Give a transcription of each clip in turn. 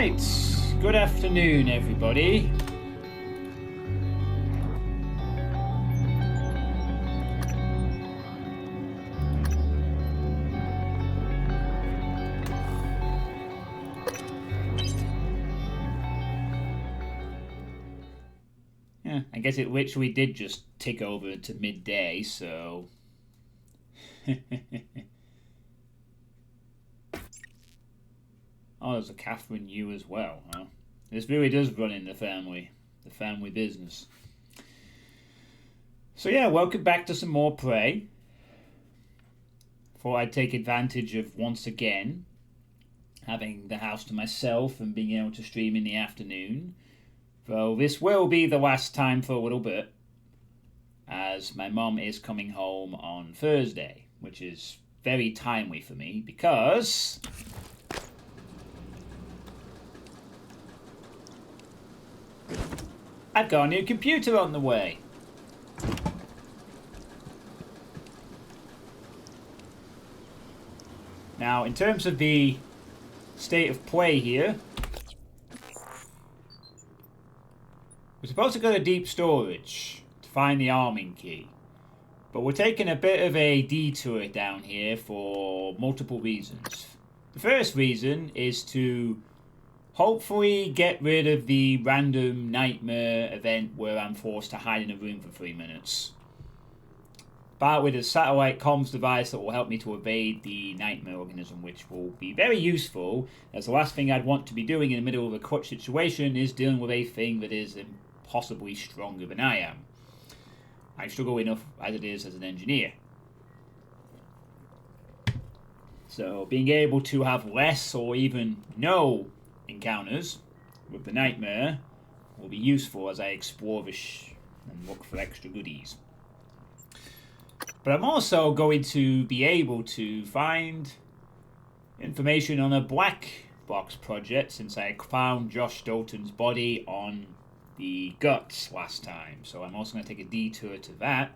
Right, good afternoon, everybody. Yeah, I guess it literally did just tick over to midday, so... Oh, there's a Catherine Yu as well, huh? This really does run in the family business. So yeah, welcome back to some more Prey. Thought I'd take advantage of, once again, having the house to myself and being able to stream in the afternoon. Though this will be the last time for a little bit, as my mum is coming home on Thursday, which is very timely for me because... I've got a new computer on the way. Now, in terms of the state of play here, we're supposed to go to deep storage to find the arming key. But we're taking a bit of a detour down here for multiple reasons. The first reason is to hopefully get rid of the random nightmare event where I'm forced to hide in a room for 3 minutes. But with a satellite comms device that will help me to evade the nightmare organism, which will be very useful, as the last thing I'd want to be doing in the middle of a clutch situation is dealing with a thing that is impossibly stronger than I am. I struggle enough as it is as an engineer. So being able to have less or even no encounters with the nightmare will be useful as I explore this and look for extra goodies. But I'm also going to be able to find information on a black box project, since I found Josh Dalton's body on the guts last time. So I'm also going to take a detour to that.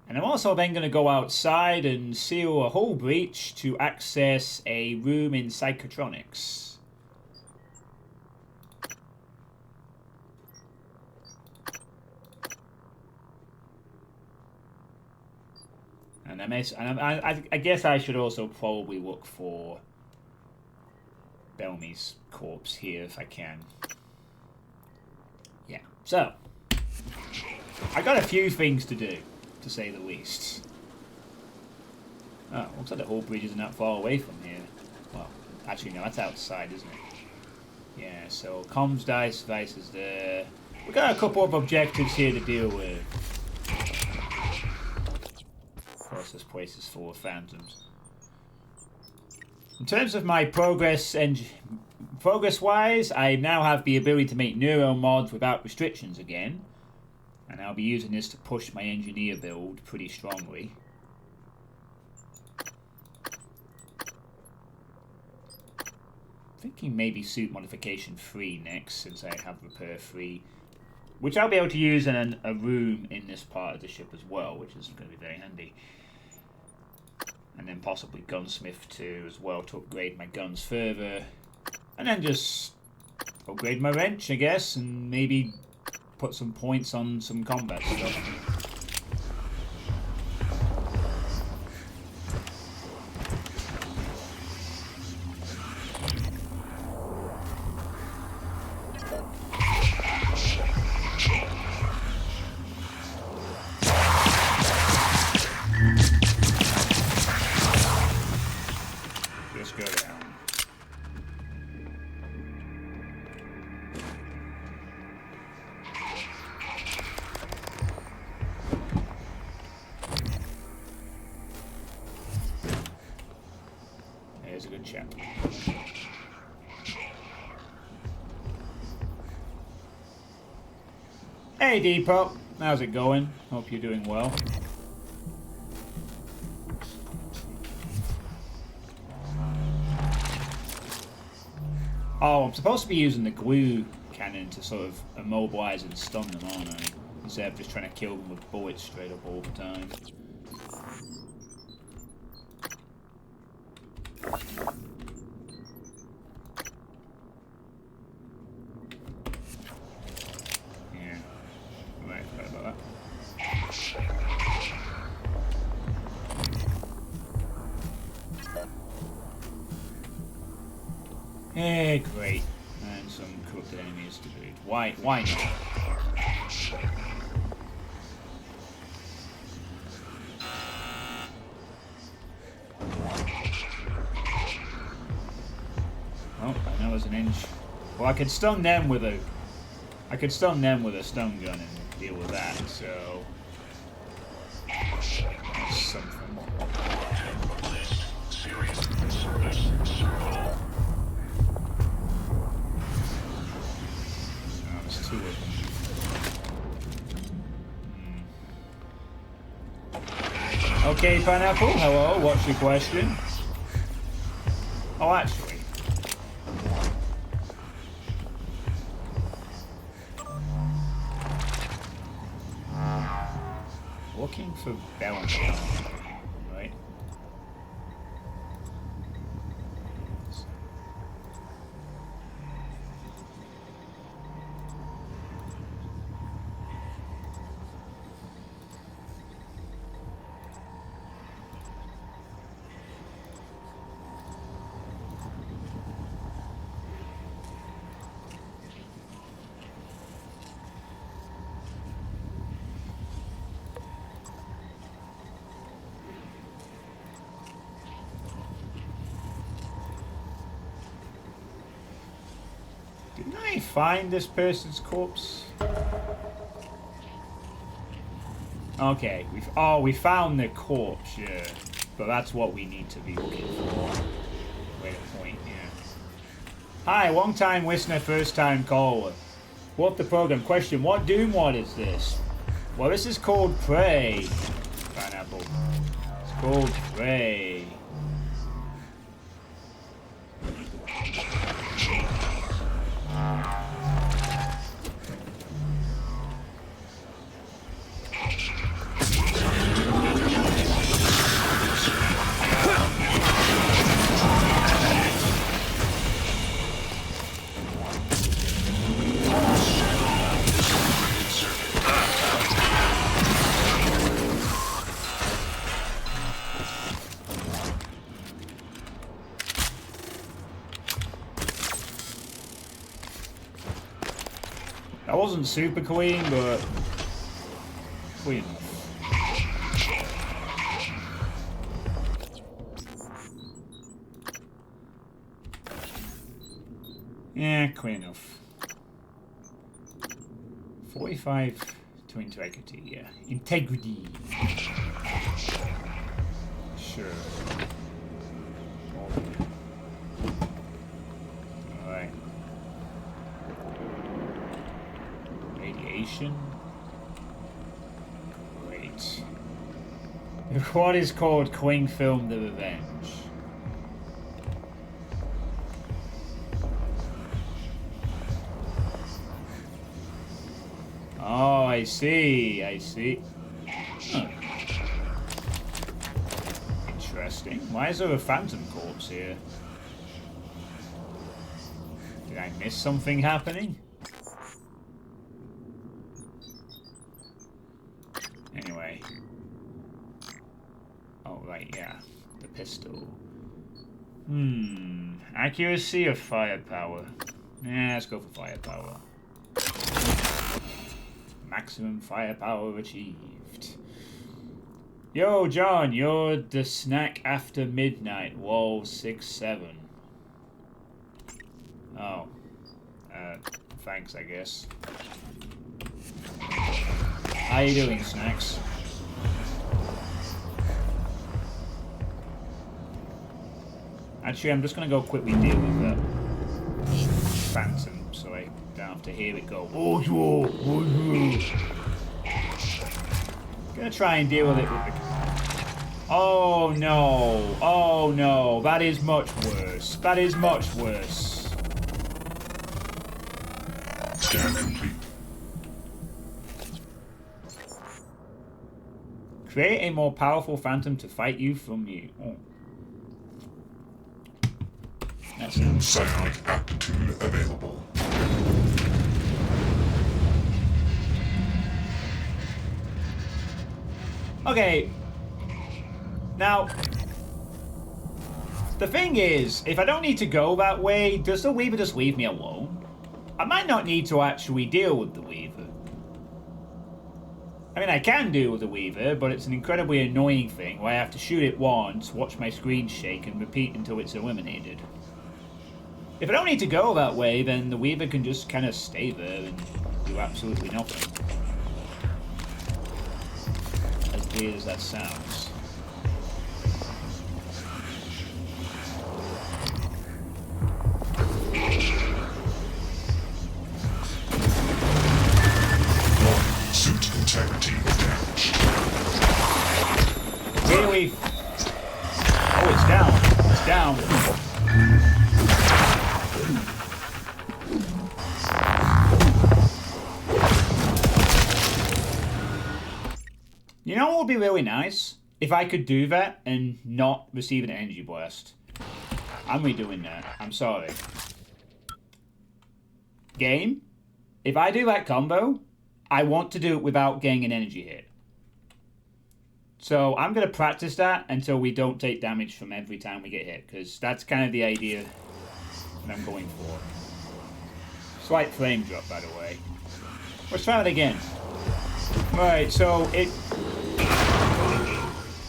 And I'm also then going to go outside and seal a hull breach to access a room in psychotronics. And I guess I should also probably look for Bellamy's corpse here if I can. Yeah, so I got a few things to do, to say the least. Oh, looks like the whole bridge isn't that far away from here. Well, actually no, that's outside, isn't it? Yeah, so comms device is there. We've got a couple of objectives here to deal with. Of course, this place is full of phantoms. In terms of my progress-wise, I now have the ability to make neuro mods without restrictions again, and I'll be using this to push my engineer build pretty strongly. Thinking maybe suit modification 3 next, since I have repair 3, which I'll be able to use in a room in this part of the ship as well, which is going to be very handy. And then possibly gunsmith 2 as well to upgrade my guns further. And then just upgrade my wrench, I guess, and maybe put some points on some combat stuff. There's a good chap. Hey Depot, how's it going? Hope you're doing well. Oh, I'm supposed to be using the glue cannon to sort of immobilize and stun them, aren't I? Instead of just trying to kill them with bullets straight up all the time. Eh, great. And some corrupted enemies to boot. Why not? Oh, I know there's an inch. Well, I could stun them with a stun gun and deal with that, so that's something. Oh, there's two of them. Okay, Pineapple, hello, what's your question? Oh, actually. Looking for balance, right? Didn't I find this person's corpse? Okay, we found the corpse, yeah. But that's what we need to be looking for. Wait a point, yeah. Hi, long time listener, first time caller. What the program? Question, what Doom mod is this? Well, this is called Prey. Pineapple. It's called Prey. That wasn't super clean, but clean enough. Yeah, clean enough. 45 to integrity, yeah. Integrity. Sure. Alright. Radiation. Great. What is called Queen Film The Revenge? Oh, I see. I see. Huh. Interesting. Why is there a phantom corpse here? Did I miss something happening? Anyway. Oh, right, yeah. The pistol. Accuracy or firepower? Yeah, let's go for firepower. Maximum firepower achieved. Yo, John, you're the snack after midnight. Whoa, 6-7. Oh. Thanks, I guess. How you doing, Snacks? Actually, I'm just gonna go quickly deal with that phantom, so I don't have to hear it go. Oh, you. Gonna try and deal with it with the. Oh no! Oh no! That is much worse. That is much worse. Scan complete. Create a more powerful phantom to fight you from you. Oh. That's New psionic aptitude available. Okay. Now, The thing is, if I don't need to go that way, does the Weaver just leave me alone? I might not need to actually deal with the Weaver. I mean, I can deal with the Weaver, but it's an incredibly annoying thing where I have to shoot it once, watch my screen shake, and repeat until it's eliminated. If I don't need to go that way, then the Weaver can just kind of stay there and do absolutely nothing. As weird as that sounds. Suit integrity damaged. Really? Oh, it's down. It's down. You know what would be really nice? If I could do that and not receive an energy blast. I'm redoing that. I'm sorry. Game? If I do that combo, I want to do it without getting an energy hit. So I'm going to practice that until we don't take damage from every time we get hit. Because that's kind of the idea that I'm going for. Slight frame drop, by the way. Let's try it again. Right, so it...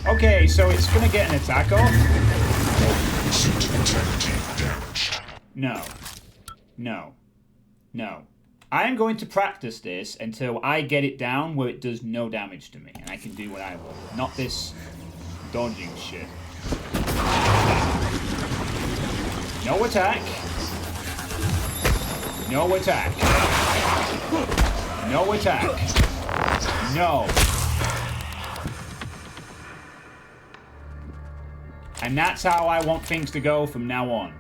Okay, so it's going to get an attack off. Suit integrity damaged. No. No. No. I am going to practice this until I get it down where it does no damage to me. And I can do what I want. Not this dodging shit. No attack. No attack. No attack. No. And that's how I want things to go from now on.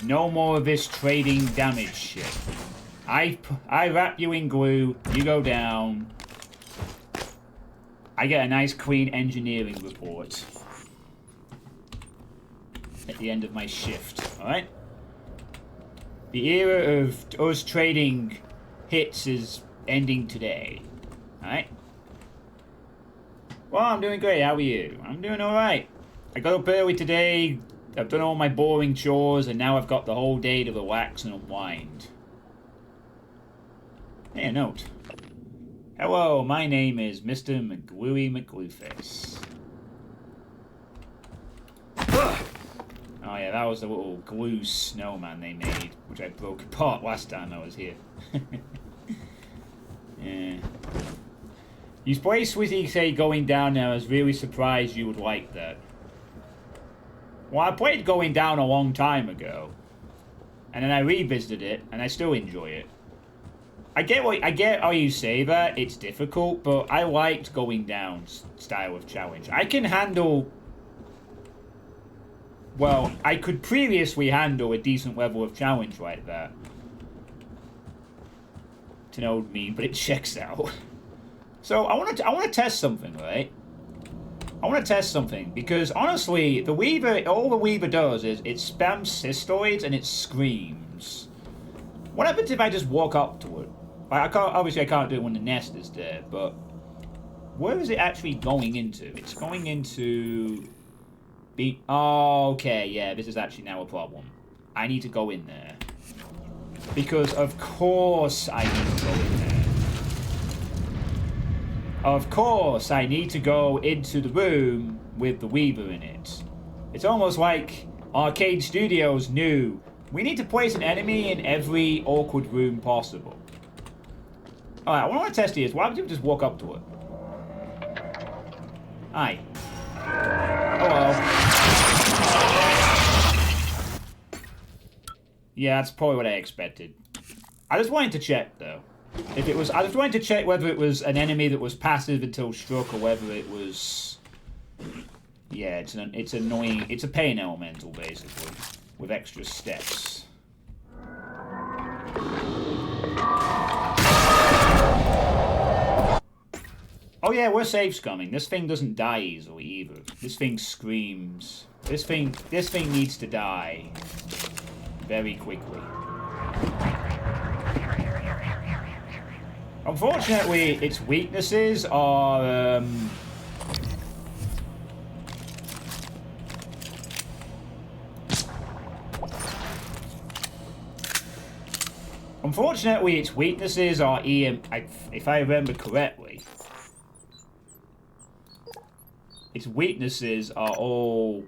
No more of this trading damage shit. I wrap you in glue, you go down. I get a nice clean engineering report at the end of my shift, alright? The era of us trading hits is ending today, alright? Well, I'm doing great, how are you? I'm doing alright. I got up early today, I've done all my boring chores, and now I've got the whole day to relax and unwind. Hey, a note. Hello, my name is Mr. McGluey McGlueface. Oh yeah, that was the little glue snowman they made, which I broke apart last time I was here. Yeah. You play Swizzy say going down there, I was really surprised you would like that. Well, I played Going Down a long time ago. And then I revisited it, and I still enjoy it. I get how you say that, it's difficult, but I liked Going Down's style of challenge. I can handle... Well, I could previously handle a decent level of challenge like that. To know what I mean, but it checks out. So, I want to test something, right? I want to test something, because honestly, the Weaver, all the Weaver does is it spams cystoids and it screams. What happens if I just walk up to it? Obviously I can't do it when the nest is there, but where is it actually going into? It's going into... Oh, okay, yeah, this is actually now a problem. I need to go in there. Because of course I need to go in there. Of course I need to go into the room with the Weaver in it. It's almost like Arcade Studios knew we need to place an enemy in every awkward room possible. Alright, what I want to test is, why would you just walk up to it? Hi. Hello. Yeah, that's probably what I expected. I just wanted to check, though. If it was... I just wanted to check whether it was an enemy that was passive until struck, or whether it was... Yeah, it's annoying... It's a pain elemental, basically. With extra steps. Oh yeah, we're safe scumming. This thing doesn't die easily either. This thing screams. This thing needs to die very quickly. Unfortunately, its weaknesses are Unfortunately, its weaknesses are if I remember correctly, its weaknesses are all,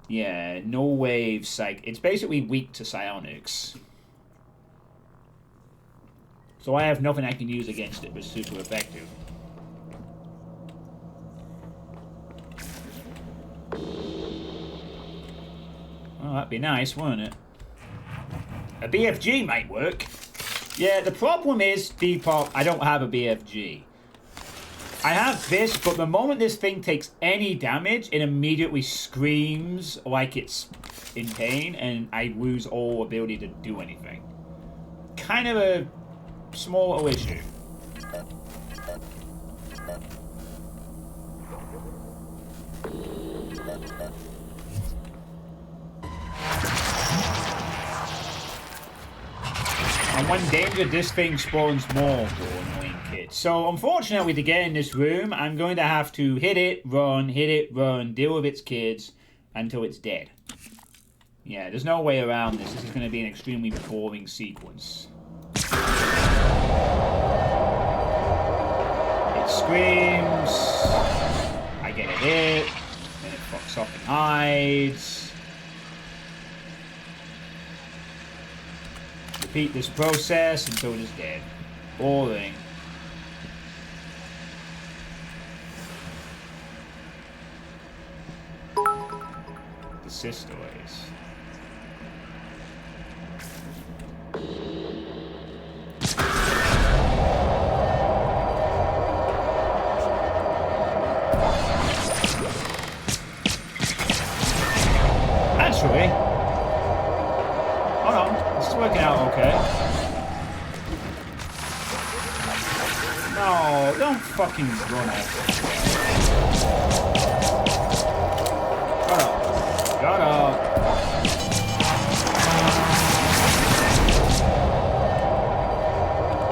yeah, null wave psych. It's basically weak to psionics. So I have nothing I can use against it that's super effective. Oh, that'd be nice, wouldn't it? A BFG might work. Yeah, the problem is, Depop, I don't have a BFG. I have this, but the moment this thing takes any damage, it immediately screams like it's in pain, and I lose all ability to do anything. Kind of a small little issue. And when danger, this thing spawns more for annoying kids. So, unfortunately, to get in this room, I'm going to have to hit it, run, deal with its kids until it's dead. Yeah, there's no way around this. This is going to be an extremely boring sequence. It screams. I get a hit. Then it fucks off and hides. Repeat this process until it is dead. Boring. The sister ways. Actually, hold on, it's working out okay. No, don't fucking run after it. Shut up. Shut up.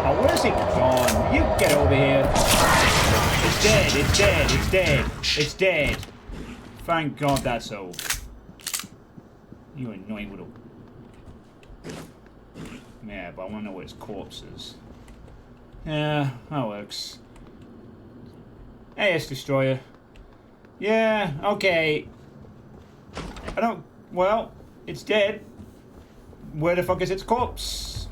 Oh, where's it gone? You get over here. It's dead, it's dead, it's dead. It's dead. Thank God that's over. You annoying little... Yeah, but I want to know where its corpse is. Yeah, that works. Hey, S-Destroyer. Yeah, okay. I don't... Well, it's dead. Where the fuck is its corpse?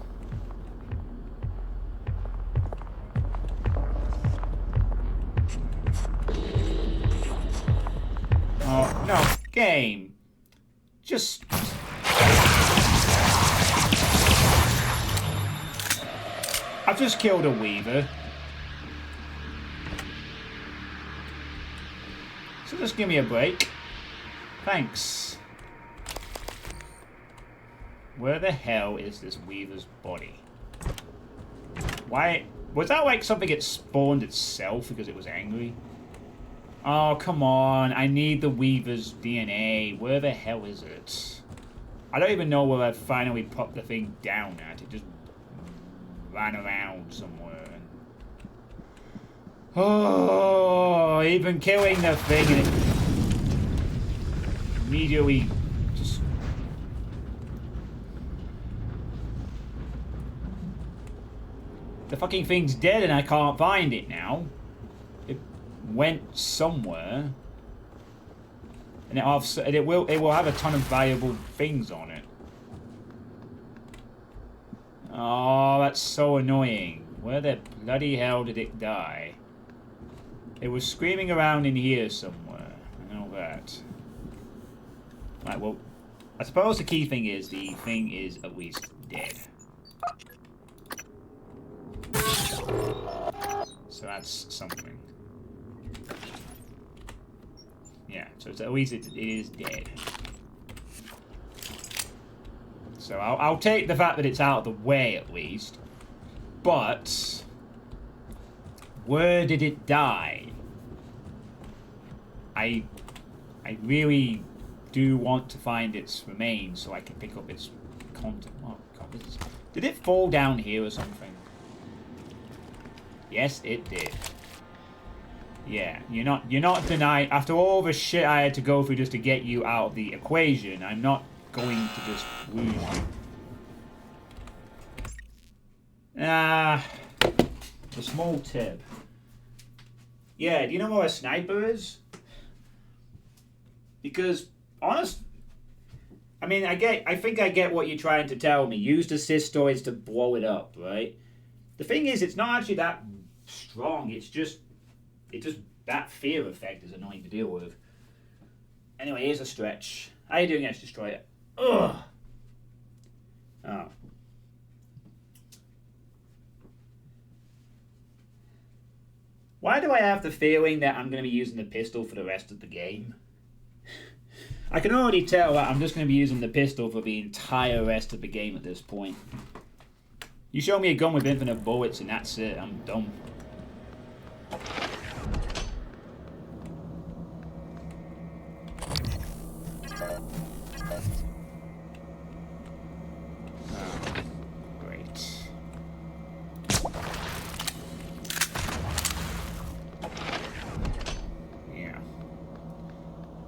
Oh, no. Game. Just... I've just killed a Weaver. So just give me a break. Thanks. Where the hell is this Weaver's body? Why? Was that like something it spawned itself because it was angry? Oh, come on. I need the Weaver's DNA. Where the hell is it? I don't even know where I finally put the thing down at. It just ran around somewhere. Oh, even killing the thing and it immediately just... The fucking thing's dead and I can't find it now. It went somewhere. And it will have a ton of valuable things on it. Oh, that's so annoying. Where the bloody hell did it die? It was screaming around in here somewhere. I know that. Right, well, I suppose the key thing is the thing is at least dead. So that's something. Yeah, so it's, at least it is dead. So I'll take the fact that it's out of the way at least. But where did it die? I really do want to find its remains so I can pick up its content. Oh God, did it fall down here or something? Yes, it did. Yeah, you're not denying. After all the shit I had to go through just to get you out of the equation, I'm not going to just lose you. Ah, a small tip. Yeah, do you know what a sniper is? Because, I think I get what you're trying to tell me. Use the cystoids to blow it up, right? The thing is, it's not actually that strong. It's just that fear effect is annoying to deal with. Anyway, here's a stretch. How you doing, Edge Destroyer? Ugh. Oh. Why do I have the feeling that I'm going to be using the pistol for the rest of the game? I can already tell that I'm just going to be using the pistol for the entire rest of the game at this point. You show me a gun with infinite bullets and that's it. I'm done.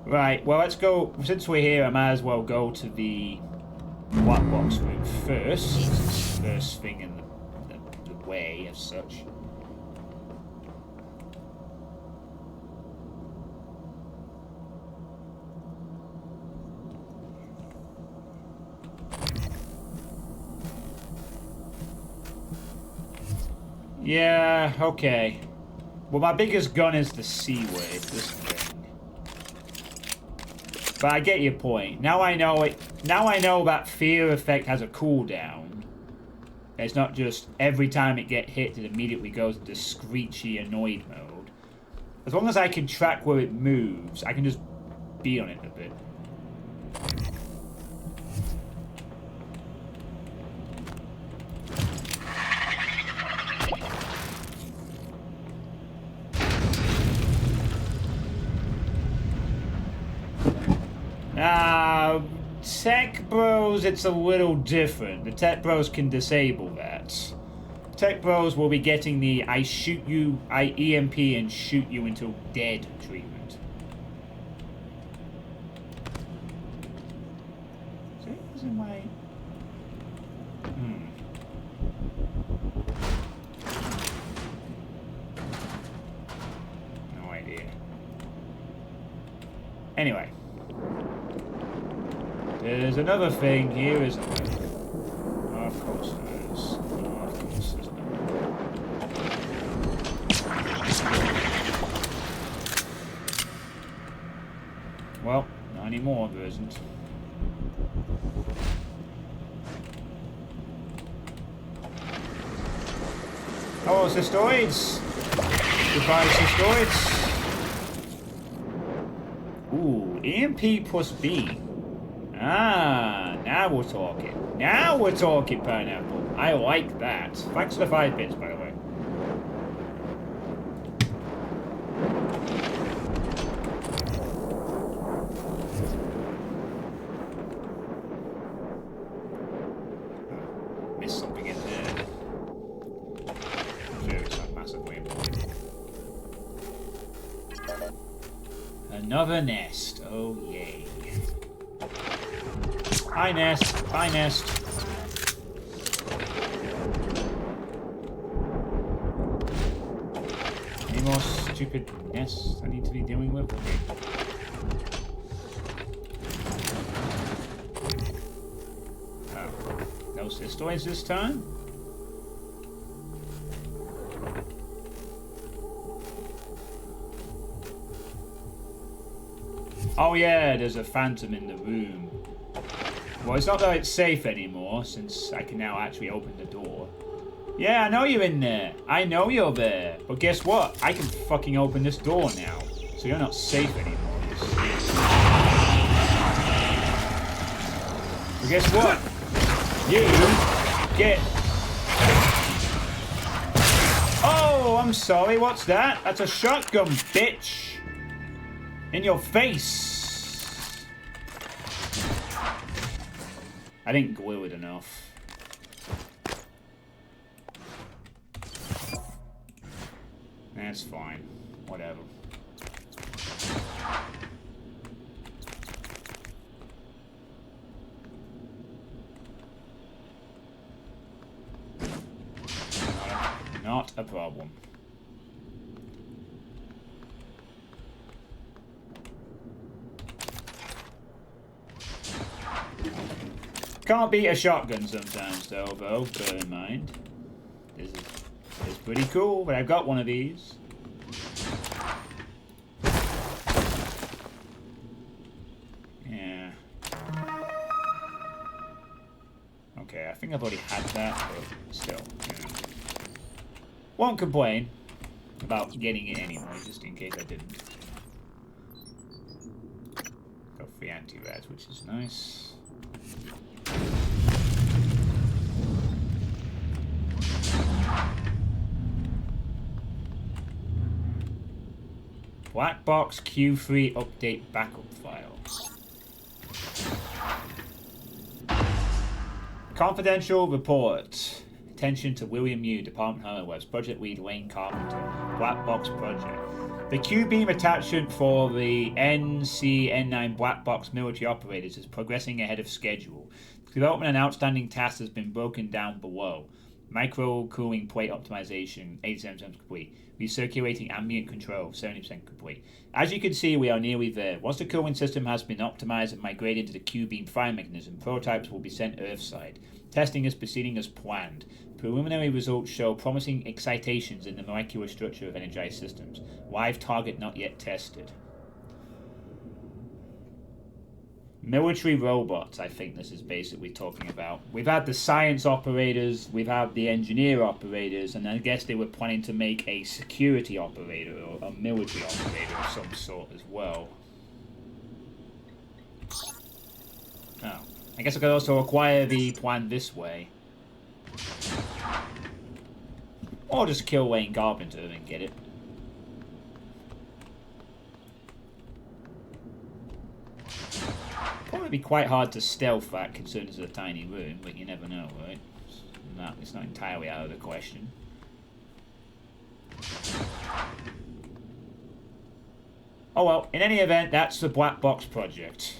Right, well, let's go. Since we're here, I might as well go to the black box room first. First thing in the way, as such. Yeah, okay. Well, my biggest gun is the C-Wave, this thing. But I get your point. Now I know it. Now I know that fear effect has a cooldown. It's not just every time it gets hit, it immediately goes into screechy, annoyed mode. As long as I can track where it moves, I can just be on it a bit. Tech Bros, it's a little different. The Tech Bros can disable that. Tech Bros will be getting the I EMP and shoot you until dead treatment. Is in my... No idea. Anyway. There's another thing here, isn't there? Oh, of course there is. Oh, of course there's not. Well, not anymore, there isn't. Oh, cystoids! Goodbye, cystoids! Ooh, EMP plus B. Ah, now we're talking. Now we're talking, Pineapple. I like that. Thanks for the 5 bits, by the way. Missed something in there. I'm sure it's not massively important. Another nest. Oh, yay. Hi, Nest. Hi, Nest. Any more stupid nests I need to be dealing with? Oh, no cystoids this time? Oh yeah, there's a phantom in the room. Well, it's not that it's safe anymore, since I can now actually open the door. Yeah, I know you're in there. I know you're there. But guess what? I can fucking open this door now. So you're not safe anymore, you see. But guess what? You get... Oh, I'm sorry, what's that? That's a shotgun, bitch. In your face. I didn't glue it enough. That's fine. Whatever. not a problem. Can't beat a shotgun sometimes, though, bear in mind. This is pretty cool, but I've got one of these. Yeah. Okay, I think I've already had that, but still. Yeah. Won't complain about getting it anyway, just in case I didn't. Got free anti-res, which is nice. Black box Q3 update backup files. Confidential report. Attention to William Yu, Department of Homeland, Project Lead Lane Carpenter. Black box project. The Q-beam attachment for the NC-N9 black box military operators is progressing ahead of schedule. Development and outstanding tasks has been broken down below. Micro cooling plate optimization, 87% complete. Recirculating ambient control, 70% complete. As you can see, we are nearly there. Once the cooling system has been optimized and migrated to the Q-beam fire mechanism, prototypes will be sent Earthside. Testing is proceeding as planned. Preliminary results show promising excitations in the molecular structure of energized systems. Live target not yet tested. Military robots, I think this is basically talking about. We've had the science operators, we've had the engineer operators, and I guess they were planning to make a security operator or a military operator of some sort as well. Oh, I guess I could also acquire the plan this way. Or just kill Wayne Carpenter and get it. Probably be quite hard to stealth that, considering it's a tiny room, but you never know, right? It's not entirely out of the question. Oh well, in any event, that's the black box project.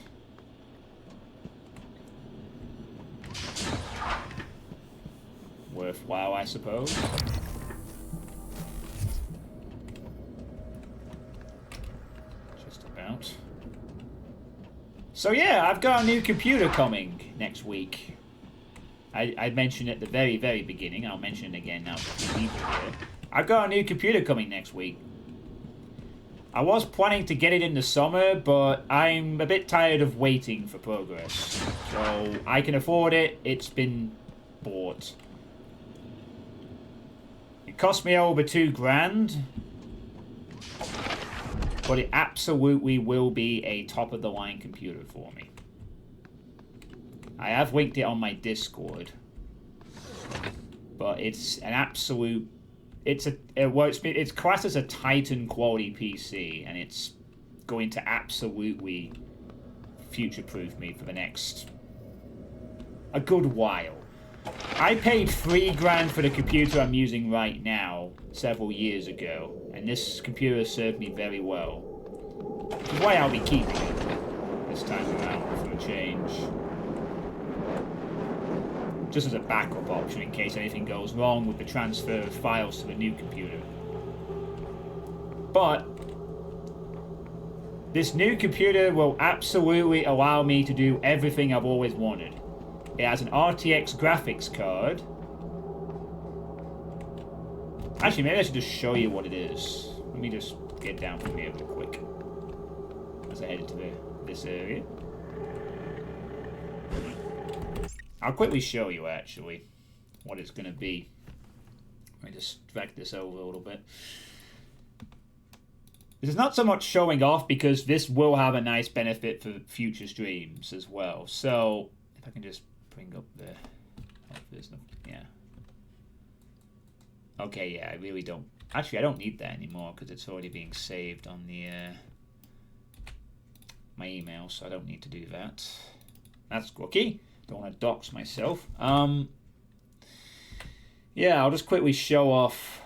Worthwhile, I suppose. Just about. So yeah, I've got a new computer coming next week. I mentioned at the very, very beginning. I'll mention it again now for people here. I've got a new computer coming next week. I was planning to get it in the summer, but I'm a bit tired of waiting for progress. So I can afford it. It's been bought. It cost me over $2,000. But it absolutely will be a top-of-the-line computer for me. I have linked it on my Discord. But it's an absolute... It's classed as a Titan quality PC, and it's going to absolutely future-proof me for the next... a good while. I paid $3,000 for the computer I'm using right now several years ago, and this computer served me very well. Which is why I'll be keeping it this time around for a change. Just as a backup option in case anything goes wrong with the transfer of files to the new computer. But this new computer will absolutely allow me to do everything I've always wanted. It has an RTX graphics card. Actually, maybe I should just show you what it is. Let me just get down from here real quick as I head into this area. I'll quickly show you, actually, what it's going to be. Let me just drag this over a little bit. This is not so much showing off, because this will have a nice benefit for future streams as well. So, if I can just bring up the... Oh, there's no... Yeah. Okay, yeah, I really don't... Actually, I don't need that anymore, because it's already being saved on the... my email, so I don't need to do that. That's okay. Don't want to dox myself. Yeah, I'll just quickly show off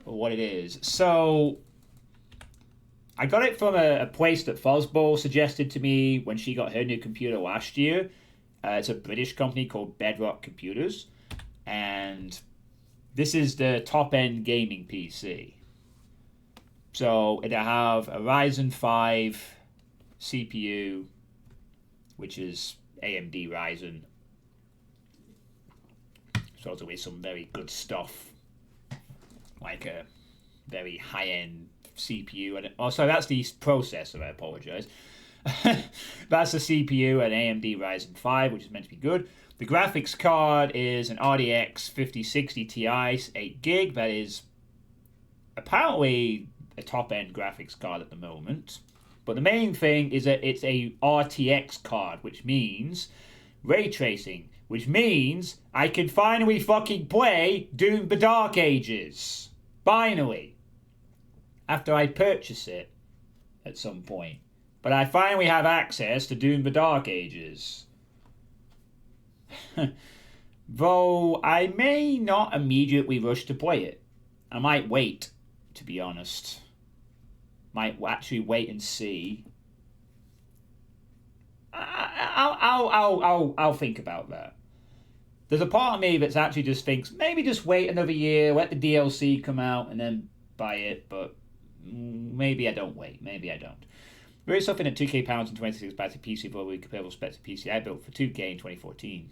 what it is. So, I got it from a place that Fuzzball suggested to me when she got her new computer last year. It's a British company called Bedrock Computers. And this is the top-end gaming PC. So it'll have a Ryzen 5 CPU, which is AMD Ryzen. So it'll be some very good stuff, like a very high-end CPU. And so that's the processor, I apologize. That's the CPU, an AMD Ryzen 5, which is meant to be good. The graphics card is an RTX 5060 Ti, 8GB. That is apparently a top-end graphics card at the moment. But the main thing is that it's a RTX card, which means ray tracing, which means I can finally fucking play Doom the Dark Ages. Finally. After I purchase it at some point. But I finally have access to Doom the Dark Ages. Though I may not immediately rush to play it. I might wait, to be honest. Might actually wait and see. I'll think about that. There's a part of me that's actually just thinks maybe just wait another year, let the DLC come out, and then buy it. But maybe I don't wait. Maybe I don't. There is something at £2K and 26 by the PC for a comparable spec to PC I built for 2K in 2014.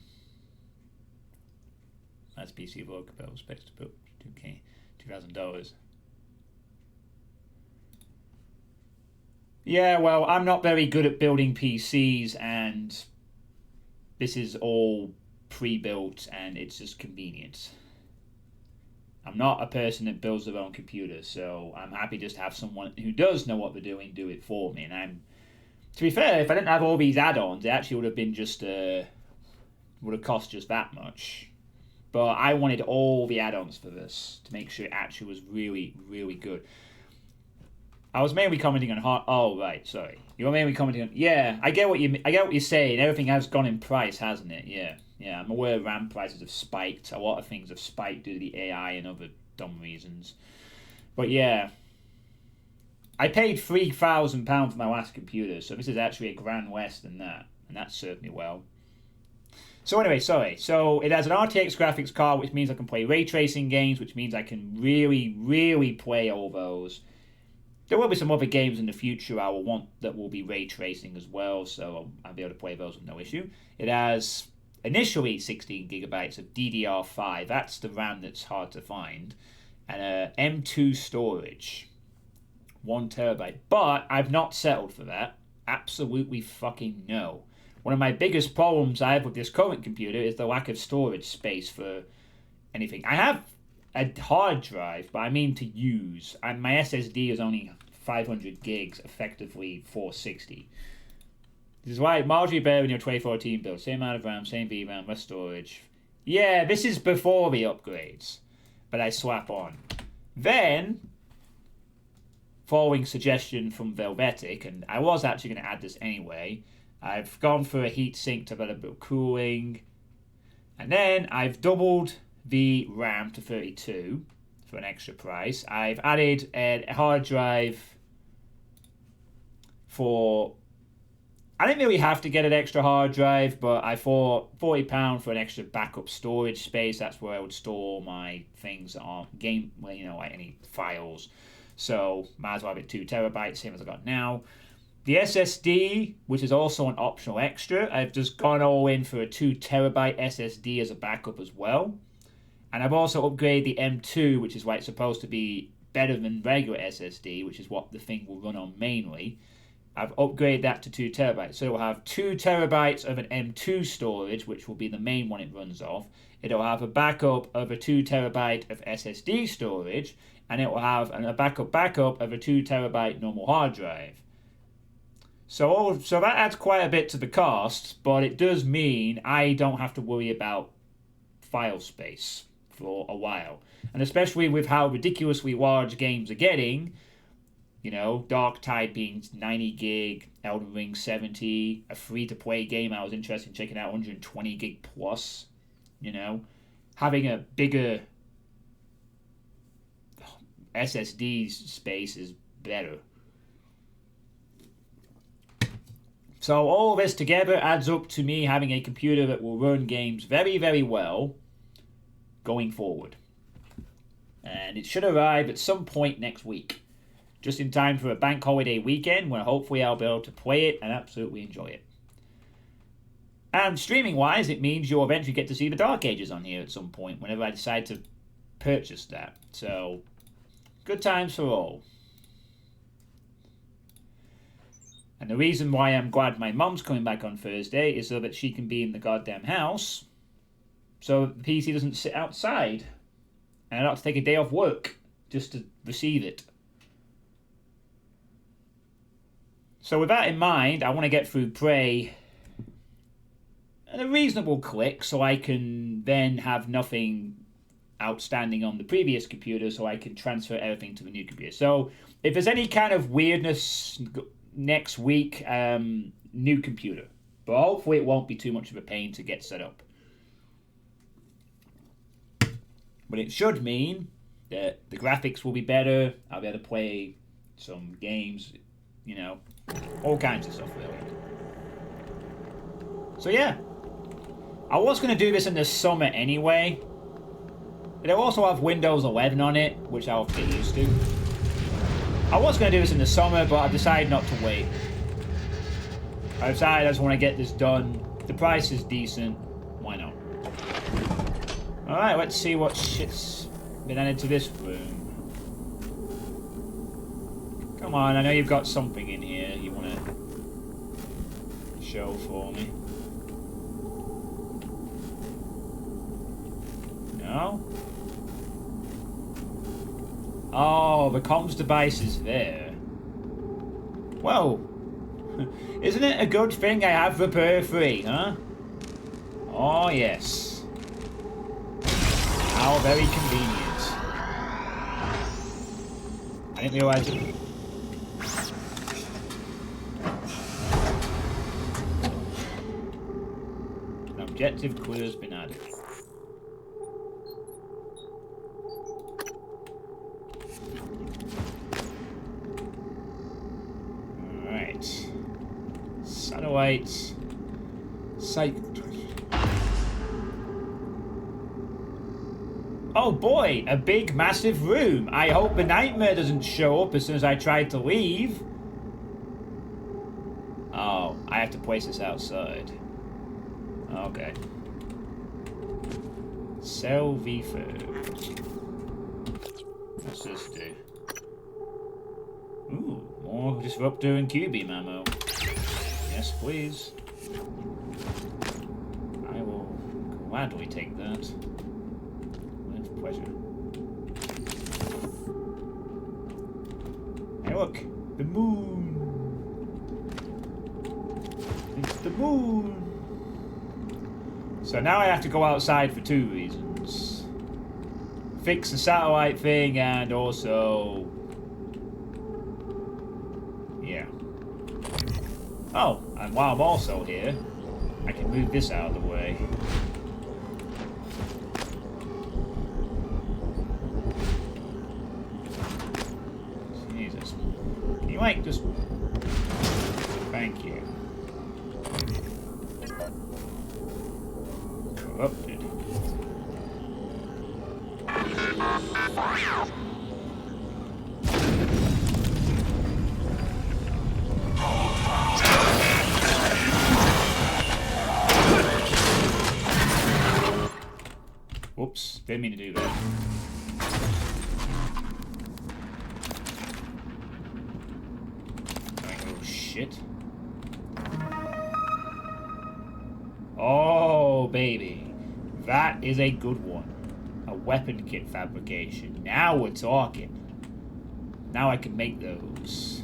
That's PC for comparable specs to build 2K, $2,000. Yeah, well, I'm not very good at building PCs, and this is all pre-built, and it's just convenient. I'm not a person that builds their own computer, so I'm happy just to have someone who does know what they're doing do it for me. And to be fair, if I didn't have all these add-ons, it actually would have been just would have cost just that much. But I wanted all the add-ons for this to make sure it actually was really, really good. I was mainly commenting on hard. Oh right, sorry. You were mainly commenting on. Yeah, I get what you're saying. Everything has gone in price, hasn't it? Yeah. I'm aware RAM prices have spiked. A lot of things have spiked due to the AI and other dumb reasons. But yeah, I paid £3,000 for my last computer, so this is actually a grand less than that, and that served me well. So anyway, sorry. So it has an RTX graphics card, which means I can play ray tracing games, which means I can really, really play all those. There will be some other games in the future I will want that will be ray tracing as well, so I'll be able to play those with no issue. It has initially 16 gigabytes of DDR5. That's the RAM that's hard to find. And M2 storage. 1 terabyte. But I've not settled for that. Absolutely fucking no. One of my biggest problems I have with this current computer is the lack of storage space for anything. I have a hard drive, but I mean to use. And my SSD is only 500 gigs, effectively 460. This is why marginally better in your 2014 build. Same amount of RAM, same VRAM, less storage. Yeah, this is before the upgrades, but I swap on. Then, following suggestion from Velvetic, and I was actually going to add this anyway, I've gone for a heatsink to have a bit of cooling, and then I've doubled the RAM to 32 for an extra price. I've added a hard drive for... I didn't really have to get an extra hard drive, but I thought £40 for an extra backup storage space. That's where I would store my things on game, like any files. So might as well have it 2 terabytes, same as I got now. The SSD, which is also an optional extra, I've just gone all in for a 2 terabyte SSD as a backup as well. And I've also upgraded the M2, which is why it's supposed to be better than regular SSD, which is what the thing will run on mainly. I've upgraded that to 2 terabytes. So it will have 2 terabytes of an M2 storage, which will be the main one it runs off. It'll have a backup of a 2 terabyte of SSD storage, and it will have a backup of a 2 terabyte normal hard drive. So that adds quite a bit to the cost, but it does mean I don't have to worry about file space for a while. And especially with how ridiculously large games are getting, Dark Tide being 90 gig, Elden Ring 70, a free-to-play game I was interested in checking out 120 gig plus, having a bigger SSD space is better. So all this together adds up to me having a computer that will run games very, very well going forward. and it should arrive at some point next week, just in time for a bank holiday weekend when hopefully I'll be able to play it and absolutely enjoy it. And streaming wise, it means you'll eventually get to see the Dark Ages on here at some point whenever I decide to purchase that. So, good times for all. And the reason why I'm glad my mum's coming back on Thursday is so that she can be in the goddamn house, so the PC doesn't sit outside, and I don't have to take a day off work just to receive it. So with that in mind, I want to get through Prey at a reasonable click so I can then have nothing outstanding on the previous computer so I can transfer everything to the new computer. So if there's any kind of weirdness next week, new computer. But hopefully it won't be too much of a pain to get set up. But it should mean that the graphics will be better. I'll be able to play some games, you know, all kinds of stuff really. So yeah, I was going to do this in the summer anyway. It'll also have Windows 11 on it, which I'll get used to. I was going to do this in the summer, but I decided not to wait. I decided I just want to get this done. The price is decent. Why not? Alright, let's see what shit's been added to this room. Come on, I know you've got something in here you want to show for me. No? Oh, the comms device is there. Well, isn't it a good thing I have repair free, huh? Oh, yes. How very convenient. I didn't realize it. An objective clue has been added. Alright. Satellites. Site. Oh boy, a big massive room. I hope the nightmare doesn't show up as soon as I try to leave. Oh, I have to place this outside. Okay. Sell refurb. What's this do? Ooh, more Disruptor and QB ammo. Yes, please. I will gladly take that. With pleasure. Hey, look! The moon! It's the moon! So now I have to go outside for two reasons. Fix the satellite thing and also... yeah. Oh, and while I'm also here, I can move this out of the way. Jesus. Can you like just... thank you. Corrupted. Whoops, didn't mean to do that. Oh shit. Oh baby, that is a good one. A weapon kit fabrication. Now we're talking. Now I can make those.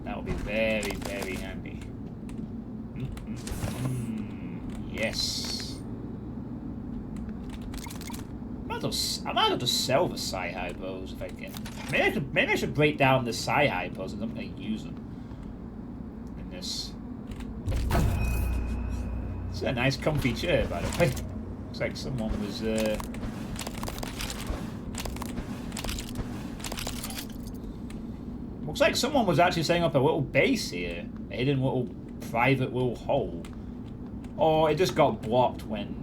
That will be very, very handy. Yes. I might have to sell the Sci-Hi bows if I can. Maybe I should break down the Sci-Hi bows and I'm going to use them in this. It's a nice comfy chair, by the way. Looks like someone was looks like someone was actually setting up a little base here. A hidden little private little hole. Or it just got blocked when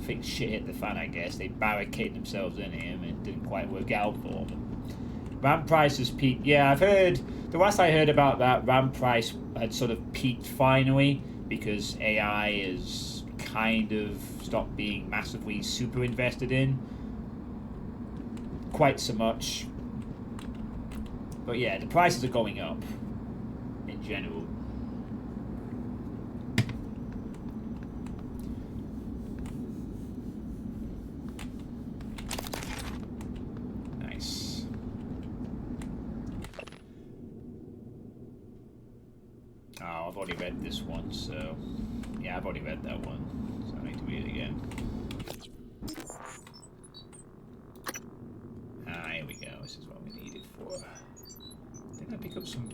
think shit hit the fan, I guess. They barricaded themselves in here and it didn't quite work out for them. RAM prices peaked. Yeah, I've heard, the last I heard about that, RAM price had sort of peaked finally because AI is kind of stopped being massively super invested in. Quite so much. But yeah, the prices are going up in general. Nice. Oh, I've already read this one, so yeah, I've already read that one, so I need to read it again. Ah, here we go. This is what we need it for. Didn't I pick up some...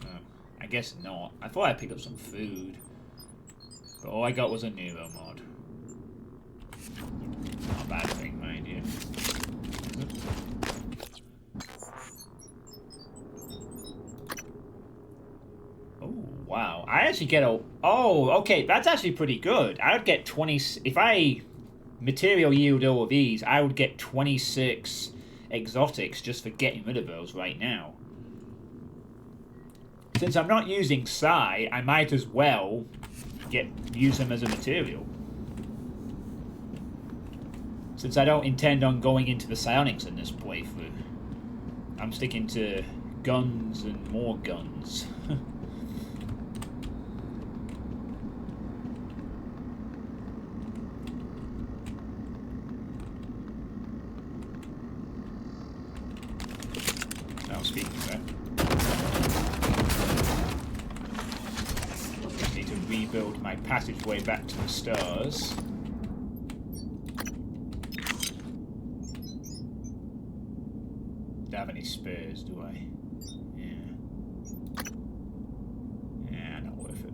Oh, I guess not. I thought I picked up some food. But all I got was a neuro mod. Not a bad thing, mind you. Oh, wow. I actually get a... Oh, okay. That's actually pretty good. I would get 20... If I material yield all of these, I would get 26 exotics just for getting rid of those right now. Since I'm not using Psi, I might as well use them as a material. Since I don't intend on going into the psionics in this playthrough, I'm sticking to guns and more guns. Oh, speaking of that, I need to rebuild my passageway back to the stars. Don't have any spares, do I? Yeah. Yeah, not worth it.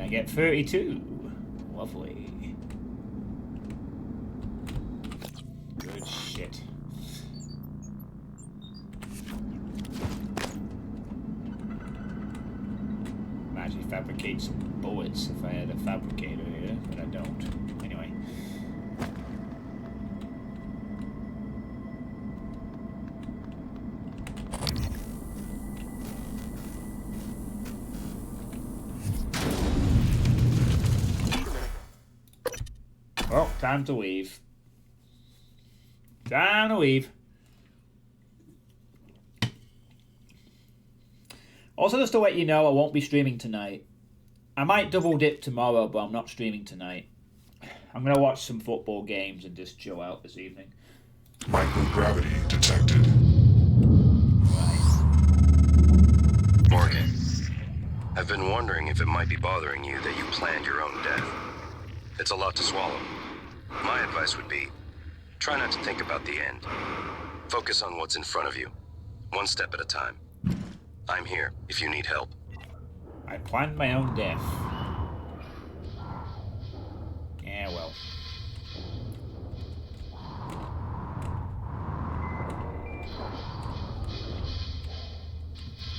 I get 32. Lovely. Good shit. I'd actually fabricate some bullets if I had a fabricator here, but I don't. Anyway. Well, time to leave. Time to leave. Also, just to let you know, I won't be streaming tonight. I might double dip tomorrow, but I'm not streaming tonight. I'm going to watch some football games and just chill out this evening. Microgravity detected. Right. Morgan, I've been wondering if it might be bothering you that you planned your own death. It's a lot to swallow. My advice would be, try not to think about the end. Focus on what's in front of you, one step at a time. I'm here if you need help. I planned my own death. Yeah, well.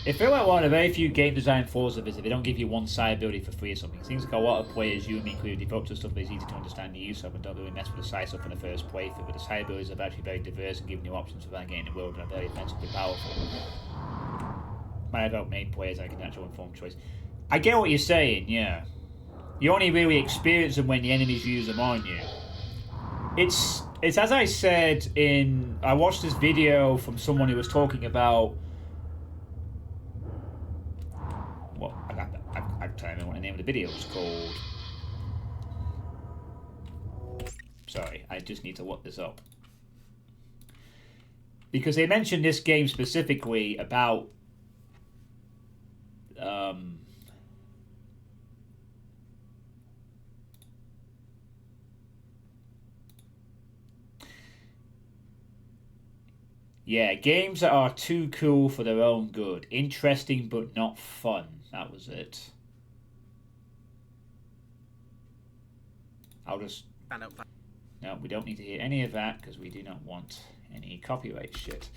It feels like one of the very few game design flaws of it is if they don't give you one side ability for free or something. It seems like a lot of players, you and me included, devote to stuff that is easy to understand the use of and don't really mess with the side stuff in the first playthrough, but the side abilities are actually very diverse and giving you options without getting the world and are very offensively powerful. Might have outmade players like a natural informed choice. I get what you're saying, yeah. You only really experience them when the enemies use them on you. It's as I said in... I watched this video from someone who was talking about... Well, I'm trying to remember what the name of the video was called. Sorry, I just need to look this up. Because they mentioned this game specifically about... yeah, games that are too cool for their own good. Interesting but not fun. That was it. I'll just... No, we don't need to hear any of that because we do not want Any copyright shit.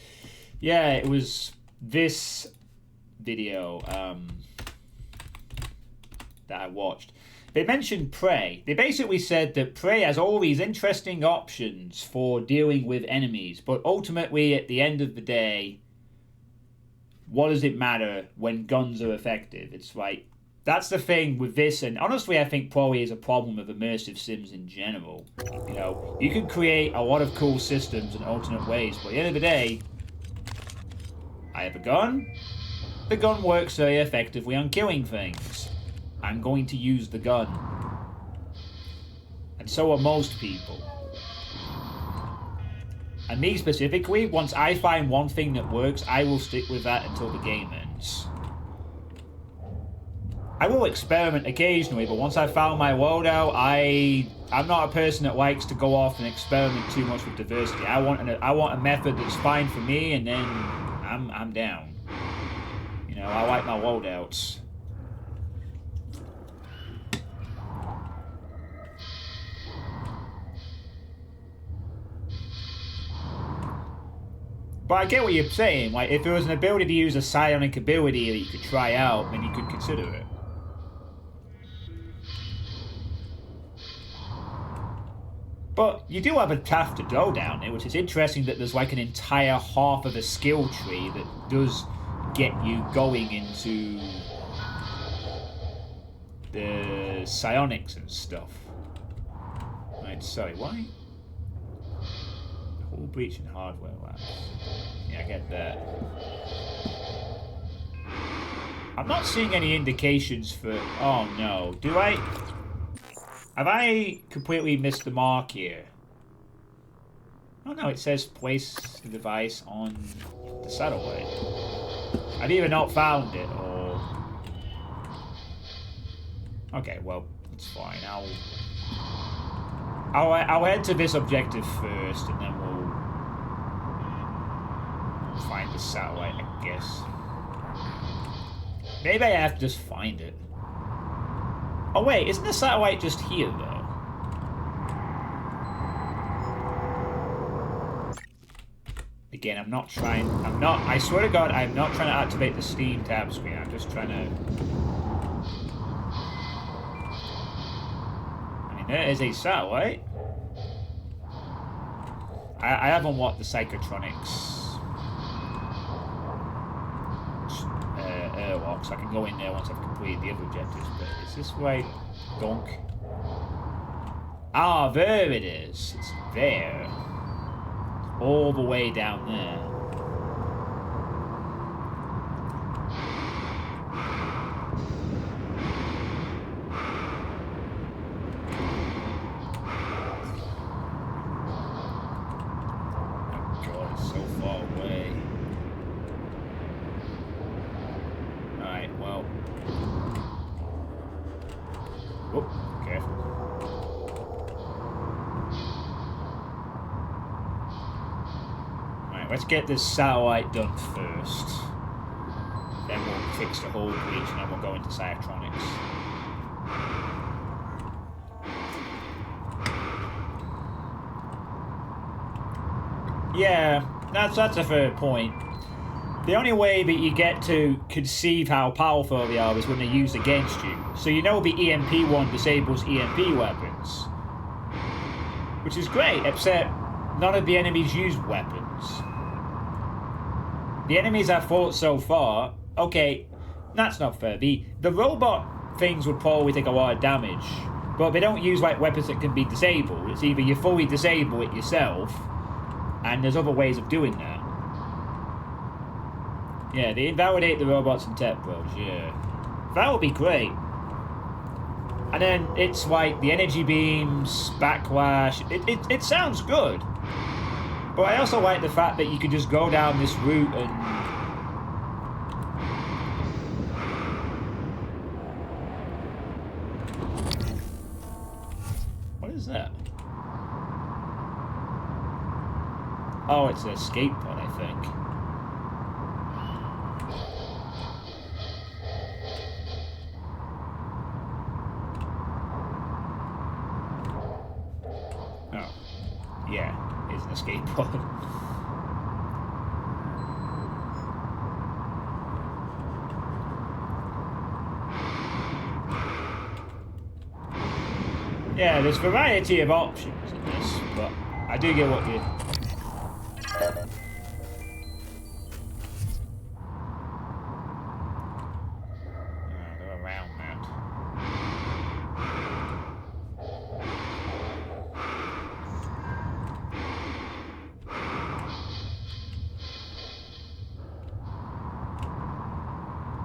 Yeah, it was this video that I watched. They mentioned Prey. They basically said that Prey has all these interesting options for dealing with enemies, but ultimately, at the end of the day, what does it matter when guns are effective? It's like, that's the thing with this, and honestly, I think probably is a problem with immersive sims in general. You know, you can create a lot of cool systems in alternate ways, but at the end of the day, I have a gun. The gun works very effectively on killing things. I'm going to use the gun. And so are most people. And me specifically, once I find one thing that works, I will stick with that until the game ends. I will experiment occasionally, but once I've found my loadout, I'm not a person that likes to go off and experiment too much with diversity. I want a method that's fine for me, and then I'm down. You know, I like my loadouts. But I get what you're saying. Like, if there was an ability to use a psionic ability that you could try out, then you could consider it. But you do have a path to go down there, which is interesting that there's like an entire half of a skill tree that does get you going into the psionics and stuff. Right, sorry, why? Whole breach and hardware labs. Yeah, I get that. I'm not seeing any indications for... Oh no, do I... Have I completely missed the mark here? Oh no, it says place the device on the satellite. I've either not found it or... Okay, well, it's fine. I'll head to this objective first, and then we'll find the satellite, I guess. Maybe I have to just find it. Oh wait, isn't the satellite just here, though? Again, I swear to God, I'm not trying to activate the Steam tab screen, I'm just trying to... I mean, there is a satellite. I haven't watched the Psychotronics airlock, so I can go in there once I've completed the other objectives, but is this right? Donk. Ah, there it is. It's there. All the way down there. Oh god, it's so far away. Alright, well. Whoop, careful. Let's get this satellite done first. Then we'll fix the whole breach and then we'll go into Psychotronics. Yeah, that's a fair point. The only way that you get to conceive how powerful they are is when they're used against you. So you know the EMP one disables EMP weapons. Which is great, except none of the enemies use weapons. The enemies I've fought so far, okay, that's not fair. The robot things would probably take a lot of damage, but they don't use like weapons that can be disabled. It's either you fully disable it yourself, and there's other ways of doing that. Yeah, they invalidate the robots and tech bros, yeah. That would be great. And then it's like the energy beams, backlash, it sounds good. But I also like the fact that you can just go down this route and... What is that? Oh, it's an escape pod, I think. Oh. Yeah, it's an escape pod. Yeah, there's variety of options in this, but I do get what you... They're around, man.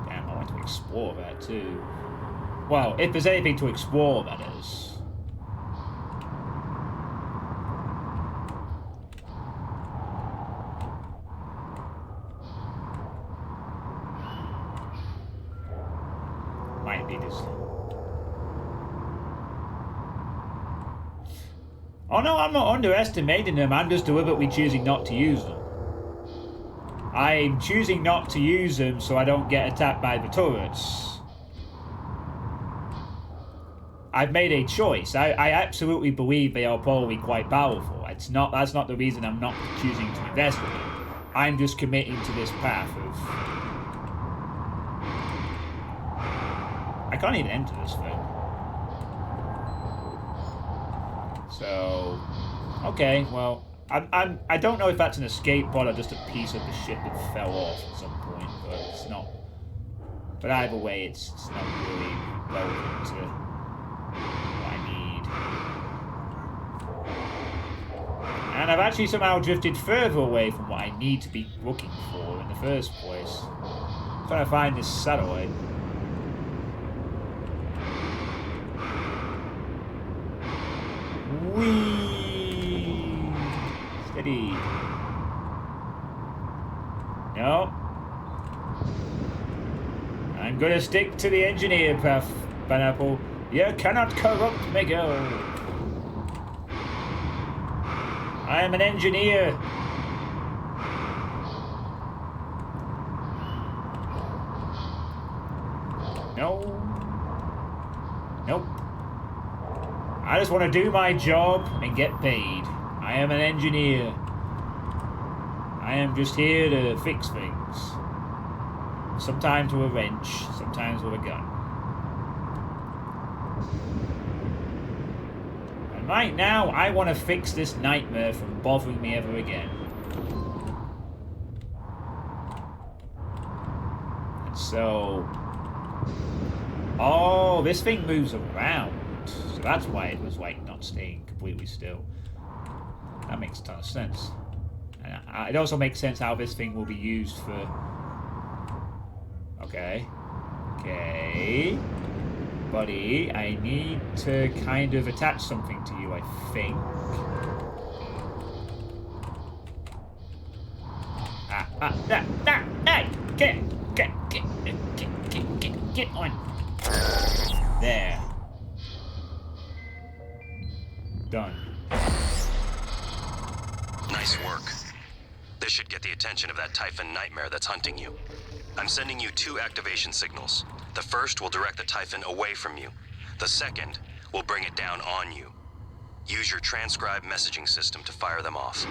Damn, I want to explore that too. Well, if there's anything to explore, that is. Might be this. Oh no, I'm not underestimating them. I'm just deliberately choosing not to use them. I'm choosing not to use them so I don't get attacked by the turrets. I've made a choice. I absolutely believe they are probably quite powerful. That's not the reason I'm not choosing to invest with them. I'm just committing to this path of... I can't even enter this thing. So... Okay, well... I don't know if that's an escape pod or just a piece of the ship that fell off at some point, but it's not... But either way, it's not really relevant to... And I've actually somehow drifted further away from what I need to be looking for in the first place. I'm trying to find this satellite. Whee! Steady. No. I'm gonna stick to the engineer path, Pineapple. You cannot corrupt me, girl. I am an engineer. No. Nope. I just want to do my job and get paid. I am an engineer. I am just here to fix things. Sometimes with a wrench, sometimes with a gun. Right now, I want to fix this nightmare from bothering me ever again. And so... Oh, this thing moves around. So that's why it was, like, not staying completely still. That makes a ton of sense. And it also makes sense how this thing will be used for... Okay. Okay. Buddy, I need to kind of attach something to you, I think. Get on. There. Done. Nice work. This should get the attention of that Typhon nightmare that's hunting you. I'm sending you 2 activation signals. The first will direct the Typhon away from you. The second will bring it down on you. Use your transcribe messaging system to fire them off.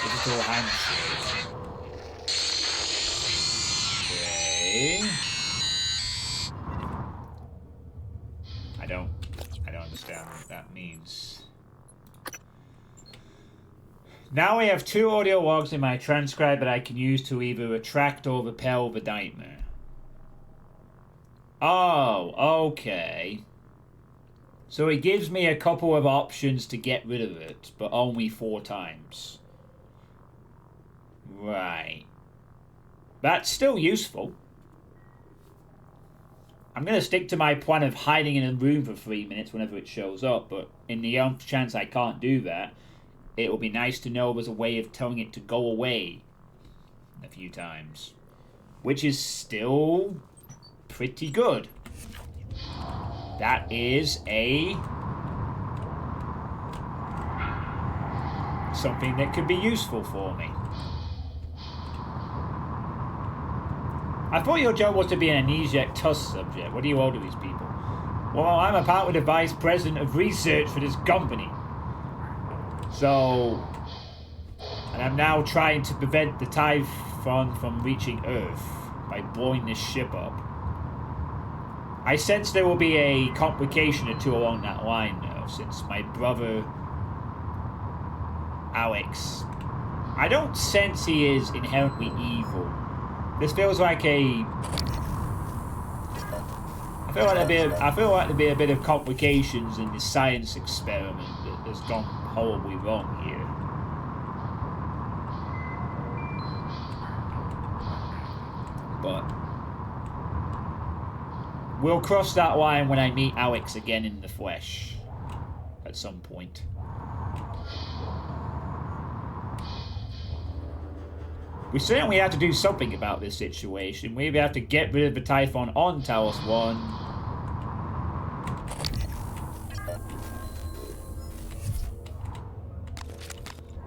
Digital handshake. Okay. I don't understand what that means. Now I have 2 audio logs in my transcribe that I can use to either attract or repel the nightmare. Oh, okay. So it gives me a couple of options to get rid of it, but only 4 times. Right. That's still useful. I'm going to stick to my plan of hiding in a room for 3 minutes whenever it shows up, but in the off chance I can't do that, it will be nice to know there's a way of telling it to go away a few times. Which is still pretty good. That is a... something that could be useful for me. I thought your job was to be an amnesiac tusk subject. What do you all to these people? Well, I'm apparently the vice president of research for this company. So, and I'm now trying to prevent the Typhon from reaching Earth by blowing this ship up. I sense there will be a complication or two along that line, though, since my brother, Alex, I don't sense he is inherently evil. This feels like a... I feel like there'd be a bit of complications in this science experiment that has gone horribly wrong here. But we'll cross that line when I meet Alex again in the flesh at some point. We certainly have to do something about this situation. We either have to get rid of the Typhon on Talos 1.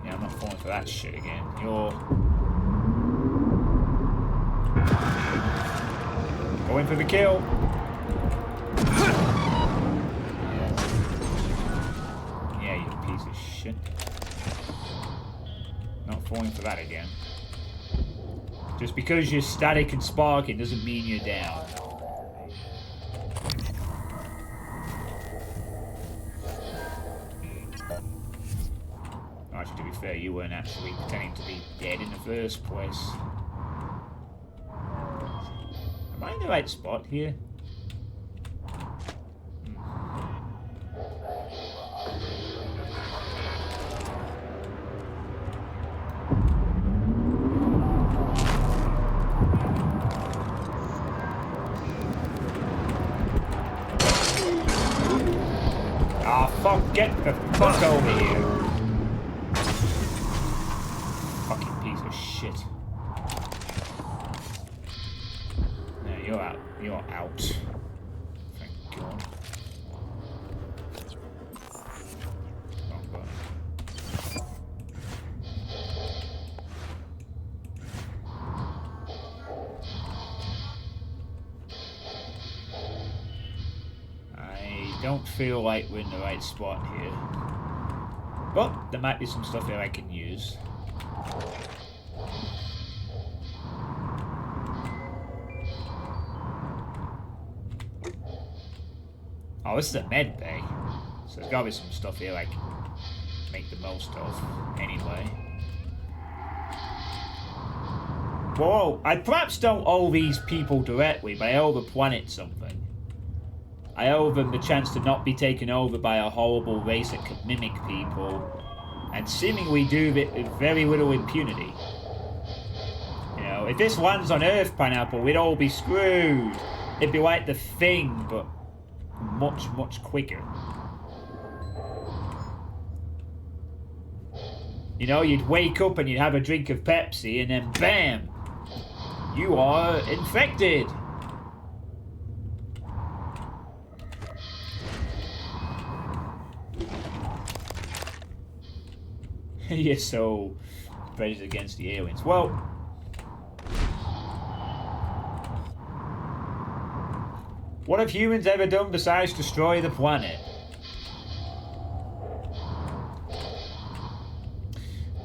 Yeah, I'm not falling for that shit again. You're... going for the kill. Yeah, you piece of shit. Not falling for that again. Just because you're static and sparking doesn't mean you're down. Actually, to be fair, you weren't actually pretending to be dead in the first place. Am I in the right spot here? Ah, fuck, get the fuck over here. Fucking piece of shit. No, you're out. You're out. Thank God. Wrong button. I don't feel like we're in the right spot here. But there might be some stuff here I can use. Oh, this is a med bay. So there's gotta be some stuff here I can make the most of anyway. Whoa, I perhaps don't owe these people directly, but I owe the planet something. I owe them the chance to not be taken over by a horrible race that could mimic people, and seemingly do it with very little impunity. You know, if this lands on Earth, Pineapple, we'd all be screwed. It'd be like The Thing, but much, much quicker. You know, you'd wake up and you'd have a drink of Pepsi, and then BAM! You are infected! You're so prejudiced against the aliens. Well, what have humans ever done besides destroy the planet?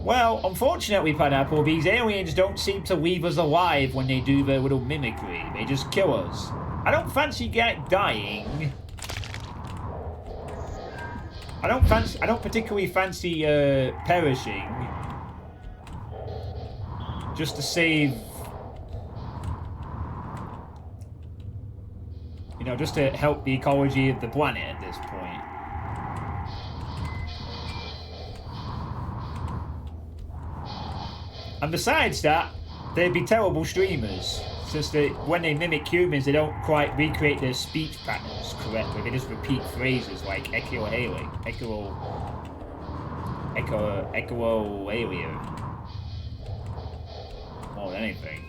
Well, unfortunately, Pineapple, these aliens don't seem to leave us alive when they do their little mimicry. They just kill us. I don't fancy dying. I don't particularly fancy perishing just to save, you know, just to help the ecology of the planet at this point. And besides that, they'd be terrible streamers, since when they mimic humans, they don't quite recreate their speech patterns correctly. They just repeat phrases like echolalia. More than anything.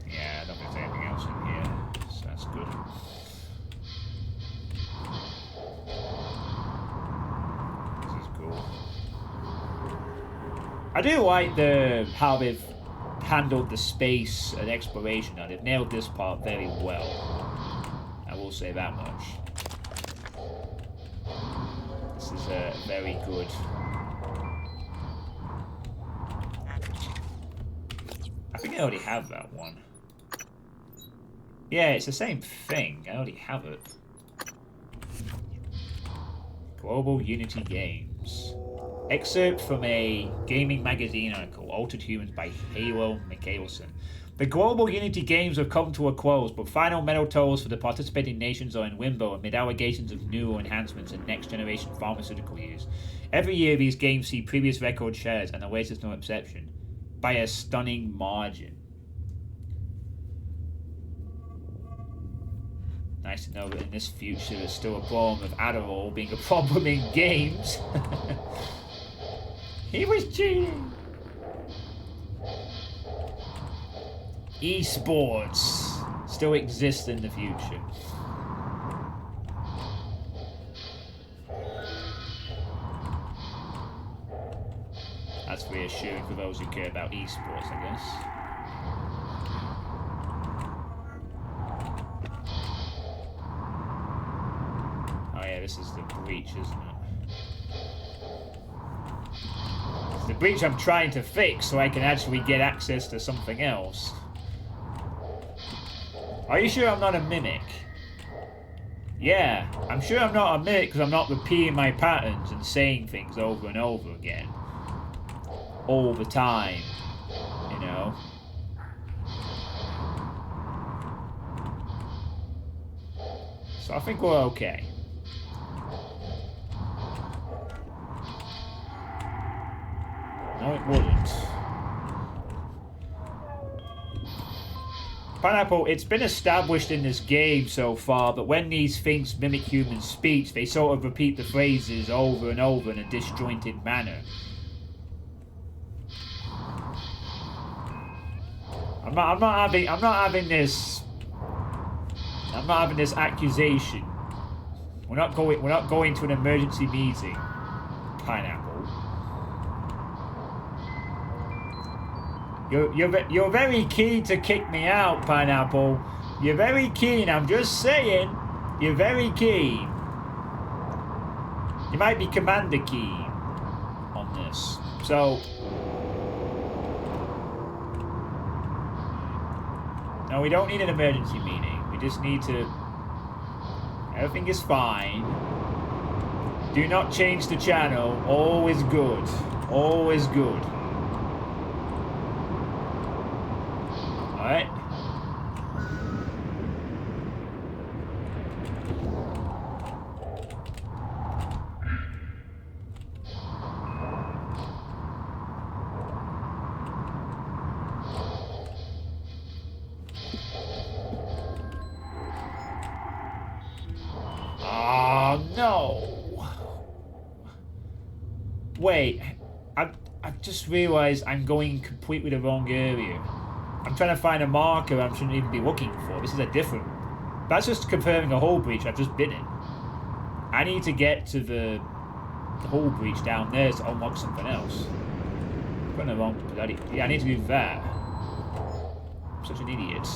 Yeah, I don't think there's anything else in here, so that's good. I do like how they've handled the space and exploration. Now they've nailed this part very well. I will say that much. This is very good. I think I already have that one. Yeah, it's the same thing. I already have it. Global Unity Games. Excerpt from a gaming magazine article, Altered Humans by Halo Michaelson. The Global Unity Games have come to a close, but final medal totals for the participating nations are in limbo amid allegations of neural enhancements and next-generation pharmaceutical use. Every year, these games see previous record shares, and the latest no exception, by a stunning margin. Nice to know that in this future there's still a problem of Adderall being a problem in games. He was cheating! Esports still exists in the future. That's reassuring for those who care about esports, I guess. Oh yeah, this is the breach, isn't it? It's the breach I'm trying to fix so I can actually get access to something else. Are you sure I'm not a mimic? Yeah, I'm sure I'm not a mimic because I'm not repeating my patterns and saying things over and over again. All the time, you know? So I think we're okay. No, it wouldn't. Pineapple, it's been established in this game so far that when these things mimic human speech, they sort of repeat the phrases over and over in a disjointed manner. I'm not having this accusation. We're not going to an emergency meeting, Pineapple. You're very keen to kick me out, Pineapple. You're very keen, I'm just saying. You're very keen. You might be commander keen on this. So... No, we don't need an emergency meeting. We just need to... Everything is fine. Do not change the channel. All is good. All is good. Alright. Oh, no. Wait. I've just realized I'm going completely the wrong area. I'm trying to find a marker I shouldn't even be looking for. This is a different... That's just confirming a hull breach I've just been in. I need to get to the hull breach down there to unlock something else. I'm going the wrong bloody... Yeah, I need to do that. I'm such an idiot.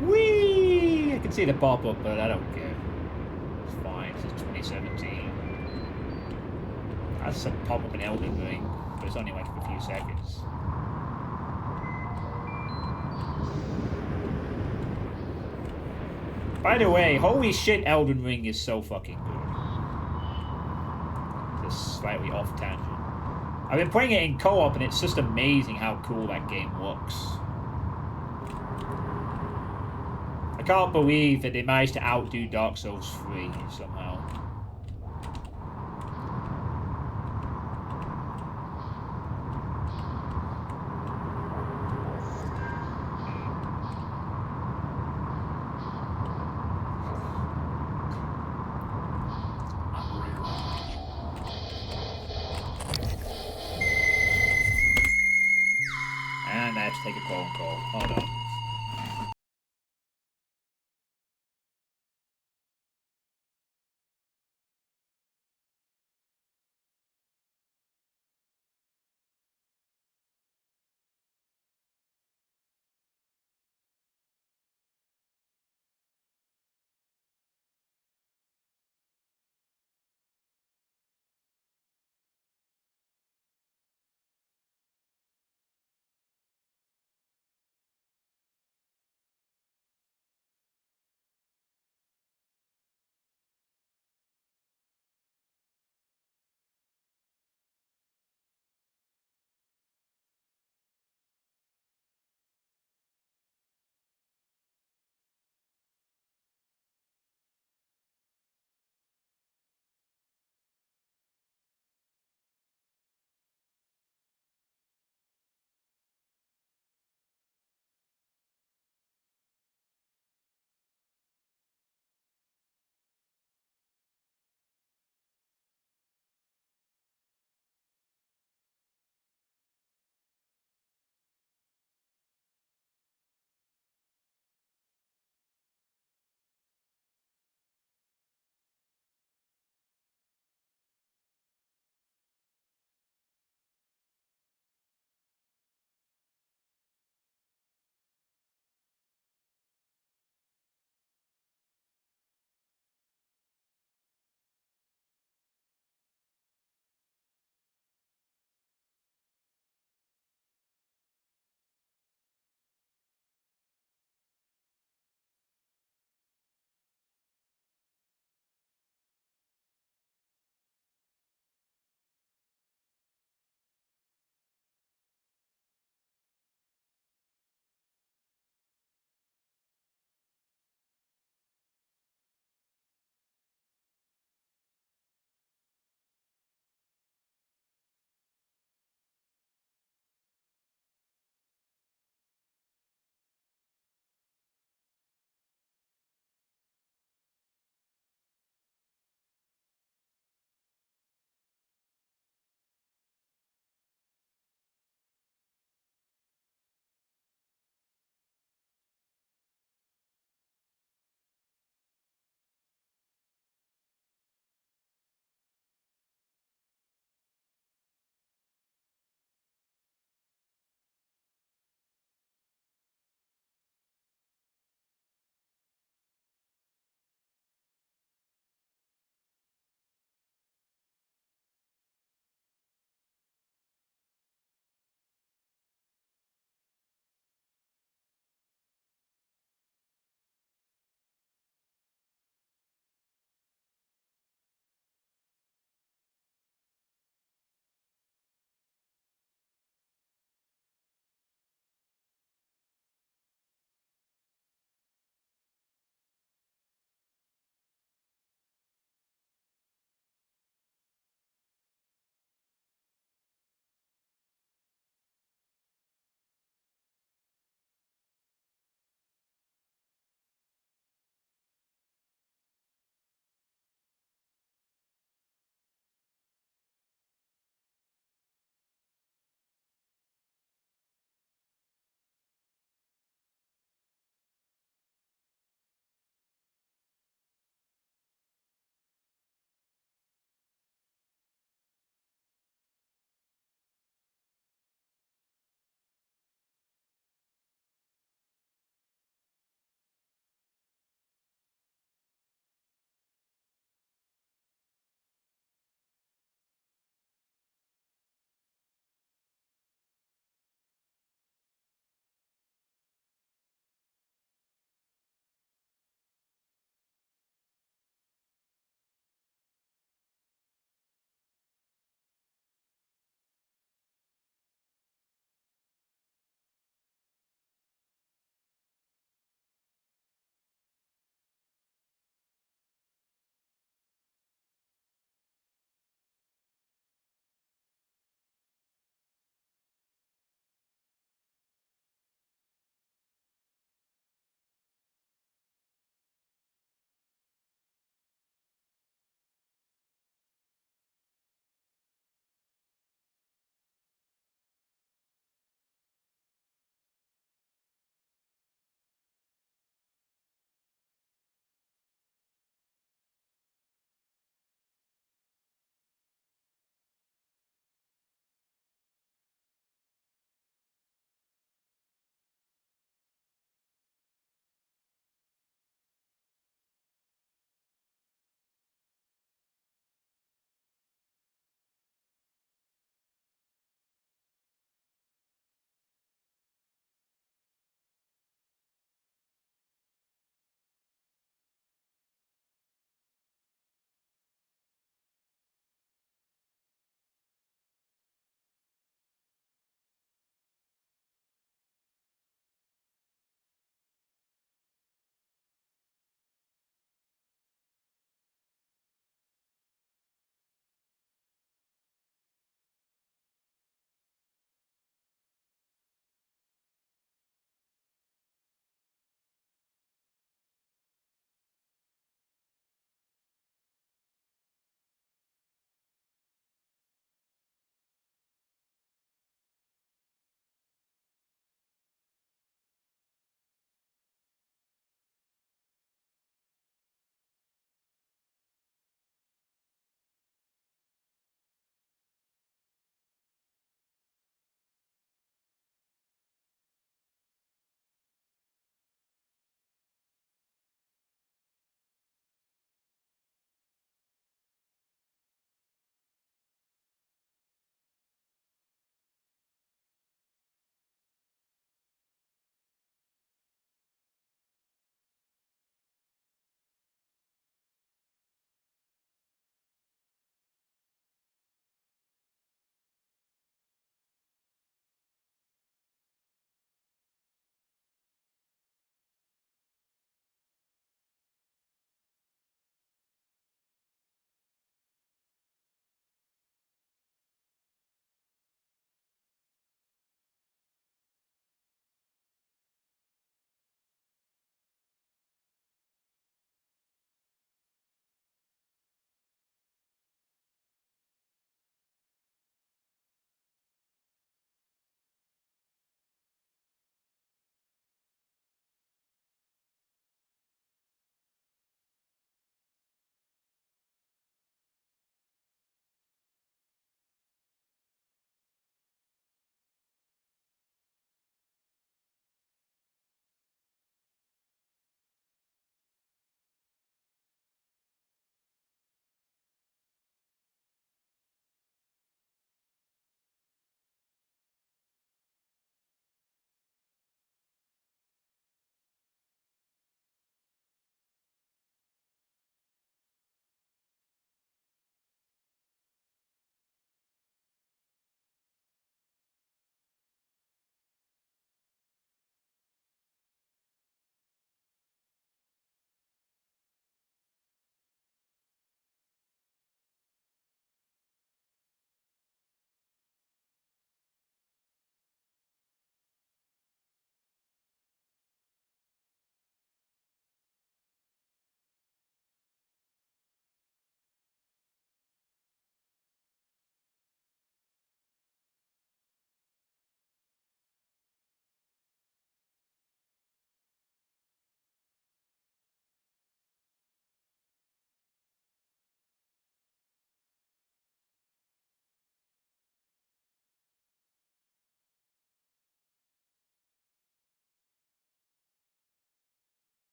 Whee! I can see the pop-up, but I don't care. It's fine. This is 2017. That's a pop-up in Elden Ring, but it's only like for a few seconds. By the way, holy shit, Elden Ring is so fucking good. Just slightly off tangent. I've been playing it in co-op, and it's just amazing how cool that game looks. I can't believe that they managed to outdo Dark Souls 3 somehow. And I have to take a phone call. Hold on.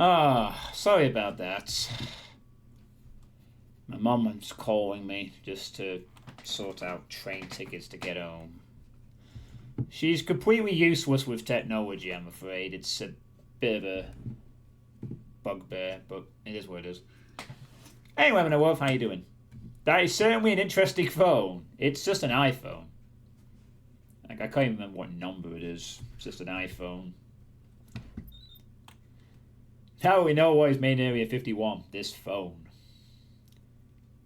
Ah, sorry about that. My mum's calling me just to sort out train tickets to get home. She's completely useless with technology, I'm afraid. It's a bit of a bugbear, but it is what it is. Anyway, Wolf, how you doing? That is certainly an interesting phone. It's just an iPhone. Like, I can't even remember what number it is. It's just an iPhone. Now we know what is main area 51. This phone.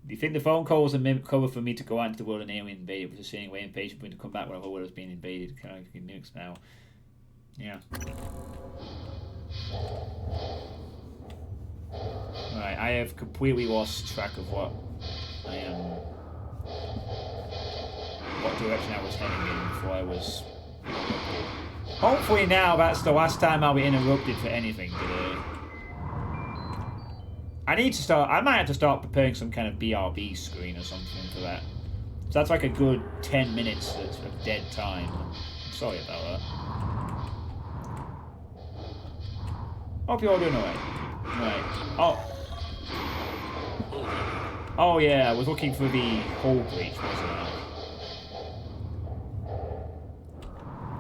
Do you think the phone call was a cover for me to go out into the world and alien invade? Was just sitting way impatient for me to come back when the whole world was being invaded. Kind of mix now. Yeah. Right, I have completely lost track of what direction I was heading in before I was interrupted. Hopefully now that's the last time I'll be interrupted for anything today. I might have to start preparing some kind of BRB screen or something for that. So that's like a good 10 minutes of dead time. I'm sorry about that. Hope you're all doing alright. Right. Oh yeah, I was looking for the hull breach, wasn't I?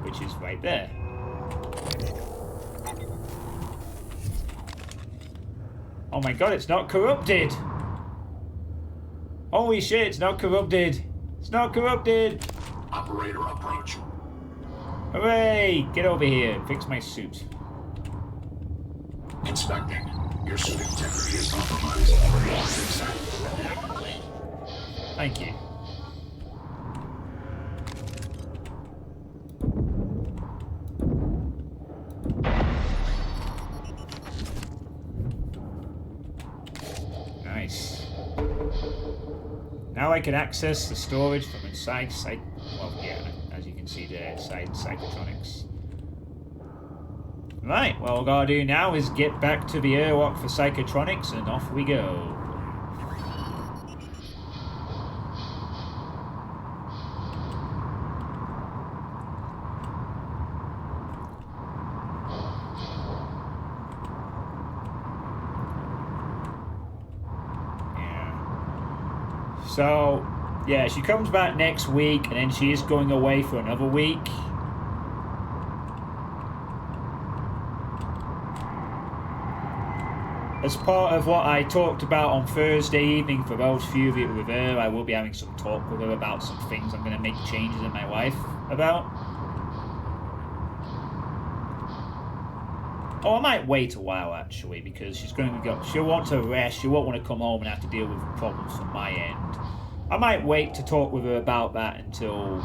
Which is right there. Oh my god, it's not corrupted! Holy shit, it's not corrupted! It's not corrupted! Operator approach. Hooray! Get over here, fix my suit. Inspecting. Your suit integrity is compromised. Thank you. Nice. Now I can access the storage from inside well, yeah, as you can see there, inside Psychotronics. Right, what we gotta do now is get back to the airlock for Psychotronics, and off we go. So, yeah, she comes back next week, and then she is going away for another week. As part of what I talked about on Thursday evening for those few of you with her, I will be having some talk with her about some things I'm going to make changes in my life about. Oh, I might wait a while actually, because she's going to go. She'll want to rest. She won't want to come home and have to deal with problems from my end. I might wait to talk with her about that until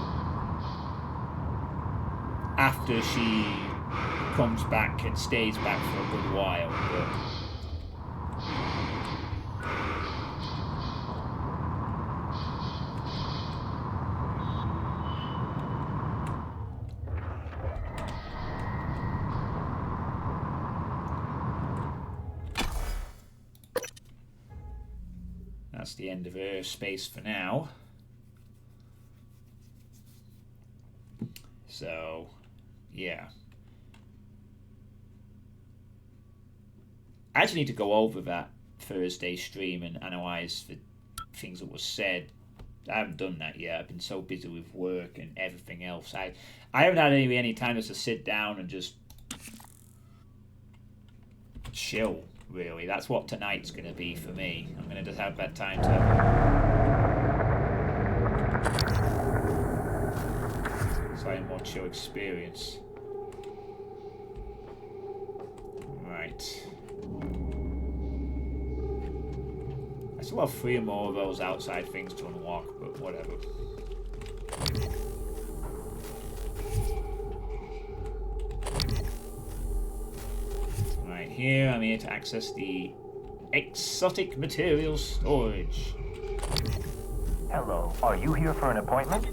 after she comes back and stays back for a good while. But that's the end of her space for now. So, yeah. I actually need to go over that Thursday stream and analyse the things that were said. I haven't done that yet. I've been so busy with work and everything else. I haven't had any time just to sit down and just chill. Really, that's what tonight's going to be for me. I'm going to just have that time to so a more chill experience. Right. I still have 3 more of those outside things to unlock, but whatever. Here, I'm here to access the exotic materials storage. Hello, are you here for an appointment?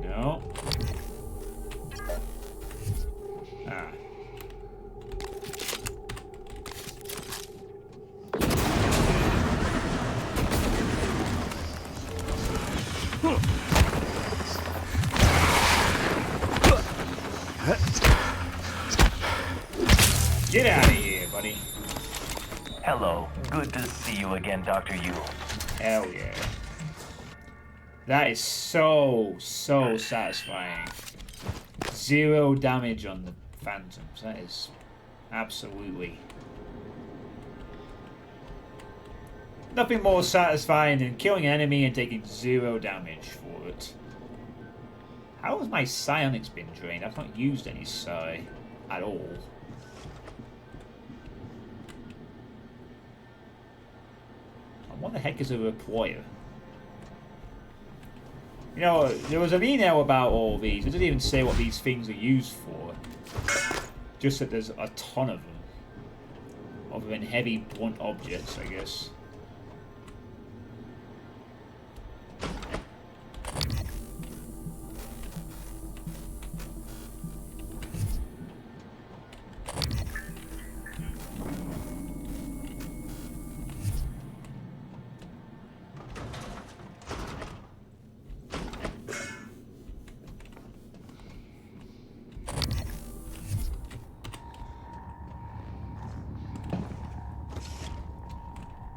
No. Ah. Get out of here, buddy. Hello. Good to see you again, Dr. Yu. Hell yeah. That is so satisfying. 0 damage on the phantoms. That is absolutely... nothing more satisfying than killing an enemy and taking 0 damage for it. How has my psionics been drained? I've not used any psi at all. And what the heck is a reployer? You know, there was an email about all these. It doesn't even say what these things are used for. Just that there's a ton of them. Other than heavy blunt objects, I guess.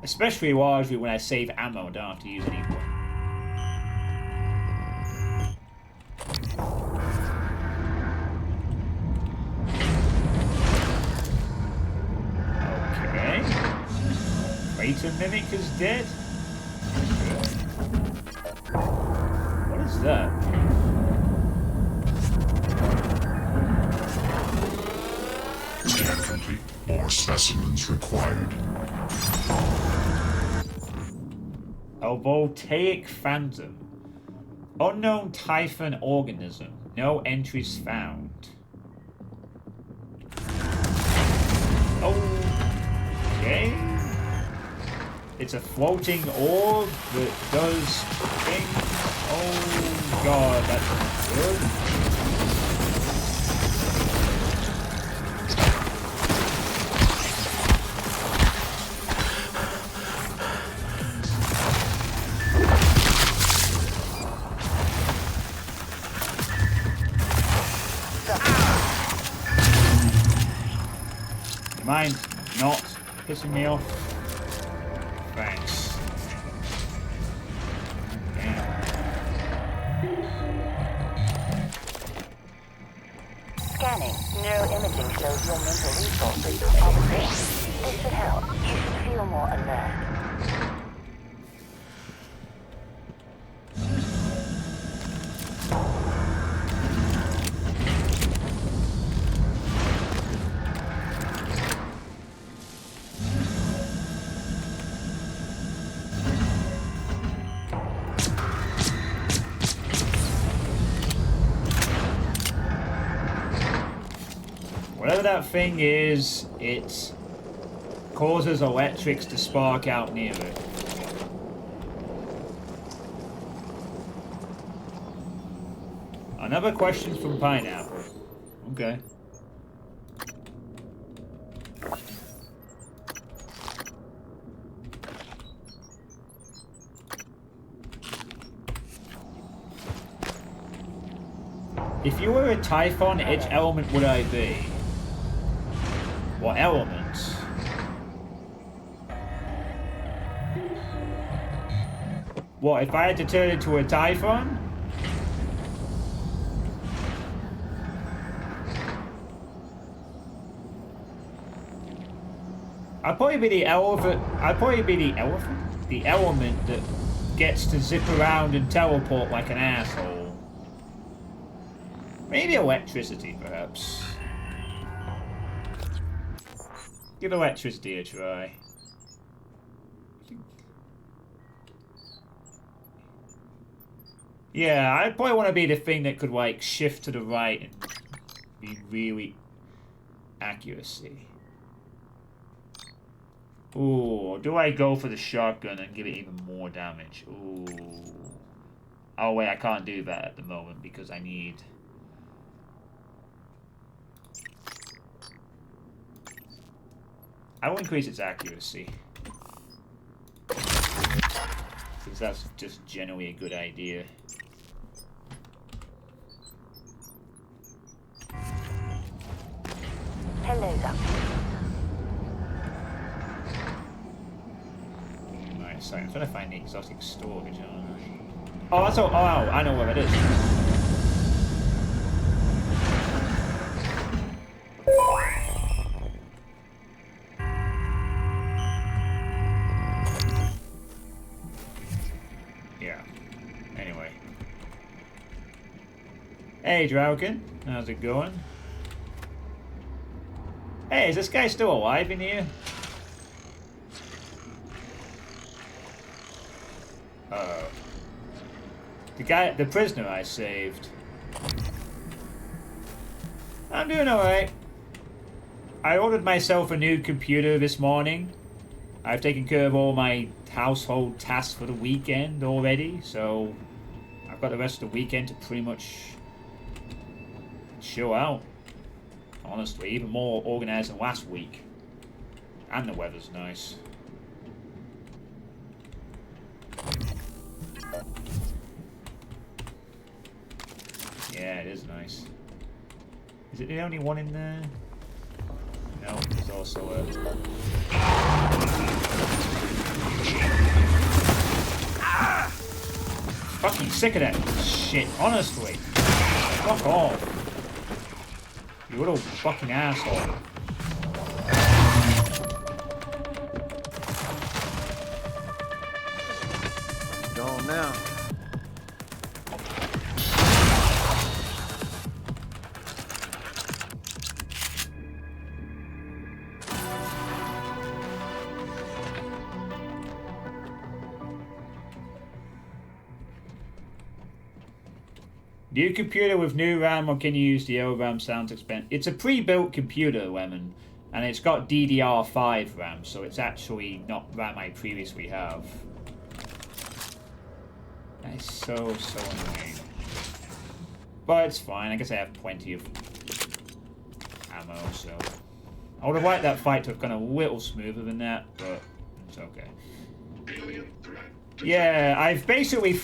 Especially largely when I save ammo, I don't have to use any more. Okay. Crater Mimic is dead. What is that? Scan complete. More specimens required. A voltaic phantom. Unknown typhon organism. No entries found. Okay. It's a floating orb that does things. Oh god, that's not good. Mind not pissing me off? Thanks. Damn. Scanning. Neuroimaging shows your mental resources are decreased. This should help. You should feel more alert. Whatever that thing is, it causes electrics to spark out near it. Another question from Pineapple. Okay. If you were a Typhon, which element would I be? What elements? What, if I had to turn into a Typhon? I'd probably be the elephant. I'd probably be the elephant? The element that gets to zip around and teleport like an asshole. Maybe electricity, perhaps. Give electricity a try. Yeah, I'd probably want to be the thing that could, like, shift to the right and be really accuracy. Ooh, do I go for the shotgun and give it even more damage? Ooh. Oh, wait, I can't do that at the moment because I need... I will increase its accuracy. Because that's just generally a good idea. Hello, Doctor. Sorry, I'm trying to find the exotic storage. Oh, that's all. Oh, I know where it is. Yeah. Anyway. Hey, Drauken. How's it going? Hey, is this guy still alive in here? Uh-oh. The prisoner I saved. I'm doing alright. I ordered myself a new computer this morning. I've taken care of all my household tasks for the weekend already, so I've got the rest of the weekend to pretty much chill out. Honestly, even more organized than last week. And the weather's nice. Yeah, it is nice. Is it the only one in there? No, there's also a... Fucking sick of that shit, honestly. Fuck off. You little fucking asshole. Gone now. New computer with new RAM, or can you use the old RAM? Sounds expensive. It's a pre-built computer, Lemon, and it's got DDR5 RAM, so it's actually not RAM I previously have. That is so annoying. But it's fine. I guess I have plenty of ammo, so I would have liked that fight to have gone a little smoother than that, but it's okay. Yeah, I've basically.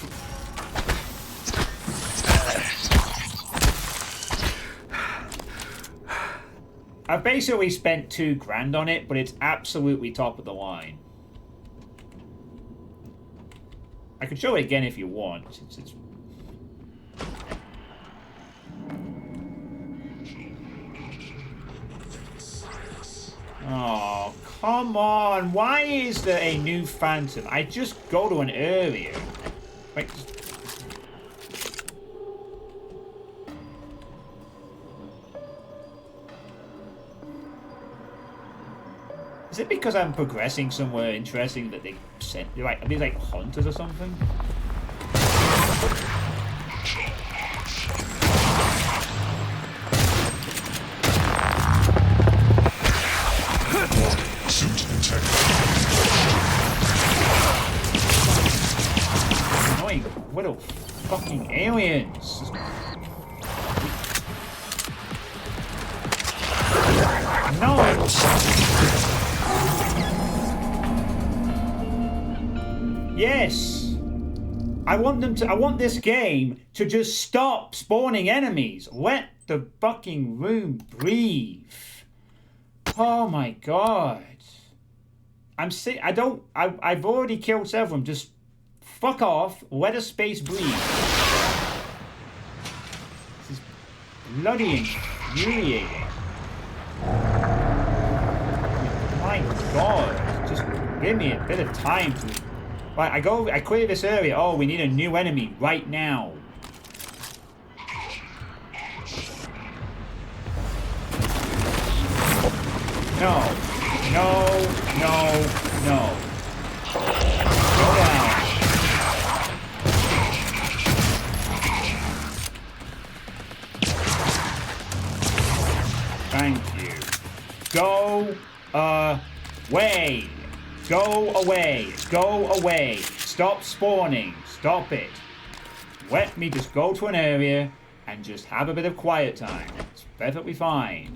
I've basically spent $2,000 on it, but it's absolutely top of the line. I can show it again if you want. It's... Oh, come on. Why is there a new Phantom? I just go to an area. Wait. Is it because I'm progressing somewhere interesting that they sent? Are these like hunters or something? Suit detected. Annoying little fucking aliens. No. Yes! I want this game to just stop spawning enemies. Let the fucking room breathe. Oh my god. I'm sick. I've already killed several. Just fuck off. Let a space breathe. This is bloody infuriating. My god. Just give me a bit of time to... Right, I clear this area. Oh, we need a new enemy right now. No. Go down. Thank you. Go away. Go away. Go away. Stop spawning. Stop it. Let me just go to an area and just have a bit of quiet time. It's perfectly fine.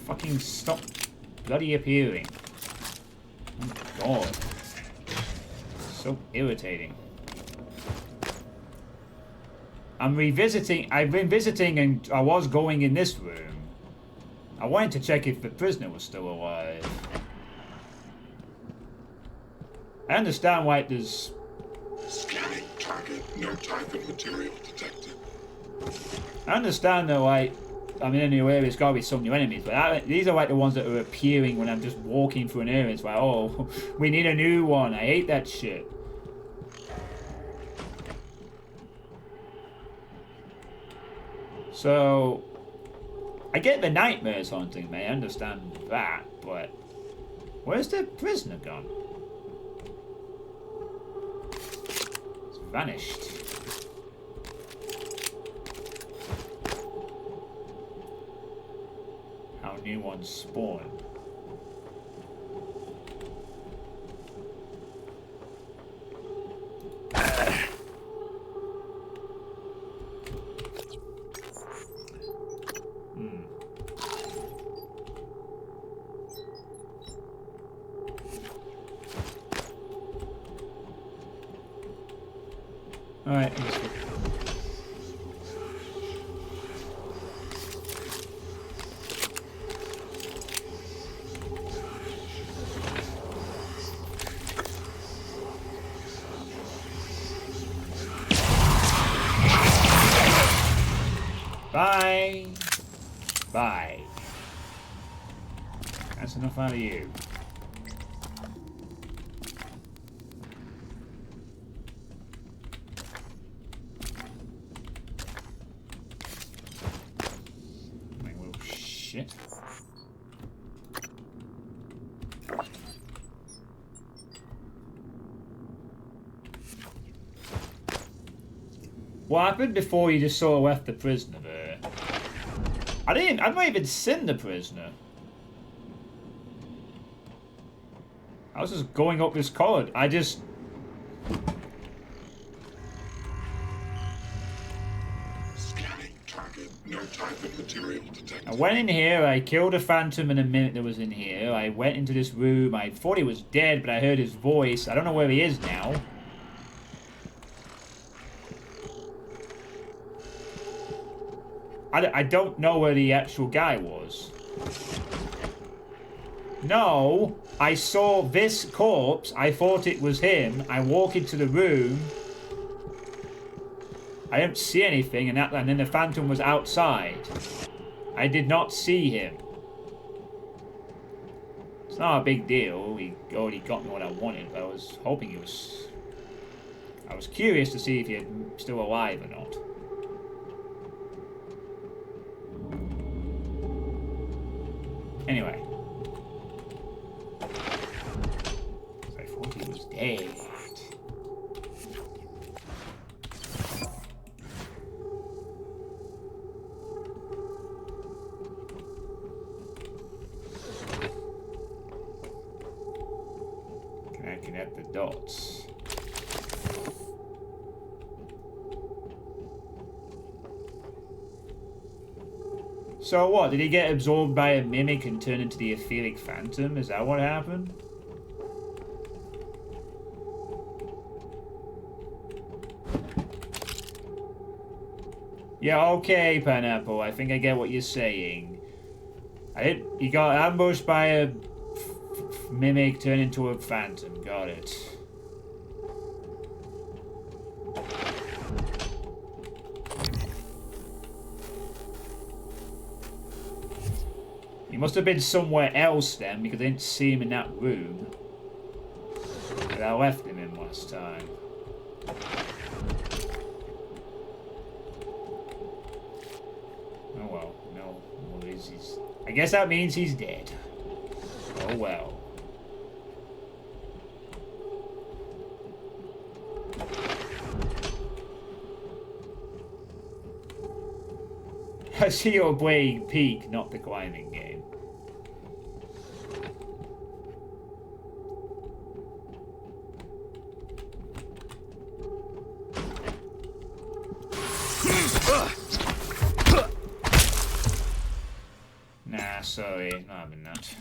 Fucking stop bloody appearing. Oh my god. So irritating. I've been visiting and I was going in this room. I wanted to check if the prisoner was still alive. I understand why there's... Scanning target. No type of material detected. I understand though, like, I'm in a new area, it's gotta be some new enemies, but these are like the ones that are appearing when I'm just walking through an area. It's like, oh, we need a new one. I hate that shit. So, I get the nightmares haunting me, I understand that, but where's the prisoner gone? It's vanished. How new ones spawn. Alright. Bye. Bye. That's enough out of you. My little shit. What happened before you just sort of left the prisoner there? I've not even seen the prisoner. I was just going up this corridor. Scanning target. No type of material detected. I went in here, I killed a phantom in a minute that was in here. I went into this room, I thought he was dead, but I heard his voice. I don't know where he is now. I don't know where the actual guy was. No, I saw this corpse. I thought it was him. I walk into the room. I don't see anything, and then the phantom was outside. I did not see him. It's not a big deal. He already got me what I wanted, but I was hoping he was... I was curious to see if he was still alive or not. Anyway. I thought he was dead. Can I connect the dots? So what, did he get absorbed by a mimic and turn into the etheric phantom? Is that what happened? Yeah, okay, Pineapple, I think I get what you're saying. He got ambushed by a mimic turned into a phantom, got it. He must have been somewhere else then, because I didn't see him in that room that I left him in last time. Oh well, no. Well, he's... I guess that means he's dead. Oh well. I see you're playing Peak, not the climbing game. Nah, sorry, not having that.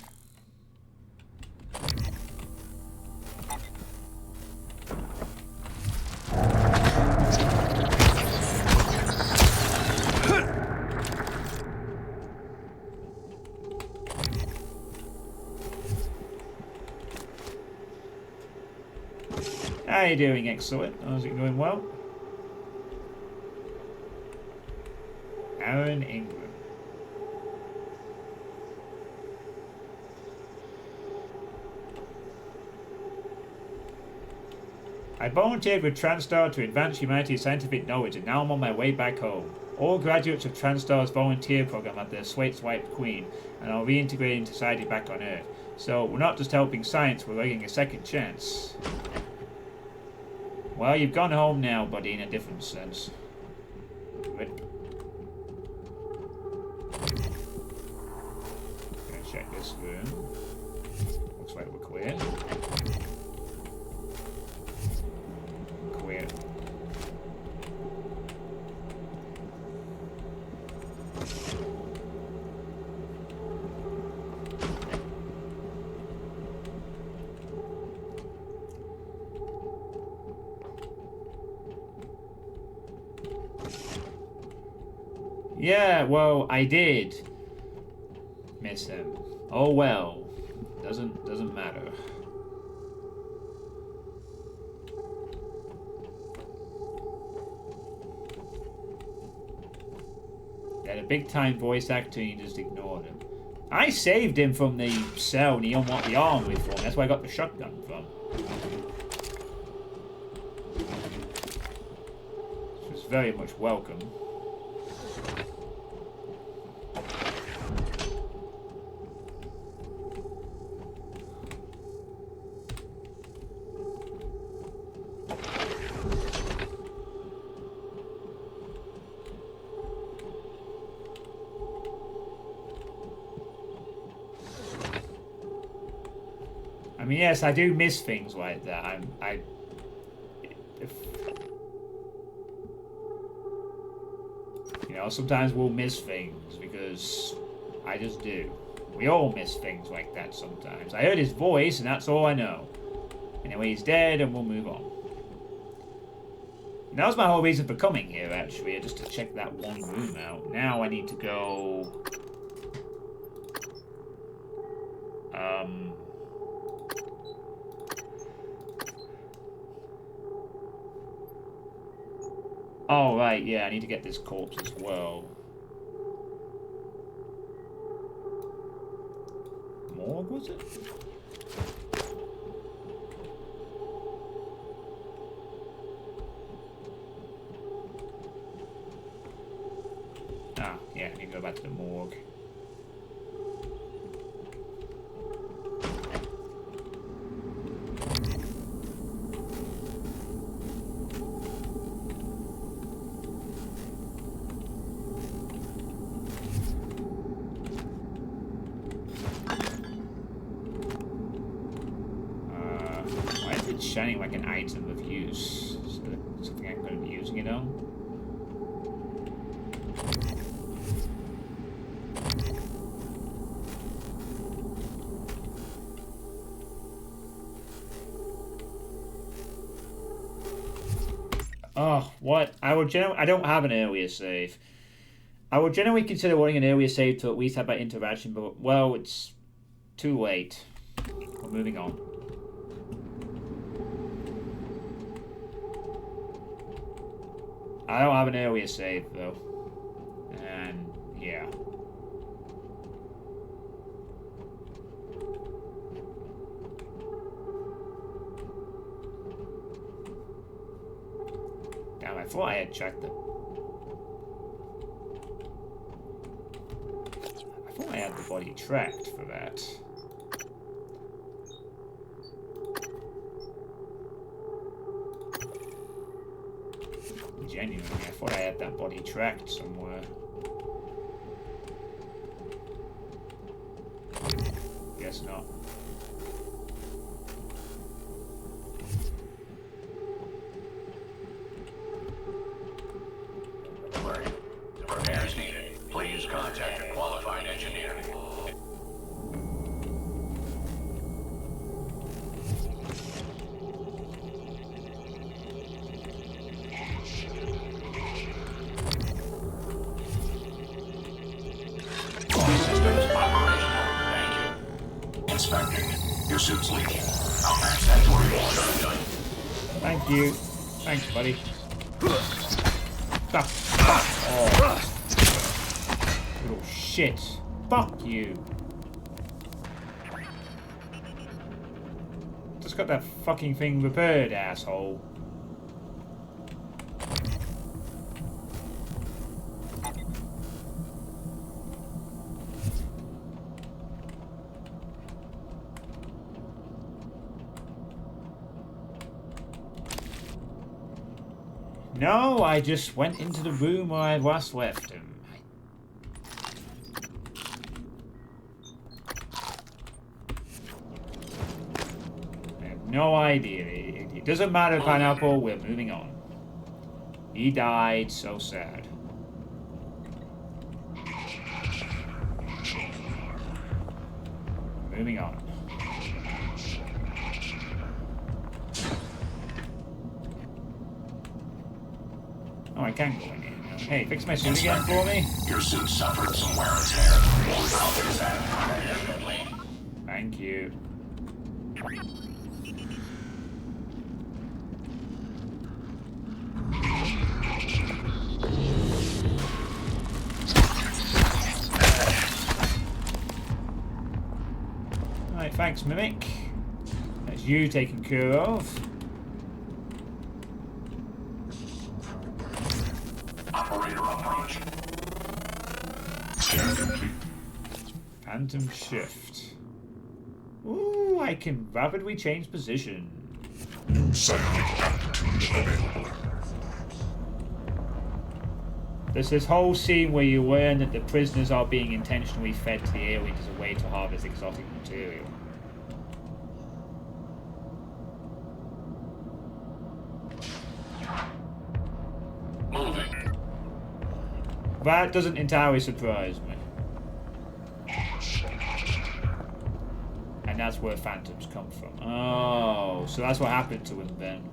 How are you doing? Excellent. How's it going? Well? Aaron Ingram. I volunteered with TranStar to advance humanity's scientific knowledge, and now I'm on my way back home. All graduates of TranStar's volunteer program are the Swiped Queen, and are reintegrating society back on Earth. So we're not just helping science, we're getting a second chance. Well, you've gone home now, buddy, in a different sense. Good. Gonna check this room. Looks like we're clear. Clear. Yeah, well, I did miss him. Oh well, doesn't matter. He had a big time voice actor and you just ignored him. I saved him from the cell and he unlocked the armory for me. That's where I got the shotgun from. Which was very much welcome. I mean, yes, I do miss things like that. You know, sometimes we'll miss things because I just do. We all miss things like that sometimes. I heard his voice, and that's all I know. Anyway, he's dead, and we'll move on. And that was my whole reason for coming here, actually, just to check that one room out. Now I need to go... Oh, right, yeah, I need to get this corpse as well. Morgue, was it? Ah, yeah, I need to go back to the morgue. Shining like an item of use. So something I'm going to be using it on. Oh, what? I don't have an area save. I would generally consider wanting an area save to at least have that interaction, but, well, it's too late. We're moving on. I don't have an area save, though. And, yeah. Damn, I thought I had checked it. I thought I had the body tracked for that. Genuinely, I thought I had that body tracked somewhere. Guess not. Repairs needed. Please contact a qualified engineer. Systems operational. Thank you. Inspecting. Your suit's leaking. I'll match that to a report. Done. Thank you. Thanks, buddy. Fuck. Oh. Little shit. Fuck you. Just got that fucking thing repaired, asshole. No, I just went into the room where I last left him. I have no idea. It doesn't matter, Pineapple. We're moving on. He died. So sad. Moving on. Oh, I can go in here now. Hey, fix my suit again for me. Your suit suffered some wear and tear. I'll fix that immediately. Thank you. Alright, thanks, Mimic. That's you taken care of. Operator approach. Scan complete. Phantom shift. Ooh, I can rapidly change position. New psionic aptitudes available. There's this whole scene where you learn that the prisoners are being intentionally fed to the aliens as a way to harvest exotic material. Moving. That doesn't entirely surprise me. And that's where phantoms come from. Oh, so that's what happened to him then.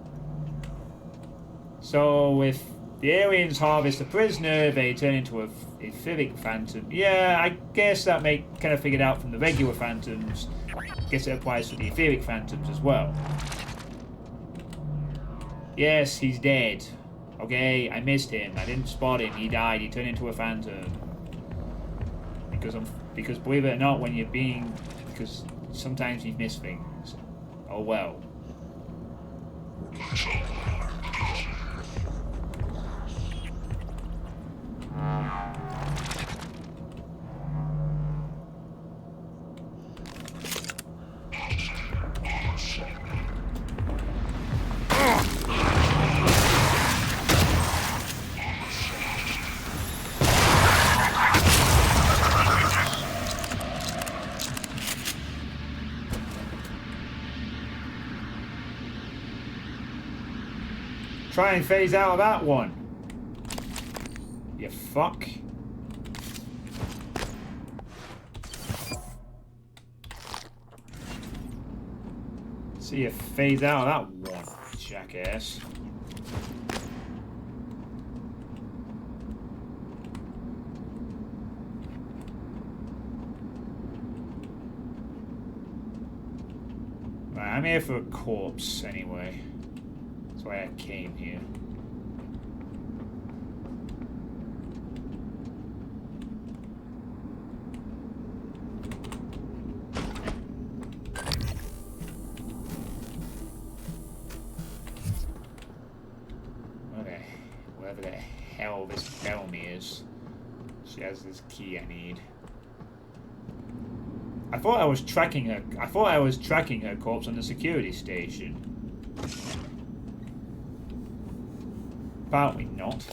So if the aliens harvest a prisoner, they turn into a etheric phantom. Yeah, I guess that kind of figured out from the regular phantoms. I guess it applies to the etheric phantoms as well. Yes, he's dead. Okay, I missed him. I didn't spot him. He died. He turned into a phantom. Because believe it or not, when you're because sometimes you miss things. Oh well. Try and phase out of that one. You fuck. See you phase out of that one, jackass. Right, I'm here for a corpse anyway. That's why I came here. Wherever the hell this Bellamy is. She has this key I need. I thought I was tracking her corpse on the security station. Apparently not.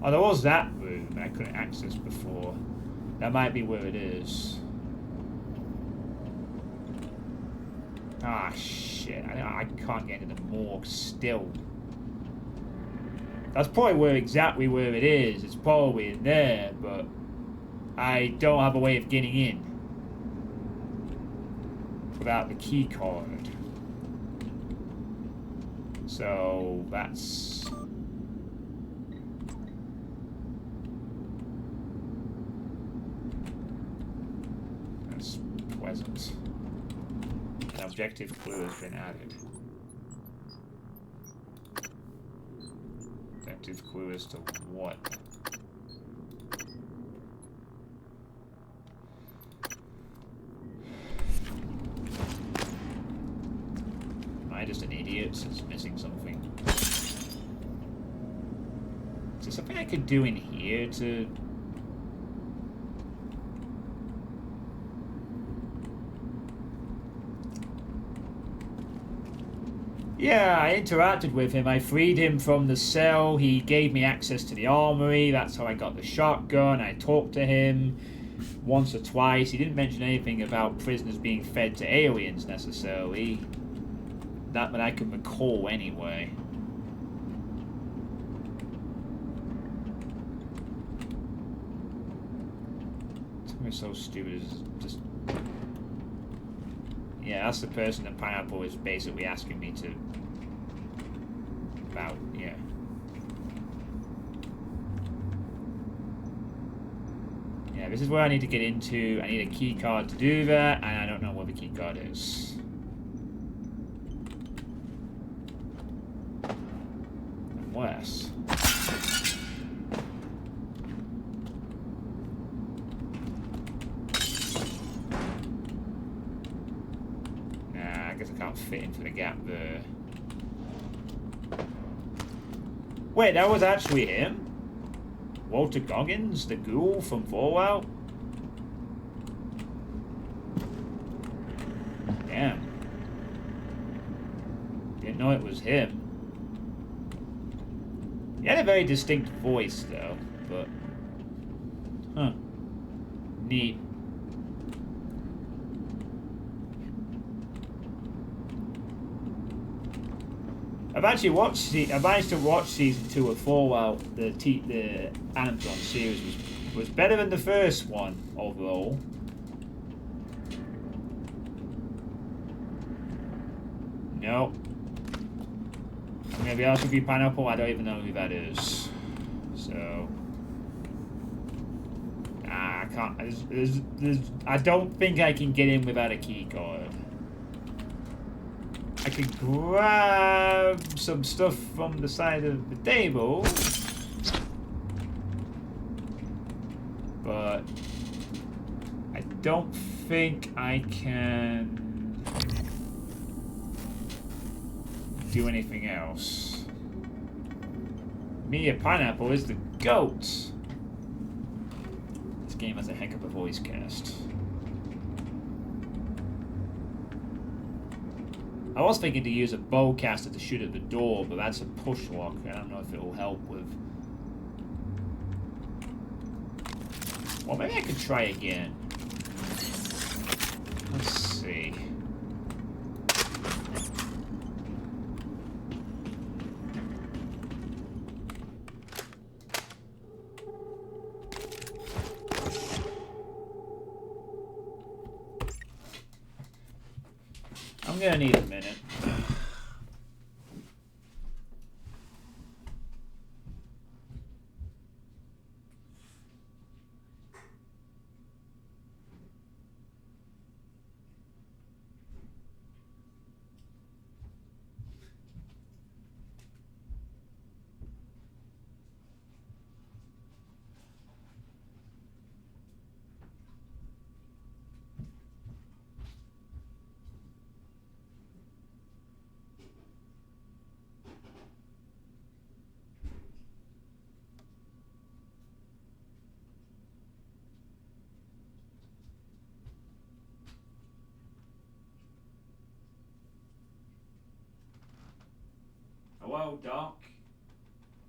Oh, there was that room I couldn't access before. That might be where it is. Ah, shit. I can't get into the morgue still. That's probably exactly where it is. It's probably in there, but I don't have a way of getting in without the key card. So that's pleasant. An objective clue has been added. Objective clue as to what? Am I just an idiot that's missing something? Is there something I could do in here to... Yeah, I interacted with him. I freed him from the cell. He gave me access to the armory. That's how I got the shotgun. I talked to him once or twice. He didn't mention anything about prisoners being fed to aliens necessarily. Not that I can recall anyway. Something so stupid is just... Yeah, that's the person that Pineapple is basically asking me to... about, yeah. Yeah, this is where I need to get into. I need a key card to do that, and I don't know where the key card is. Unless... I guess I can't fit into the gap there. Wait, that was actually him? Walter Goggins, the ghoul from Fallout? Damn. Didn't know it was him. He had a very distinct voice, though, but... Huh. Neat. I've actually watched. I managed to watch season 2 of Fallout. The Amazon series was better than the first one overall. No. I'm gonna be honest with you, Pineapple. I don't even know who that is. So. I can't. I don't think I can get in without a key card. I could grab some stuff from the side of the table, but I don't think I can do anything else. Me, a Pineapple is the goat. This game has a heck of a voice cast. I was thinking to use a bowcaster to shoot at the door, but that's a push lock. I don't know if it will help with... Well, maybe I could try again. Let's see. I'm gonna need a minute. Hello, Doc?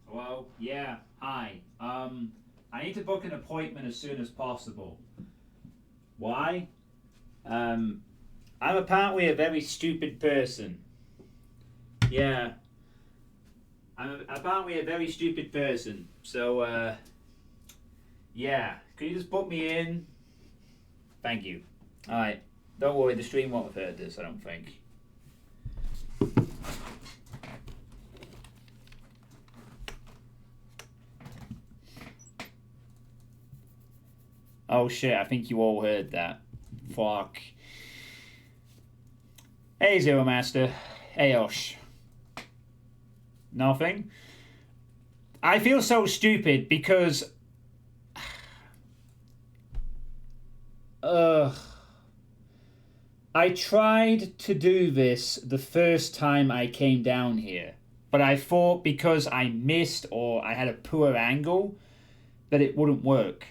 Hello? Yeah, hi. I need to book an appointment as soon as possible. Why? I'm apparently a very stupid person. Yeah. I'm apparently a very stupid person. So, yeah. Could you just book me in? Thank you. Alright. Don't worry, the stream won't have heard this, I don't think. Oh shit, I think you all heard that. Fuck. Hey, Zero Master. Hey, Osh. Nothing? I feel so stupid because... I tried to do this the first time I came down here, but I thought because I missed or I had a poor angle that it wouldn't work.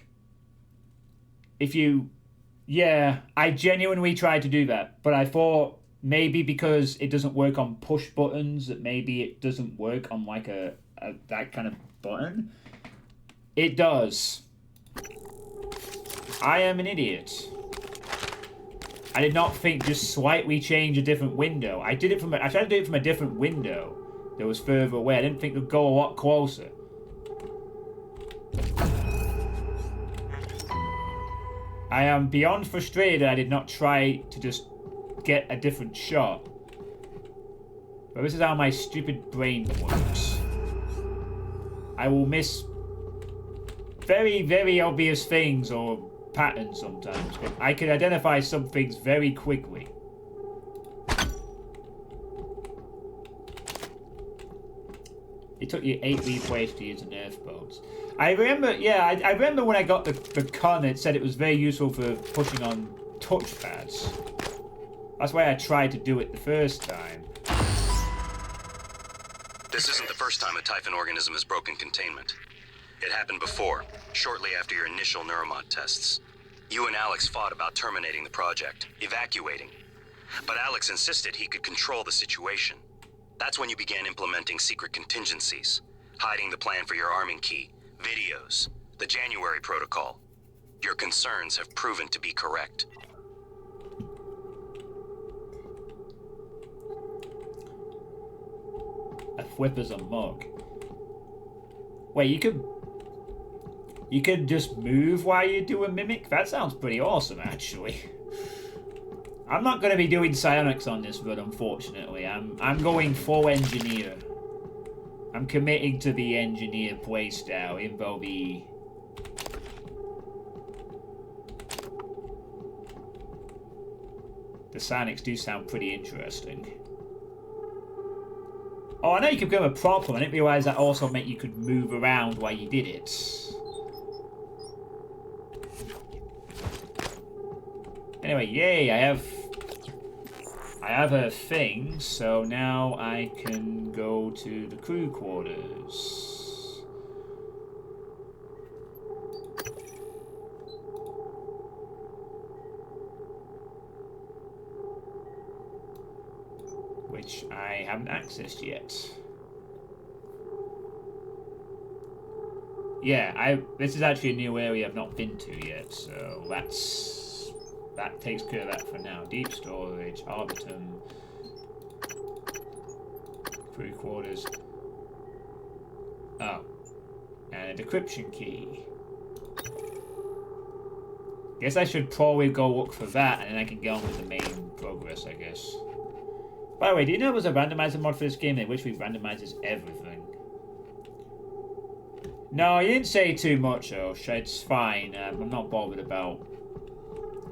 Yeah, I genuinely tried to do that, but I thought maybe because it doesn't work on push buttons that maybe it doesn't work on like a that kind of button. It does. I am an idiot. I did not think just slightly change a different window. I tried to do it from a different window that was further away. I didn't think it would go a lot closer. I am beyond frustrated I did not try to just get a different shot. But this is how my stupid brain works. I will miss very, very obvious things or patterns sometimes, but I can identify some things very quickly. It took you 8 replays to use the Nerf boats. I remember, yeah, I remember when I got the con, it said it was very useful for pushing on touchpads. That's why I tried to do it the first time. This isn't the first time a Typhon organism has broken containment. It happened before, shortly after your initial neuromod tests. You and Alex fought about terminating the project, evacuating. But Alex insisted he could control the situation. That's when you began implementing secret contingencies, hiding the plan for your arming key, videos, the January protocol. Your concerns have proven to be correct. A whip is a mug. Wait, you could just move while you do a mimic? That sounds pretty awesome, actually. I'm not going to be doing psionics on this run, unfortunately. I'm going full engineer. I'm committing to the engineer playstyle, even though the psionics do sound pretty interesting. Oh, I know you could become a prop one. I didn't realise that also meant you could move around while you did it. Anyway, yay, I have a thing, so now I can go to the crew quarters. Which I haven't accessed yet. Yeah, this is actually a new area I've not been to yet, so that takes care of that for now. Deep storage, Arbitum, crew quarters. Oh, and a decryption key. Guess I should probably go look for that, and then I can get on with the main progress, I guess. By the way, do you know there's a randomizer mod for this game in which we randomizes everything? No, you didn't say too much, Osh. It's fine. I'm not bothered about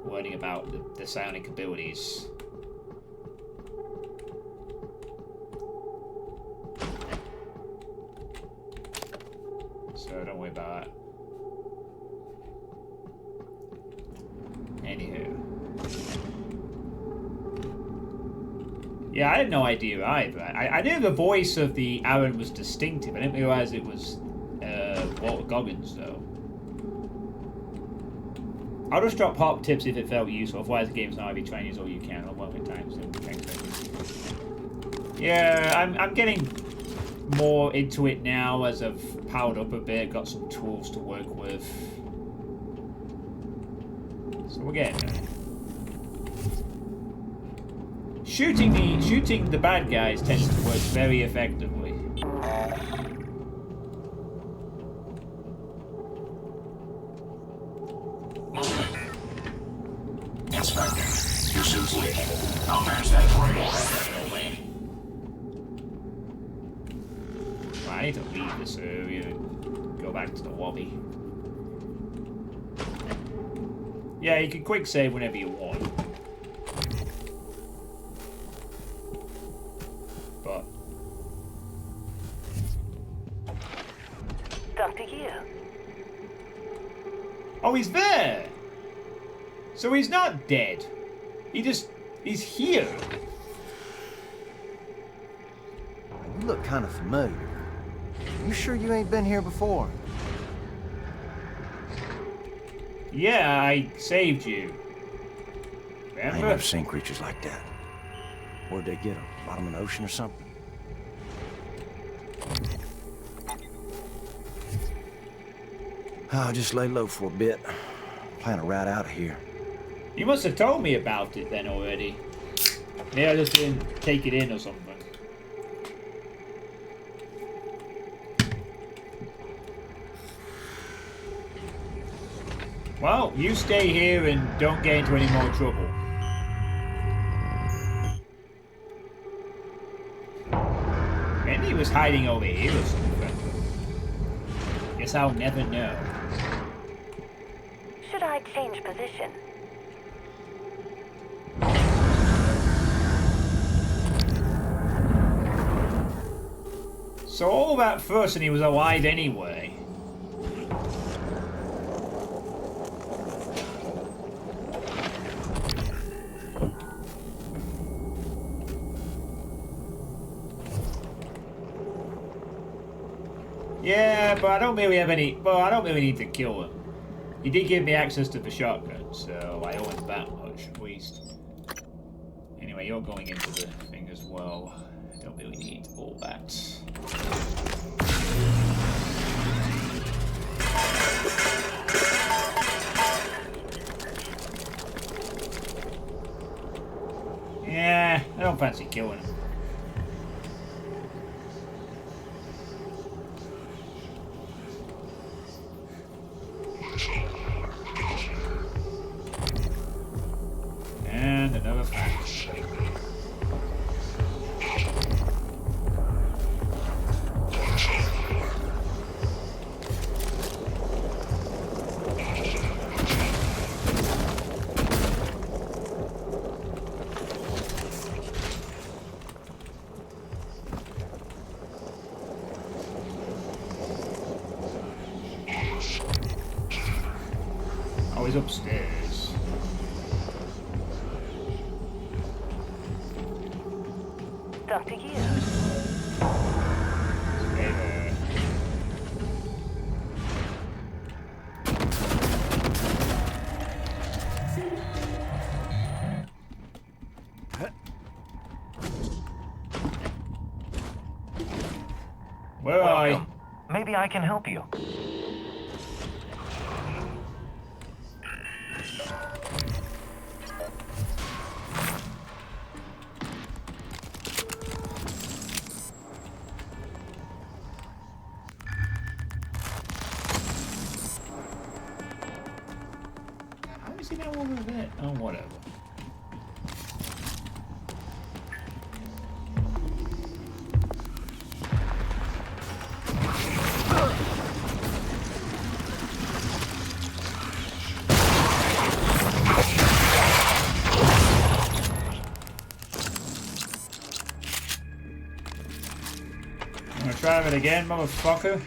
learning about the psionic abilities. So don't worry about that. Anywho. Yeah, I had no idea either. I knew the voice of the Aaron was distinctive. I didn't realise it was Walter Goggins, though. I'll just drop hop tips if it felt useful. Otherwise, the game's not be trying to use all you can. I'll work with times. Yeah, I'm getting more into it now as I've powered up a bit. Got some tools to work with. So we're getting there. Shooting the bad guys tends to work very effectively. Inspector, your suit's leaking. I'll manage that for you. Definitely. Well, I need to leave this area and go back to the lobby. Yeah, you can quick save whenever you want. But Dr. Yu. oh, he's there. So he's not dead. He's here. You look kind of familiar. You sure you ain't been here before? Yeah, I saved you. I ain't Remember? never seen creatures like that. Where'd they get them? Bottom of the ocean or something? I'll just lay low for a bit. Plan a ride out of here. You must have told me about it then already. Maybe I just didn't take it in or something. Well, you stay here and don't get into any more trouble. Maybe he was hiding over here or something. Guess I'll never know. Should I change position? So all that fuss and he was alive anyway. Yeah, but I don't really have any. Well, I don't really need to kill him. He did give me access to the shotgun, so I owe him that much at least. Anyway, you're going into the thing as well. I don't really need all that. Yeah, I don't fancy killing him. And another fact. Oh, he's upstairs. Dr. Yu. Hey there. Where are you? Welcome. Maybe I can help you. How is he now over there? Oh, whatever. I'm gonna try it again, motherfucker.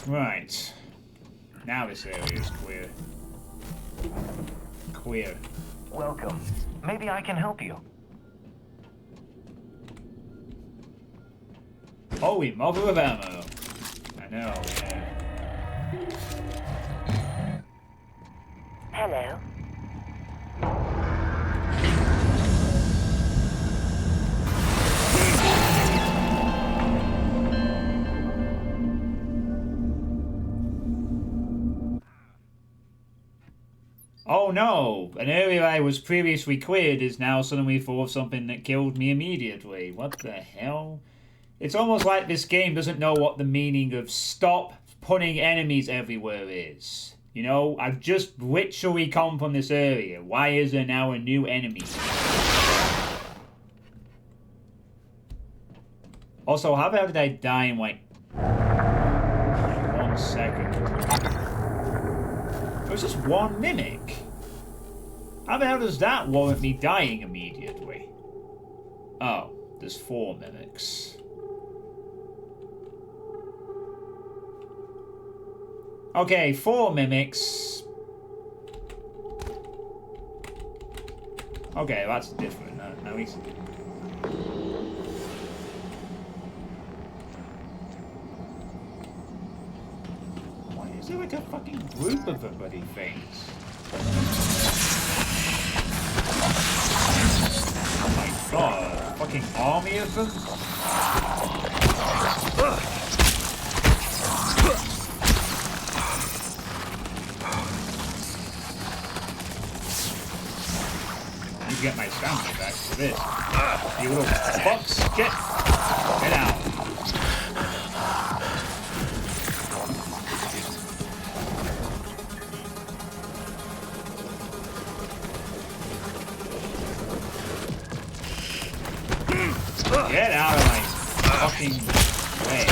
Right. Now this area is clear. Clear. Welcome. Maybe I can help you. Holy mother of ammo. I know, yeah. Hello. Oh no! An area I was previously cleared is now suddenly full of something that killed me immediately. What the hell? It's almost like this game doesn't know what the meaning of stop putting enemies everywhere is. You know, I've just literally come from this area. Why is there now a new enemy? Also, how the hell did I die in like 1 second? It was just one mimic. How the hell does that warrant me dying immediately? Oh, there's 4 mimics. Okay, 4 mimics. Okay, that's different. Now he's... Why is there like a fucking group of them bloody things? Oh my god, a fucking army of them? You get my stamina back for this. You little fucks, get out. Get out of my fucking way.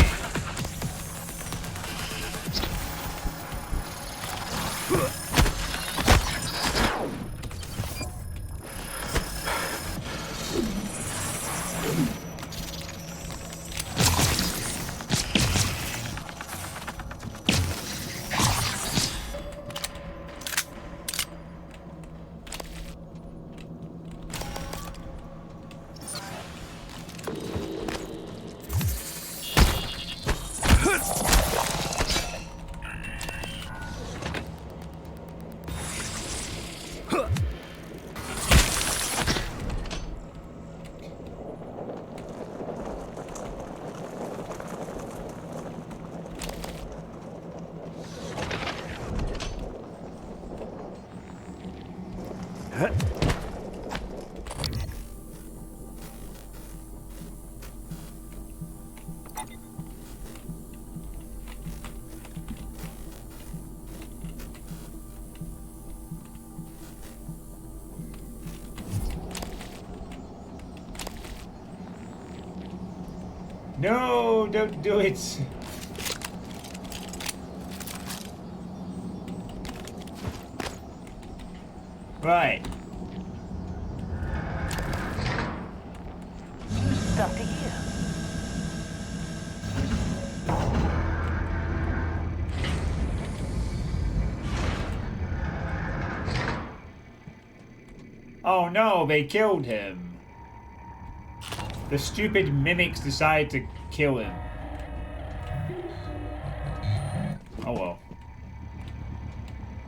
No, don't do it. Right. Stuff to you. Oh no, they killed him. The stupid mimics decide to kill him. Oh well.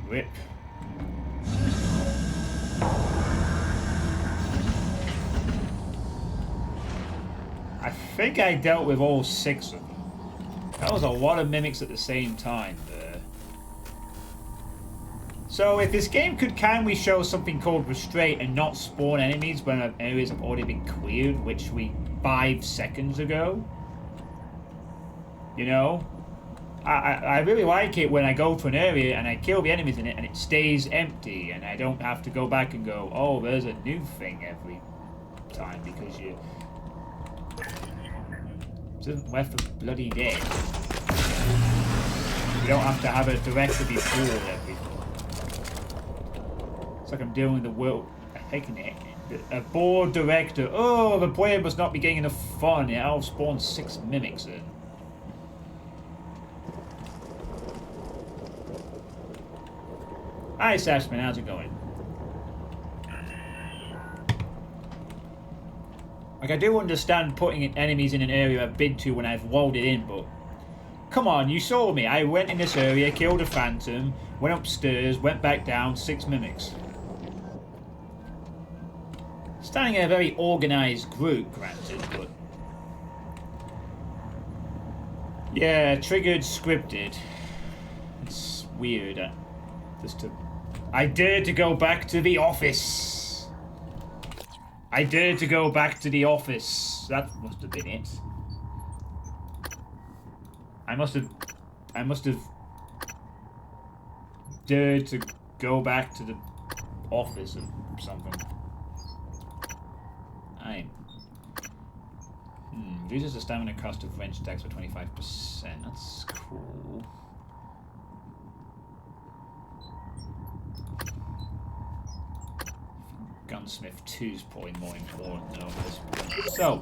Rip. I think I dealt with all 6 of them. That was a lot of mimics at the same time there. So if this game could kindly show something called restraint and not spawn enemies when areas have already been cleared, which we 5 seconds ago. You know? I really like it when I go to an area and I kill the enemies in it and it stays empty and I don't have to go back and go, oh, there's a new thing every time because you... It's left for bloody dead. You don't have to have a director be fooled every... It's like I'm dealing with the world... A board director. Oh, the player must not be getting enough fun. Yeah, I'll spawn 6 mimics in. Hi, Sashman. How's it going? Like, I do understand putting enemies in an area I've been to when I've loaded in, but... Come on, you saw me. I went in this area, killed a phantom, went upstairs, went back down, 6 mimics. Standing in a very organised group, granted, but... Yeah, triggered scripted. It's weird. I dared to go back to the office. I dared to go back to the office. That must have been it. I must have dared to go back to the office or something. Reduces the stamina cost of range attacks by 25%. That's cool. Gunsmith 2 is probably more important though at this point. So.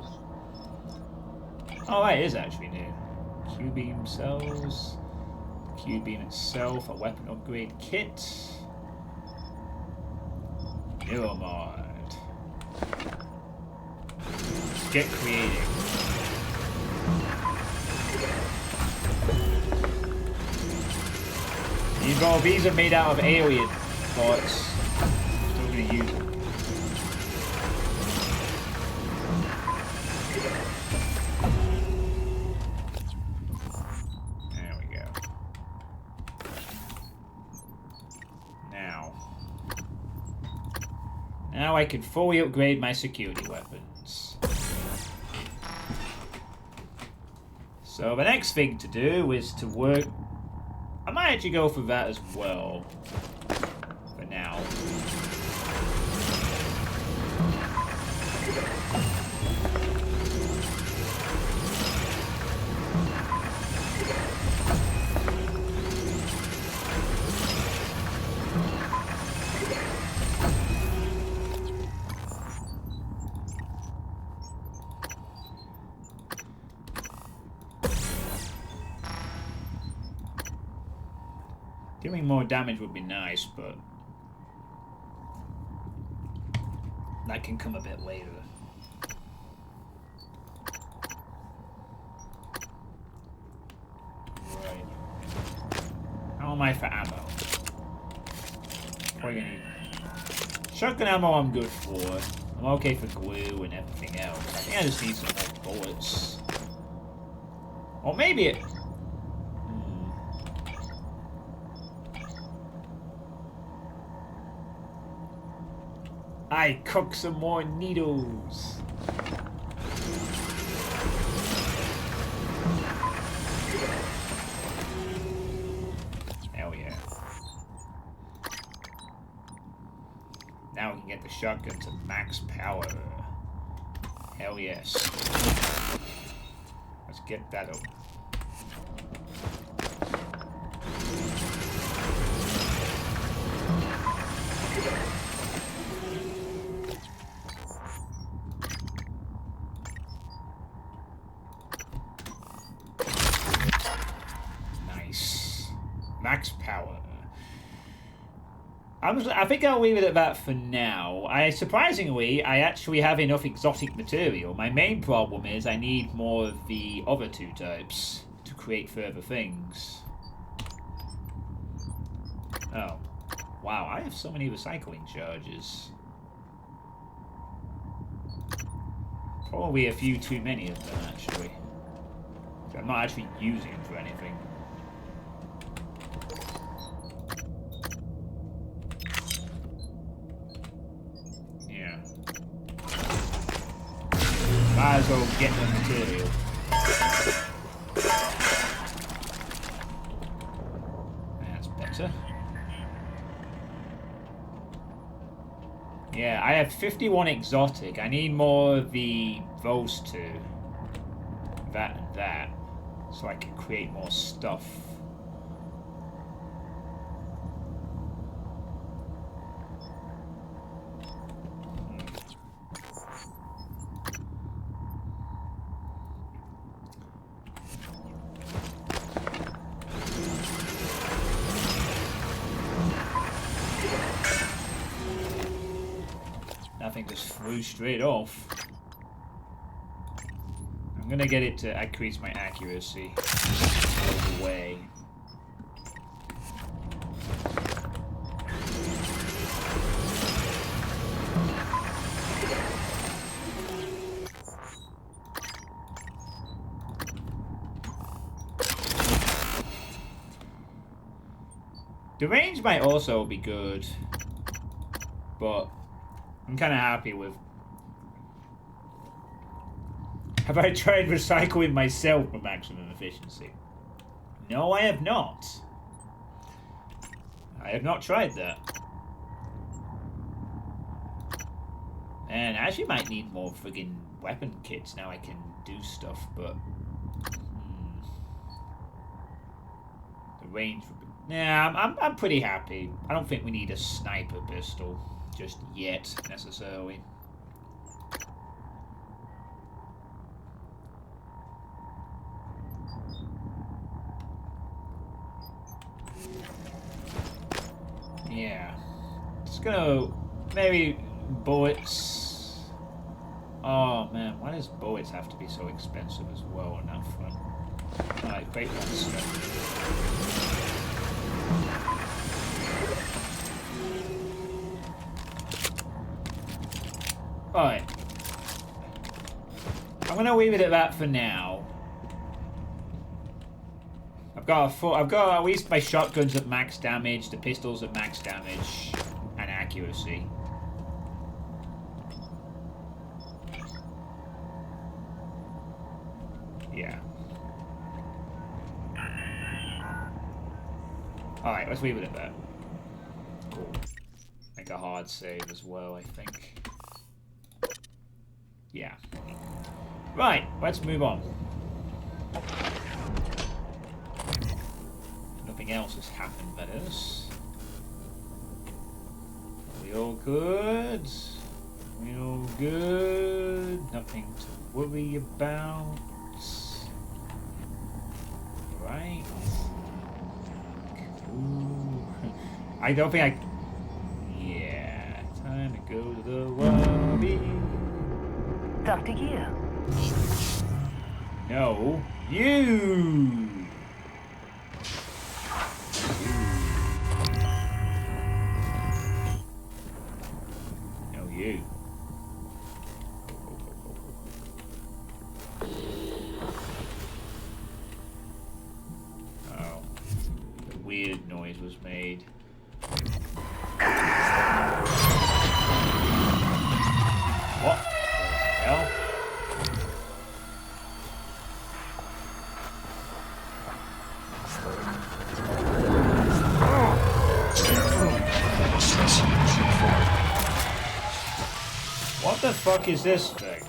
Oh, that is actually new. Q-beam cells. Q-beam itself. A weapon upgrade kit. Neuromod. Let's get creative. These are made out of alien parts. Still gonna use them. There we go. Now I can fully upgrade my security weapons. So the next thing to do is to work. I might actually go for that as well. For now. Doing more damage would be nice, but that can come a bit later. Right. How am I for ammo? What are you gonna need? Shotgun ammo I'm good for. I'm okay for glue and everything else. I think I just need some more bullets. Or maybe it... I cook some more needles. Hell yeah. Now we can get the shotgun to max power. Hell yes. Let's get that up. Max power. I think I'll leave it at that for now. Surprisingly, I actually have enough exotic material. My main problem is I need more of the other two types to create further things. Oh. Wow, I have so many recycling charges. Probably a few too many of them, actually. I'm not actually using them for anything. Might as well get the material. That's better. Yeah, I have 51 exotic. I need more of those two. That and that. So I can create more stuff. Nothing just flew straight off. I'm gonna get it to increase my accuracy. All the way. The range might also be good, but I'm kind of happy with... Have I tried recycling myself for maximum efficiency? No, I have not. I have not tried that. And I actually might need more friggin' weapon kits now I can do stuff, but the range would be... Nah, I'm pretty happy. I don't think we need a sniper pistol just yet, necessarily. Yeah. Just gonna... maybe bullets. Oh man, why does bullets have to be so expensive as well on that front? Alright, great one step. Alright. I'm gonna leave it at that for now. I've got at least my shotguns at max damage, the pistols at max damage, and accuracy. Yeah. Alright, let's leave it at that. Cool. Make a hard save as well, I think. Yeah. Right, let's move on. Nothing else has happened, that is. Are we all good? Are we all good? Nothing to worry about. Right. Cool. I don't think I... Yeah. Time to go to the lobby. Dr. Yu. No. You! No, you. Oh. The weird noise was made. What the hell? What the fuck is this thing?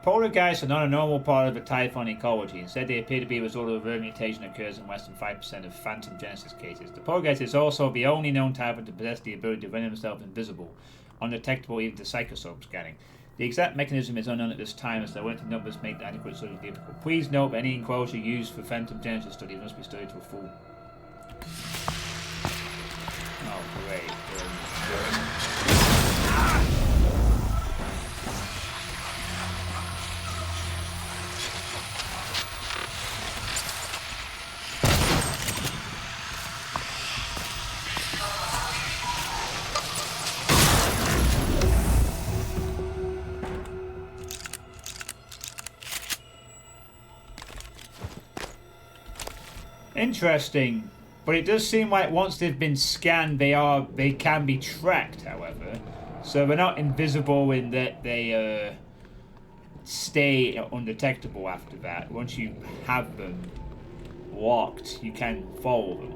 Poltergeists are not a normal part of the Typhon ecology. Instead, they appear to be a result of a rare mutation that occurs in less than 5% of phantom genesis cases. The poltergeist is also the only known Typhon to possess the ability to render himself invisible, undetectable even to psychoscope scanning. The exact mechanism is unknown at this time, as the limited numbers make the adequate study difficult. Please note that any enclosure used for phantom genesis studies must be studied to a full. Oh, great. Interesting, but it does seem like once they've been scanned, they can be tracked. However, so they're not invisible in that they stay undetectable after that. Once you have them locked, you can follow them.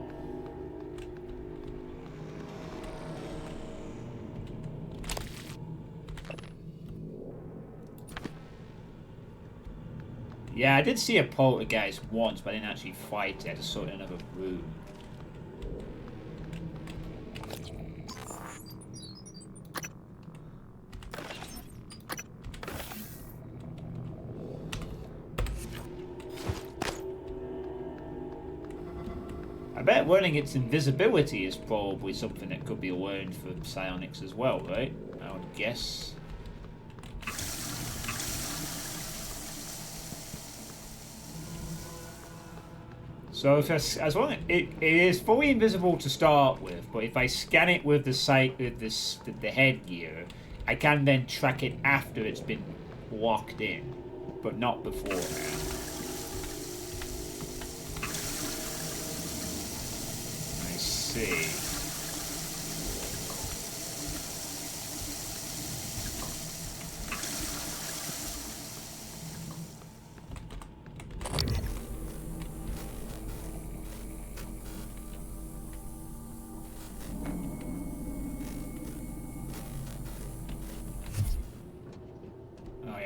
Yeah, I did see a poltergeist once, but I didn't actually fight it. I just saw it in another room. I bet learning its invisibility is probably something that could be learned for psionics as well, right? I would guess. So if as long as it is fully invisible to start with, but if I scan it with the headgear, I can then track it after it's been locked in, but not beforehand. I see.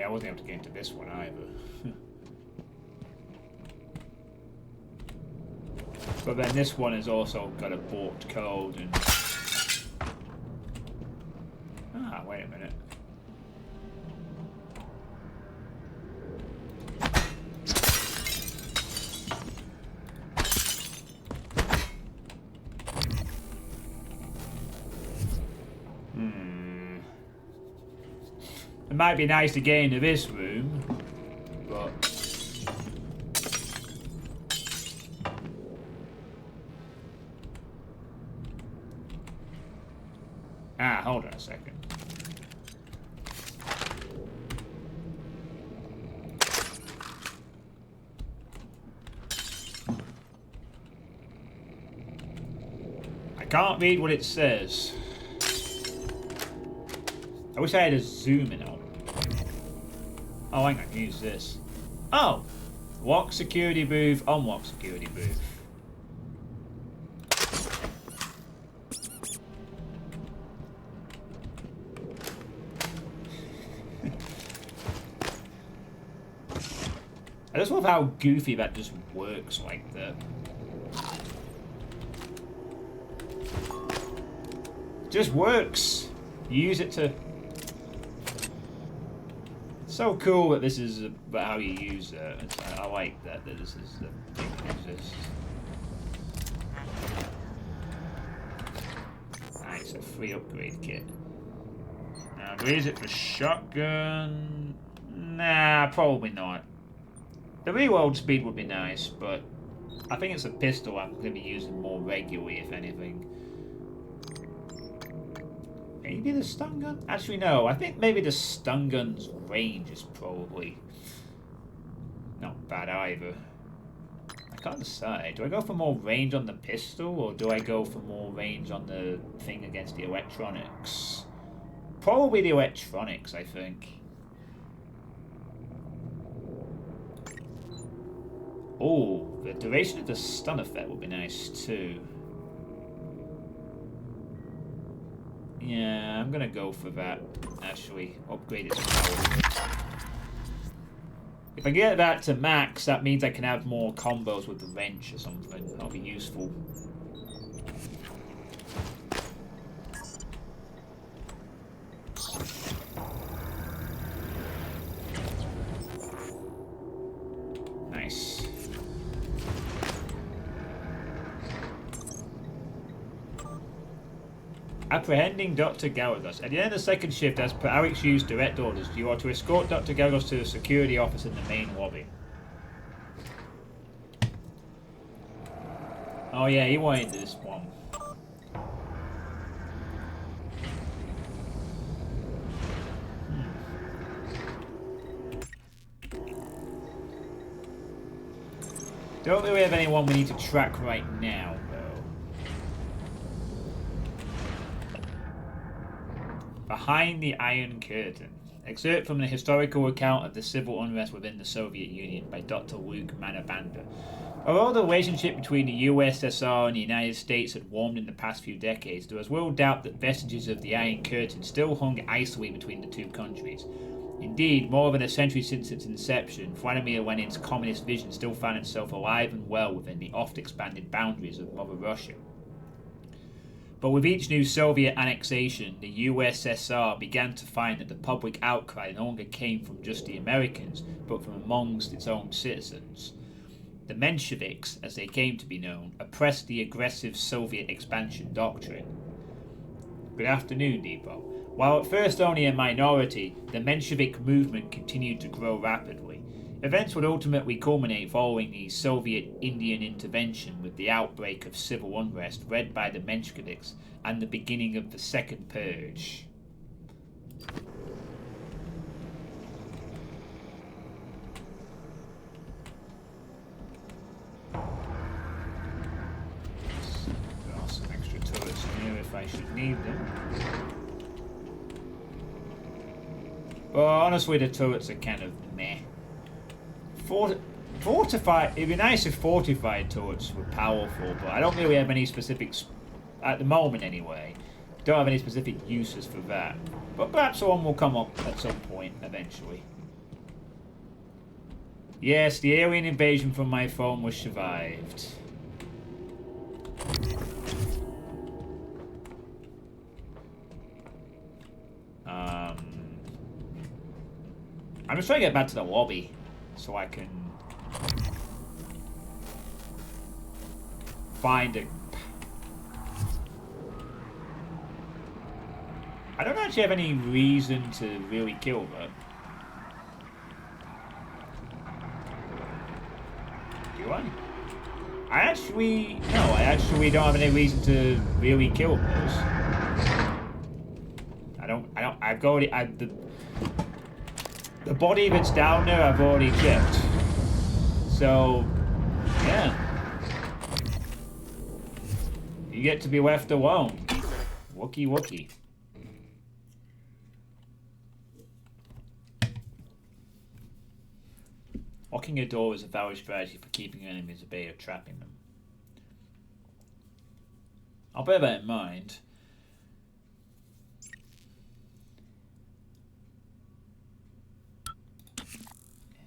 I wasn't able to get into this one either. But then this one has also got a port code and... Ah, wait a minute. It might be nice to get into this room, but... Ah, hold on a second. I can't read what it says. I wish I had a zoom in on. Oh, hang on, I can use this. Oh! Walk security booth, unlock security booth. I just love how goofy that just works like that. Just works. You use it to... It's so cool that this is about how you use it. I like that this is the thing that exists. Nice, a free upgrade kit. Now, use it for shotgun? Nah, probably not. The reload speed would be nice, but I think it's a pistol I'm going to be using more regularly, if anything. Maybe the stun gun? Actually, no. I think maybe the stun gun's range is probably not bad either. I can't decide. Do I go for more range on the pistol, or do I go for more range on the thing against the electronics? Probably the electronics, I think. Oh, the duration of the stun effect would be nice too. Yeah, I'm gonna go for that. Actually, upgrade its power. If I get that to max, that means I can have more combos with the wrench or something. That'll be useful. Nice. Apprehending Dr. Galagos. At the end of the second shift, as per Alec's Yu's direct orders, you are to escort Dr. Galagos to the security office in the main lobby. Oh yeah, he wanted this one. Don't really have anyone we need to track right now, though. Behind the Iron Curtain. Excerpt from the historical account of the civil unrest within the Soviet Union by Dr. Luke Manabanda. Although the relationship between the USSR and the United States had warmed in the past few decades, there was little doubt that vestiges of the Iron Curtain still hung icily between the two countries. Indeed, more than a century since its inception, Vladimir Lenin's communist vision still found itself alive and well within the oft-expanded boundaries of Mother Russia. But with each new Soviet annexation, the USSR began to find that the public outcry no longer came from just the Americans, but from amongst its own citizens. The Mensheviks, as they came to be known, oppressed the aggressive Soviet expansion doctrine. Good afternoon, Depot. While at first only a minority, the Menshevik movement continued to grow rapidly. Events would ultimately culminate following the Soviet-Indian intervention with the outbreak of civil unrest led by the Mensheviks and the beginning of the Second Purge. There are some extra turrets in here if I should need them. But honestly, the turrets are kind of meh. Fortified, it'd be nice if fortified turrets were powerful, but I don't really have any specifics, at the moment anyway. Don't have any specific uses for that. But perhaps one will come up at some point, eventually. Yes, the alien invasion from my phone was survived. I'm just trying to get back to the lobby so I can find a... I don't actually have any reason to really kill her. Do I? I actually don't have any reason to really kill her. The body that's down there I've already checked. So, yeah. You get to be left alone. Wookie wookie. Locking a door is a valid strategy for keeping enemies at bay or trapping them. I'll bear that in mind.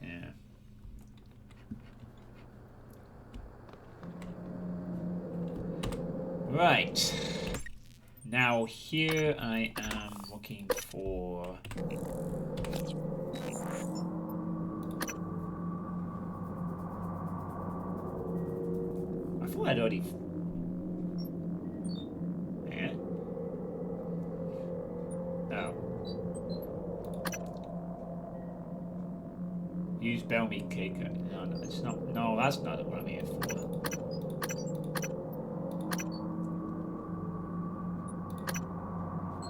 Yeah. Right. Now here I am looking for... I thought I'd already... Yeah? No. Use Bellmead cake. No, no, it's not. No, that's not what I'm here for.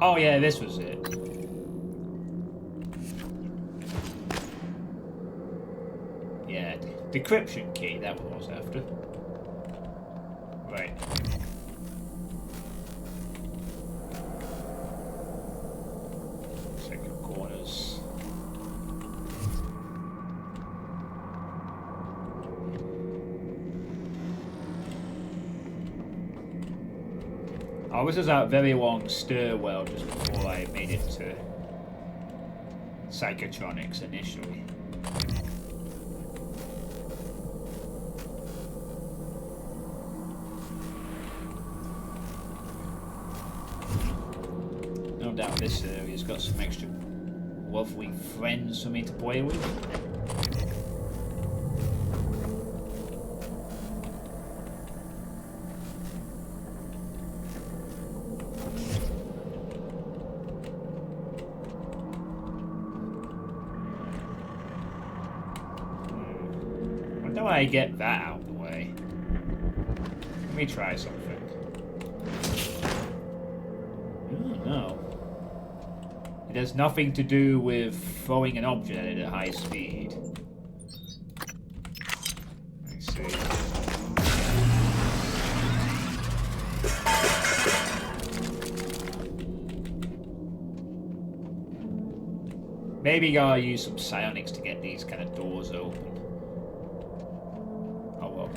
Oh yeah, this was it. Yeah, decryption key. That was what I was after. Right. Second corners. Oh, this is a very long stairwell just before I made it to Psychotronics initially. No doubt this area's got some extra lovely friends for me to play with. Wonder why I get that out of the way. Let me try something. No. It has nothing to do with throwing an object at it at high speed. Let's see. Maybe I'll use some psionics to get these kind of doors open. Oh well.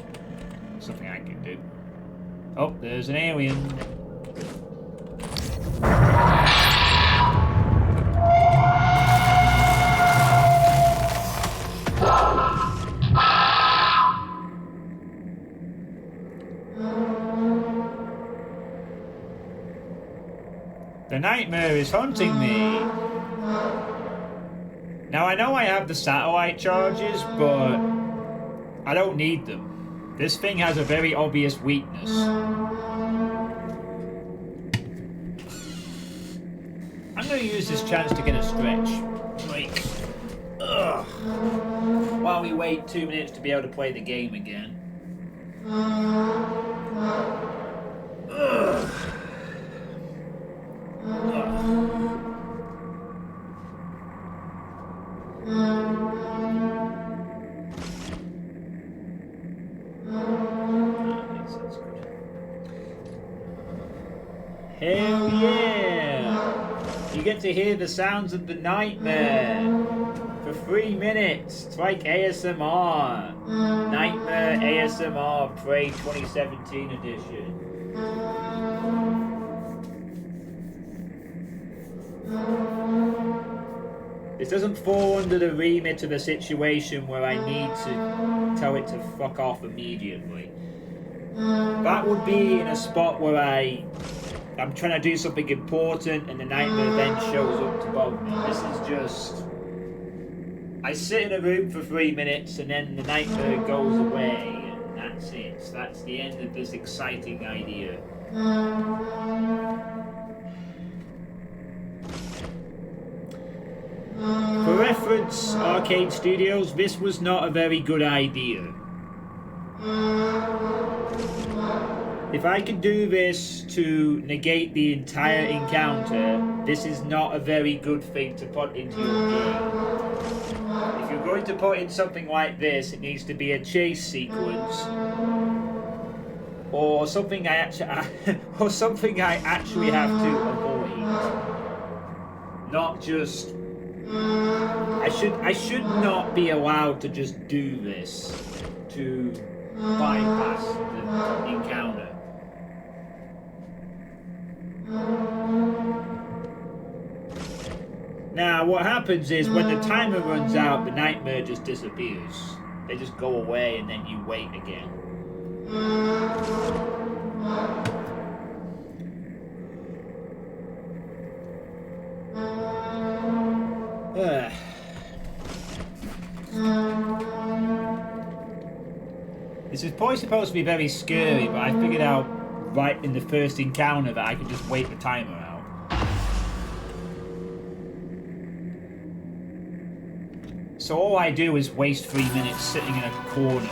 Something I can do. Oh, there's an alien. The nightmare is haunting me. Now I know I have the satellite charges, but I don't need them. This thing has a very obvious weakness. I'm gonna use this chance to get a stretch. Like, ugh. While we wait 2 minutes to be able to play the game again. Ugh. Hell yeah! You get to hear the sounds of the nightmare for 3 minutes. It's like ASMR. Nightmare ASMR Prey 2017 edition. This doesn't fall under the remit of a situation where I need to tell it to fuck off immediately. That would be in a spot where I'm trying to do something important and the nightmare then shows up to bother me. This is just... I sit in a room for 3 minutes and then the nightmare goes away and that's it. That's the end of this exciting idea. For reference, Arcade Studios, this was not a very good idea. If I could do this to negate the entire encounter, this is not a very good thing to put into your game. If you're going to put in something like this, it needs to be a chase sequence, or something I actually have to avoid. Not just. I should not be allowed to just do this to bypass the encounter. Now, what happens is when the timer runs out, the nightmare just disappears. They just go away and then you wait again. This is probably supposed to be very scary, but I figured out right in the first encounter that I could just wait the timer out. So all I do is waste 3 minutes sitting in a corner.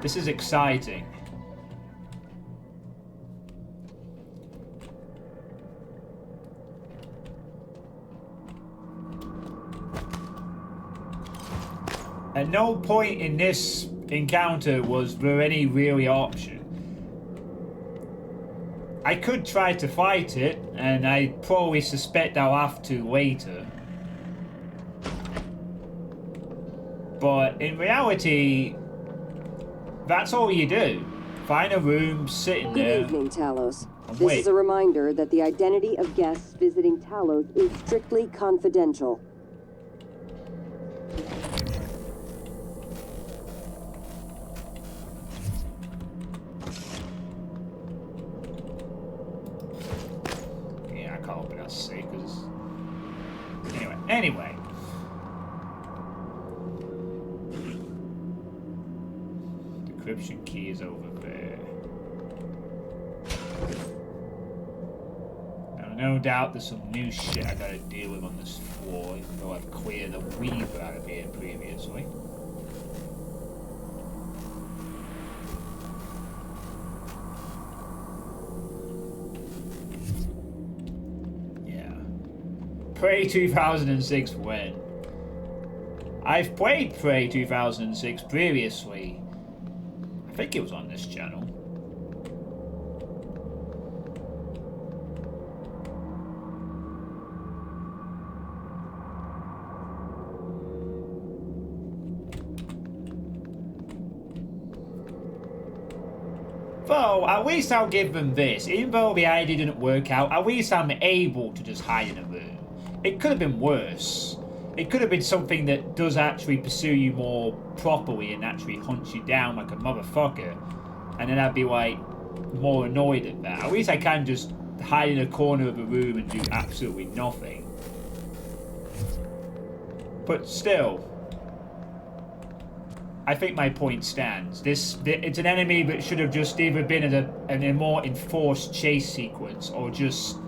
This is exciting. At no point in this encounter was there any really option. I could try to fight it, and I probably suspect I'll have to later. But in reality, that's all you do. Find a room, sit in there. Good evening, Talos. And This wait. is a reminder that the identity of guests visiting Talos is strictly confidential. Yeah, I can't open that safe because. Anyway. Decryption key is over there. Now, no doubt there's some new shit I gotta deal with on this floor, even though I've cleared the Weaver out of here previously. Yeah. Prey 2006 when? I've played Prey 2006 previously. I think it was on this channel. Though, at least I'll give them this. Even though the idea didn't work out, at least I'm able to just hide in a room. It could have been worse. It could have been something that does actually pursue you more properly and actually hunts you down like a motherfucker. And then I'd be like, more annoyed at that. At least I can just hide in a corner of a room and do absolutely nothing. But still, I think my point stands. It's an enemy that should have just either been in a more enforced chase sequence or just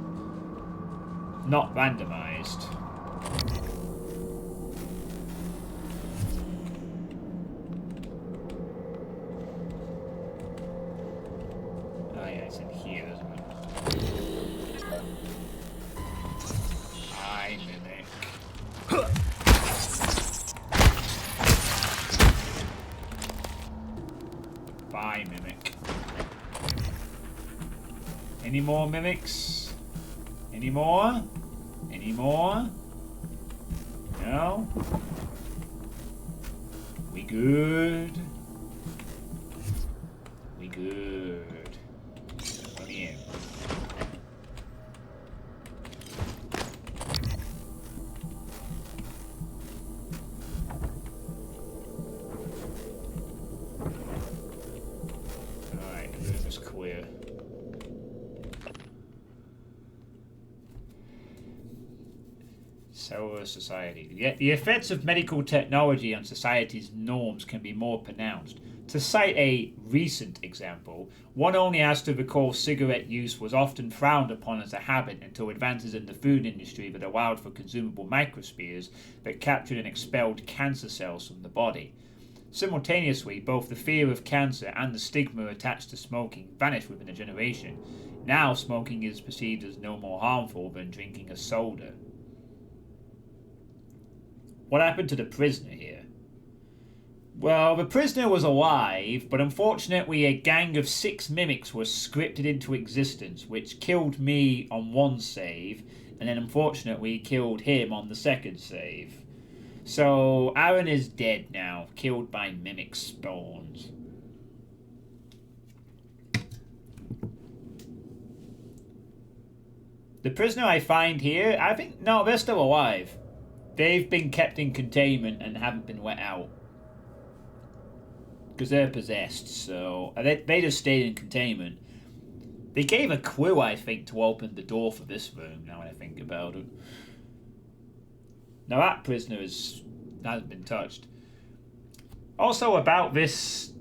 not randomized. Any more mimics? Any more? Any more? No? We good? We good. Let me in. Cellular society. Yet the effects of medical technology on society's norms can be more pronounced. To cite a recent example, one only has to recall cigarette use was often frowned upon as a habit until advances in the food industry that allowed for consumable microspheres that captured and expelled cancer cells from the body. Simultaneously, both the fear of cancer and the stigma attached to smoking vanished within a generation. Now, smoking is perceived as no more harmful than drinking a soda. What happened to the prisoner here? Well, the prisoner was alive, but unfortunately a gang of 6 mimics was scripted into existence, which killed me on one save, and then unfortunately killed him on the second save. So, Aaron is dead now, killed by mimic spawns. The prisoner I find here, I think, no, they're still alive. They've been kept in containment and haven't been let out. Because they're possessed, so they just stayed in containment. They gave a clue, I think, to open the door for this room, now I think about it. Now that prisoner hasn't been touched. Also about this,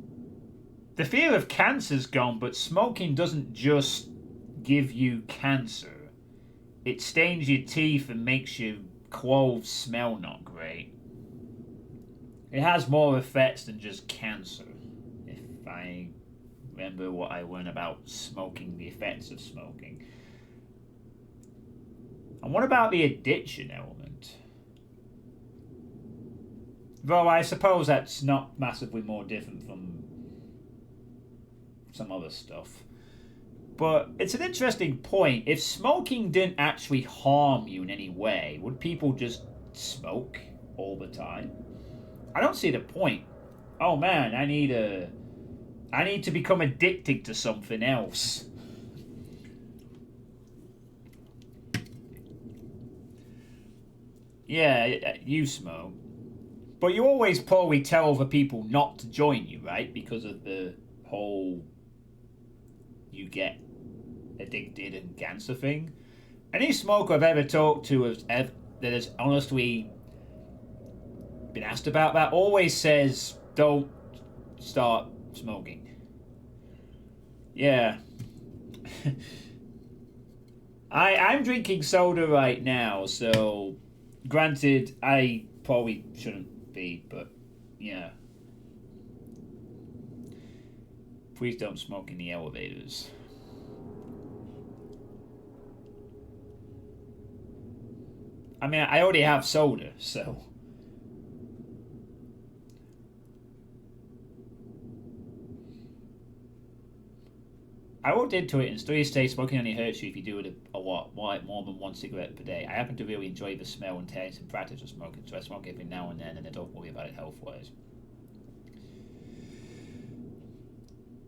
the fear of cancer's gone, but smoking doesn't just give you cancer. It stains your teeth and makes your clothes smell not great. It has more effects than just cancer, if I remember what I learned about smoking, the effects of smoking. And what about the addiction element? Though I suppose that's not massively more different from some other stuff. But it's an interesting point. If smoking didn't actually harm you in any way, would people just smoke all the time? I don't see the point. Oh man, I need to become addicted to something else. Yeah, you smoke. But you always probably tell other people not to join you, right? Because of the whole you get addicted and cancer thing. Any smoker I've ever talked to that has honestly been asked about that always says, don't start smoking. Yeah. I'm drinking soda right now, so granted, I probably shouldn't be, but yeah. Please don't smoke in the elevators. I mean, I already have soda, so. I looked into it, and studies say smoking only hurts you if you do it a lot, more than one cigarette per day. I happen to really enjoy the smell and taste and practice of smoking, so I smoke every now and then, and I don't worry about it health-wise.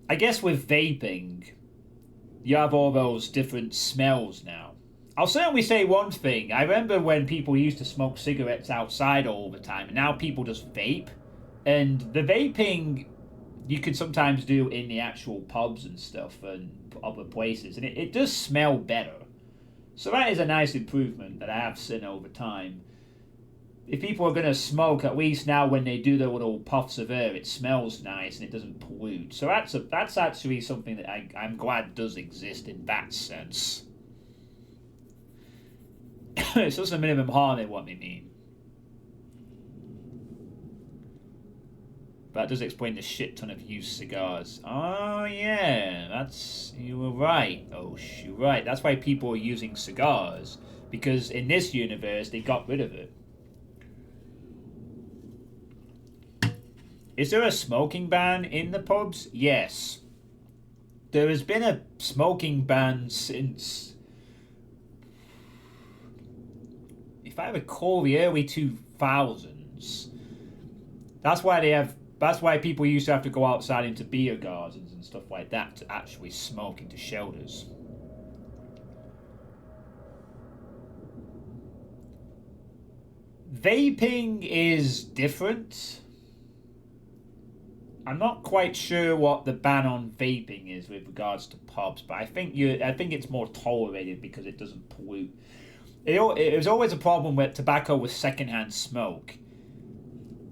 I guess with vaping, you have all those different smells now. I'll certainly say one thing. I remember when people used to smoke cigarettes outside all the time, and now people just vape. And the vaping you could sometimes do in the actual pubs and stuff and other places, and it does smell better. So that is a nice improvement that I have seen over time. If people are going to smoke, at least now when they do their little puffs of air, it smells nice and it doesn't pollute. So that's actually something that I'm glad does exist in that sense. It's just a minimum harm in what they mean. That does explain the shit ton of used cigars. Oh yeah, you were right. Oh, you're right. That's why people are using cigars, because in this universe they got rid of it. Is there a smoking ban in the pubs? Yes. There has been a smoking ban since, if I recall, the early 2000s. That's why people used to have to go outside into beer gardens and stuff like that to actually smoke into shelters. Vaping is different. I'm not quite sure what the ban on vaping is with regards to pubs, but I think it's more tolerated because it doesn't pollute. it was always a problem with tobacco with secondhand smoke,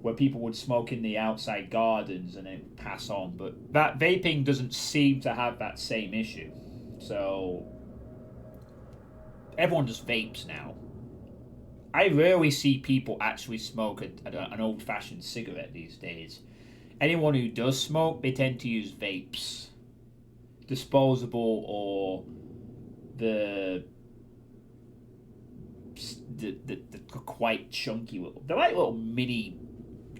where people would smoke in the outside gardens and it would pass on. But that vaping doesn't seem to have that same issue. So everyone just vapes now. I rarely see people actually smoke an old-fashioned cigarette these days. Anyone who does smoke, they tend to use vapes. Disposable or the quite chunky little... They're like little mini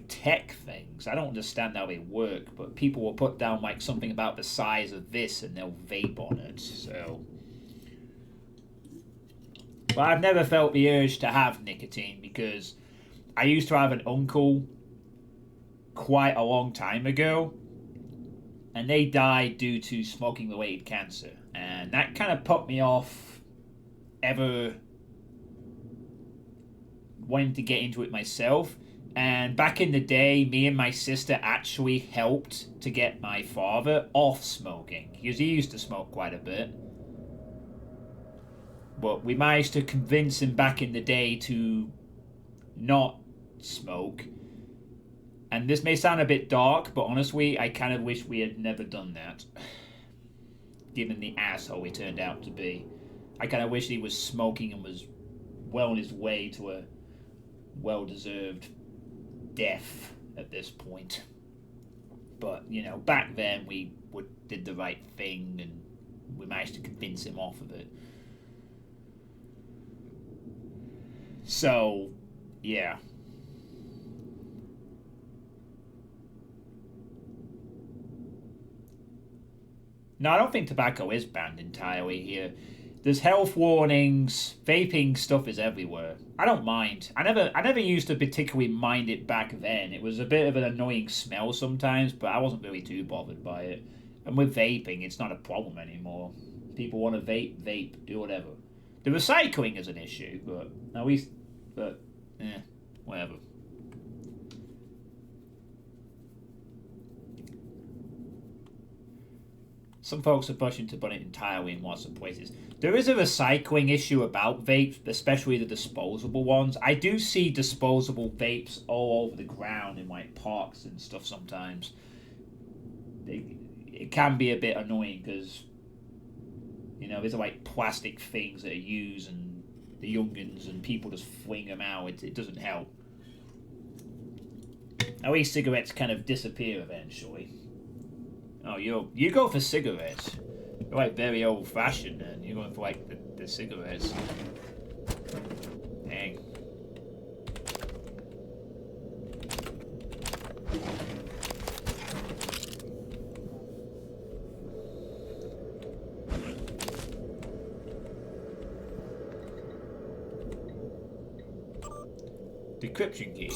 tech things. I don't understand how they work, but people will put down like something about the size of this and they'll vape on it, so... But I've never felt the urge to have nicotine because I used to have an uncle quite a long time ago and they died due to smoking-related cancer, and that kind of put me off ever wanting to get into it myself. And back in the day, me and my sister actually helped to get my father off smoking because he used to smoke quite a bit. But we managed to convince him back in the day to not smoke. And this may sound a bit dark, but honestly, I kind of wish we had never done that. Given the asshole he turned out to be. I kind of wish he was smoking and was well on his way to a well-deserved death at this point. But, you know, back then we did the right thing and we managed to convince him off of it. So, yeah. No, I don't think tobacco is banned entirely here. There's health warnings, vaping stuff is everywhere. I don't mind. I never used to particularly mind it back then. It was a bit of an annoying smell sometimes, but I wasn't really too bothered by it. And with vaping, it's not a problem anymore. People want to vape, do whatever. The recycling is an issue, but at least, whatever. Some folks are pushing to ban it entirely in lots of places. There is a recycling issue about vapes, especially the disposable ones. I do see disposable vapes all over the ground in like parks and stuff sometimes. It can be a bit annoying because, you know, these are like plastic things that are used and the youngins and people just fling them out. It doesn't help. At least cigarettes kind of disappear eventually. Oh, you go for cigarettes. You're like very old-fashioned, and you're going for like the cigarettes. Dang. Decryption key.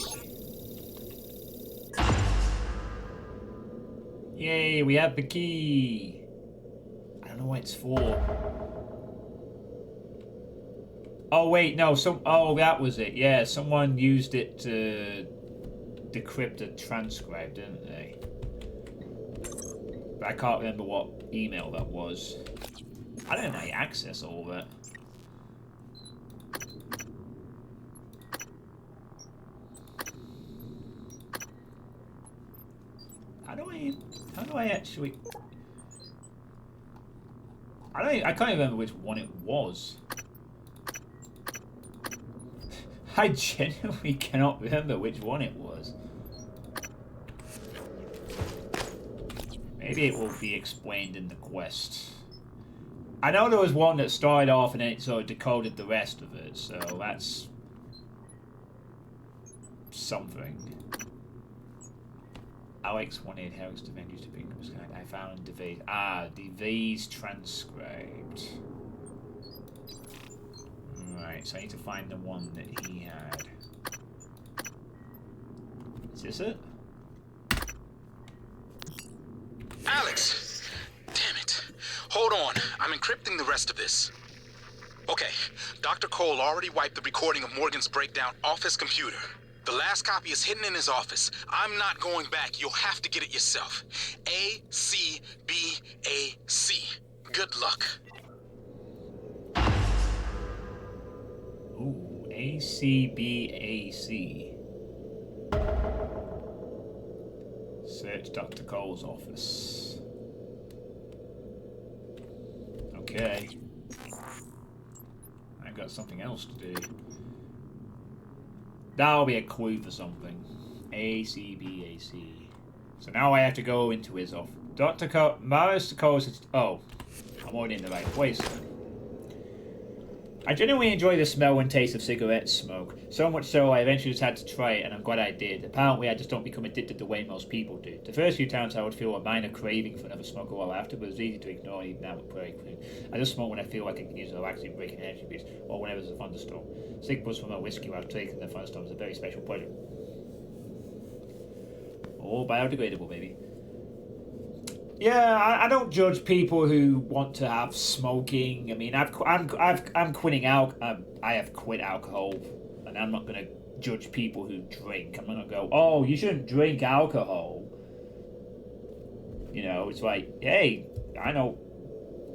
Yay, we have the key. I don't know what it's for. Oh, wait, no. Oh, that was it. Yeah, someone used it to decrypt a transcribe, didn't they? But I can't remember what email that was. I don't know how you access all that. How do I actually... I can't even remember which one it was. I genuinely cannot remember which one it was. Maybe it will be explained in the quest. I know there was one that started off and then it sort of decoded the rest of it, so that's something. Alex wanted Alex to venue to pick up his kind. I found Devise. Devise transcribed. Right, so I need to find the one that he had. Is this it? Alex! Damn it. Hold on. I'm encrypting the rest of this. Okay, Dr. Cole already wiped the recording of Morgan's breakdown off his computer. The last copy is hidden in his office. I'm not going back. You'll have to get it yourself. ACBAC. Good luck. ACBAC. Search Dr. Cole's office. Okay. I've got something else to do. That'll be a clue for something. ACBAC. So now I have to go into his office. Dr. Cole, Maris Cole's. Oh, I'm already in the right place. I genuinely enjoy the smell and taste of cigarette smoke. So much so I eventually just had to try it, and I'm glad I did. Apparently I just don't become addicted the way most people do. The first few times I would feel a minor craving for another smoke a while after, but it's easy to ignore even now with very clean. I just smoke when I feel like I can use a relaxing break in energy boost, or whenever there's a thunderstorm. Sick buzz from a whiskey while taking the thunderstorm is a very special pleasure. All biodegradable, baby. Yeah, I don't judge people who want to have smoking. I mean, I'm quitting I have quit alcohol, and I'm not gonna judge people who drink. I'm not gonna go, oh, you shouldn't drink alcohol. You know, it's like, hey, I know,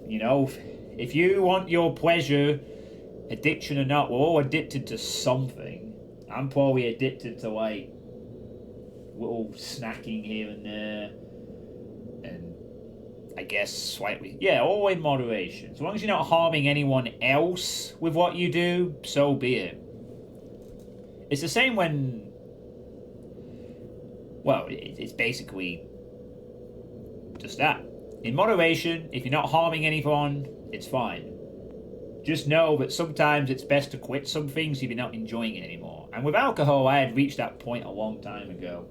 you know, if you want your pleasure, addiction or not, we're all addicted to something. I'm probably addicted to like little snacking here and there. And I guess slightly, yeah, all in moderation. As long as you're not harming anyone else with what you do, so be it. It's the same when, well, it's basically just that. In moderation, if you're not harming anyone, it's fine. Just know that sometimes it's best to quit some things if you're not enjoying it anymore. And with alcohol, I had reached that point a long time ago.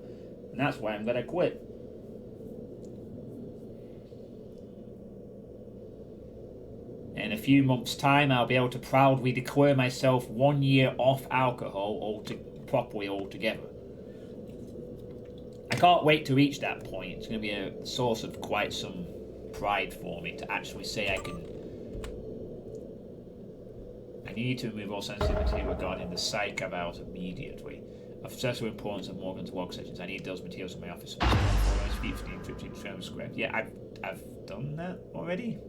And that's why I'm glad I quit. In a few months' time, I'll be able to proudly declare myself 1 year off alcohol properly altogether. I can't wait to reach that point. It's going to be a source of quite some pride for me to actually say I can. I need to remove all sensitivity regarding the psych vows immediately. I've stressed the importance of Morgan's log sessions. I need those materials in my office. 15 transcript. Yeah, I've done that already.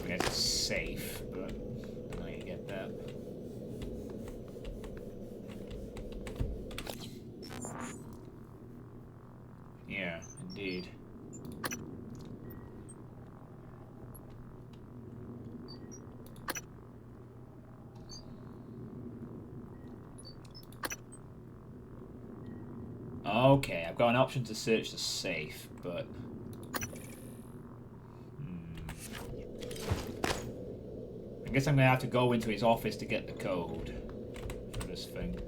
I guess it's safe, but I know you get that. Yeah, indeed. Okay, I've got an option to search the safe, but I guess I'm going to have to go into his office to get the code for this thing.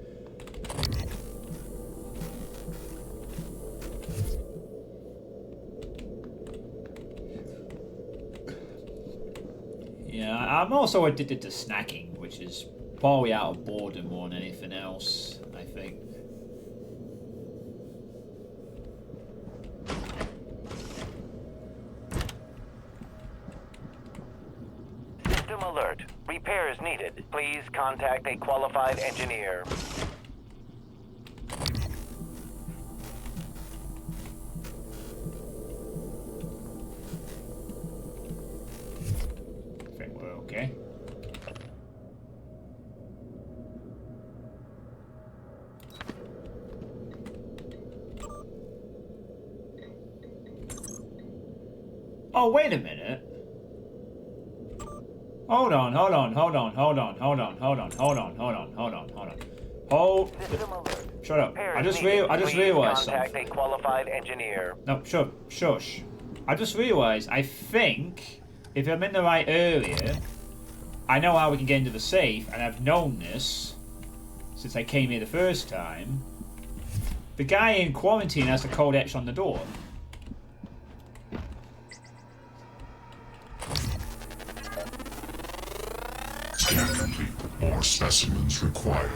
Yeah, I'm also addicted to snacking, which is probably out of boredom more than anything else, I think. System alert. Repairs needed. Please contact a qualified engineer. I think we're okay. Oh, wait a minute. Hold on. Shut up. I just realized something. Contact a qualified engineer. No, shush. I just realized, I think, if I'm in the right area, I know how we can get into the safe, and I've known this since I came here the first time. The guy in quarantine has the code etched on the door. Scan complete. More specimens required.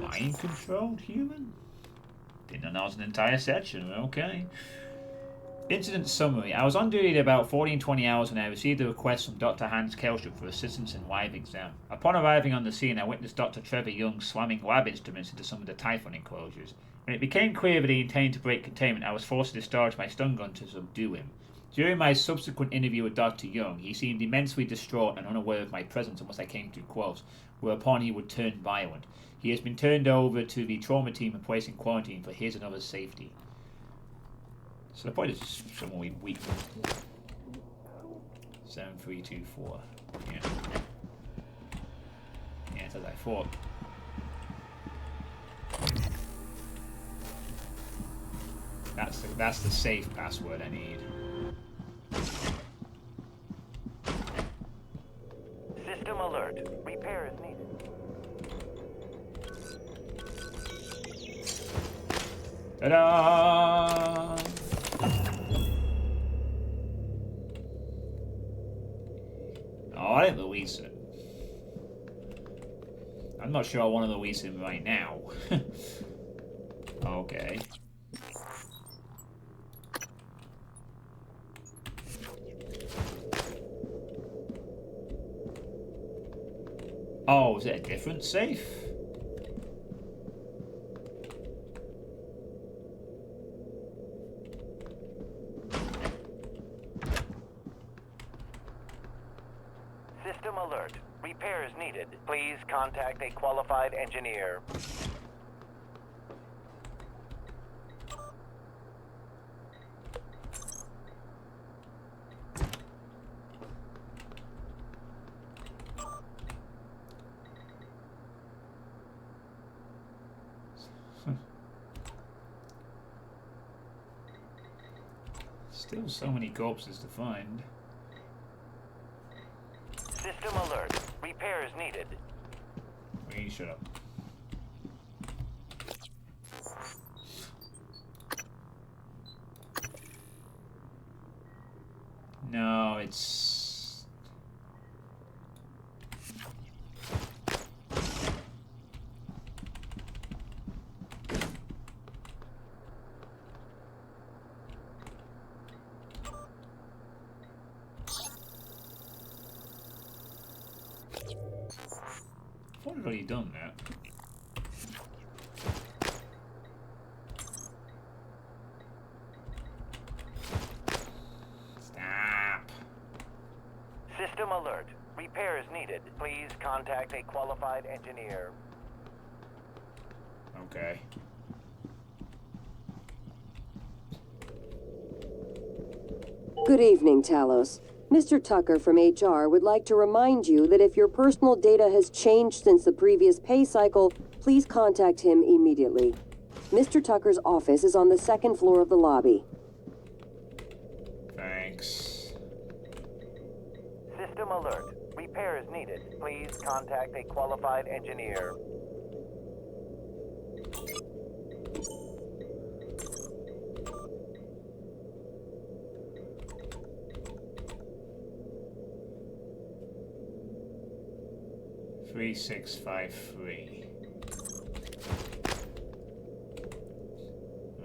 Mind-controlled human? Didn't know that was an entire section, okay. Incident summary. I was on duty at about 14-20 hours when I received a request from Dr. Hans Kelstrup for assistance in live exam. Upon arriving on the scene, I witnessed Dr. Trevor Young slamming lab instruments into some of the Typhon enclosures. When it became clear that he intended to break containment, I was forced to discharge my stun gun to subdue him. During my subsequent interview with Dr. Young, he seemed immensely distraught and unaware of my presence unless I came too close, whereupon he would turn violent. He has been turned over to the trauma team and placed in quarantine for his and others' safety. So the point is someone weak. 7324. Yeah. Yeah, it's as I thought. That's the safe password I need. System alert. Repair is needed. Ta-da! Oh, I didn't release it. I'm not sure I want to release him right now. Okay. Oh, is it a different safe? System alert. Repair is needed. Please contact a qualified engineer. Still so many corpses to find. System alert. Repair is needed. Will you shut up? No, it's... I thought I'd already done that. Stop. System alert. Repair is needed. Please contact a qualified engineer. Okay. Good evening, Talos. Mr. Tucker from HR would like to remind you that if your personal data has changed since the previous pay cycle, please contact him immediately. Mr. Tucker's office is on the second floor of the lobby. Thanks. System alert. Repair is needed. Please contact a qualified engineer. Three 653.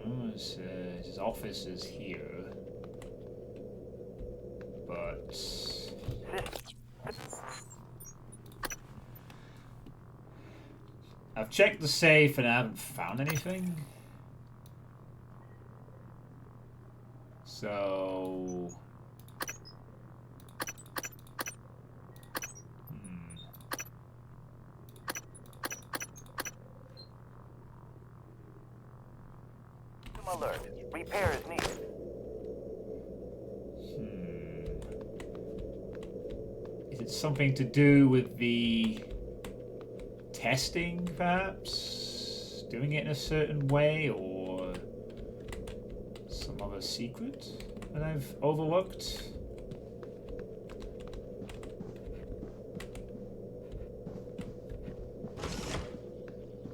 Oh, his office is here, but I've checked the safe and I haven't found anything. So Alert. Repair is needed. Is it something to do with the testing, perhaps? Doing it in a certain way, or some other secret that I've overlooked?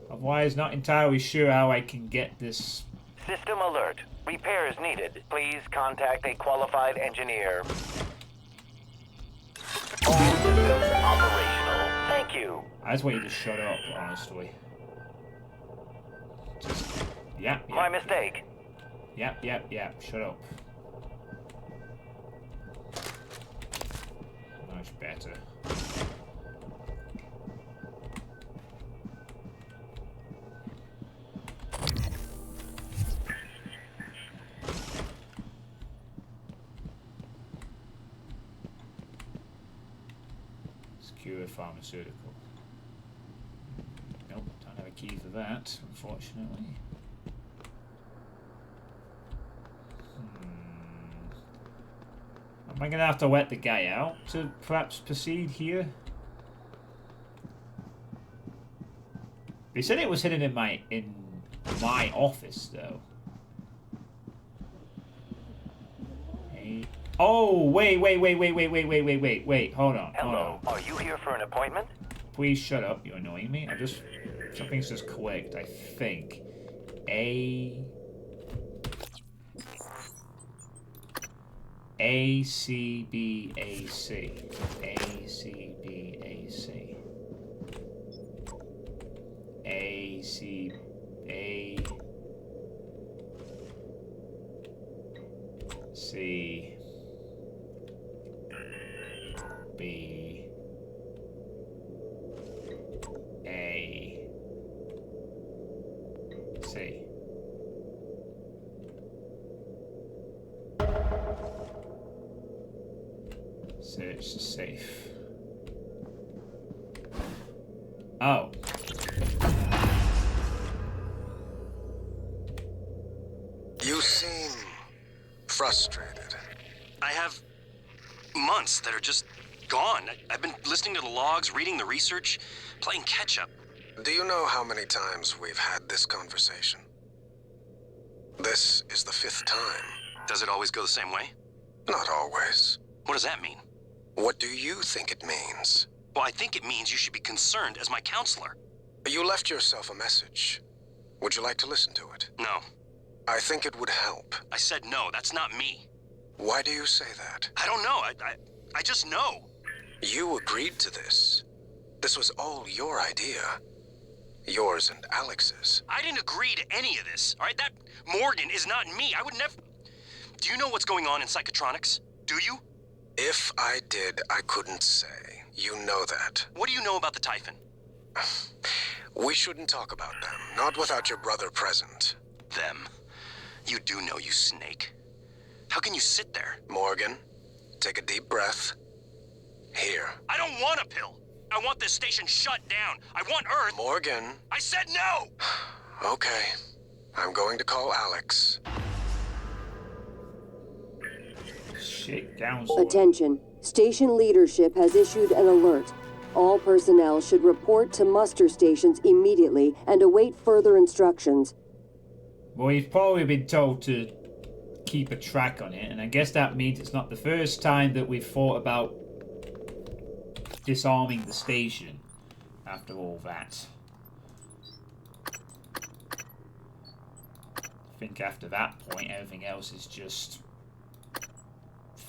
Otherwise, not entirely sure how I can get this. System alert. Repair is needed. Please contact a qualified engineer. All systems operational. Thank you. I just want you to shut up, honestly. Just, yeah. My mistake. Yep. Shut up. much better. Secure pharmaceutical. Nope, don't have a key for that, unfortunately. Am I going to have to let the guy out to perhaps proceed here? They said it was hidden in my office, though. Hey. Oh, wait, hold on. Hello, are you here for an appointment? Please shut up, you're annoying me. Something's just clicked, I think. A C B A C. A C B A C. A C A C B A C. Search the safe. Oh. You seem frustrated. I have months that are just gone. I've been listening to the logs, reading the research, playing catch-up. Do you know how many times we've had this conversation? This is the 5th time. Does it always go the same way? Not always. What does that mean? What do you think it means? Well, I think it means you should be concerned as my counselor. You left yourself a message. Would you like to listen to it? No. I think it would help. I said no, that's not me. Why do you say that? I don't know, I just know. You agreed to this. This was all your idea. Yours and Alex's. I didn't agree to any of this, all right? That Morgan is not me. I would never... Do you know what's going on in psychotronics? Do you? If I did, I couldn't say. You know that. What do you know about the Typhon? We shouldn't talk about them. Not without your brother present. Them? You do know, you snake. How can you sit there? Morgan, take a deep breath. Here. I don't want a pill. I want this station shut down. I want Earth. Morgan. I said no! Okay. I'm going to call Alex. Attention. Station leadership has issued an alert. All personnel should report to muster stations immediately and await further instructions. Well, you've probably been told to keep a track on it, and I guess that means it's not the first time that we've thought about disarming the station after all that. I think after that point, everything else is just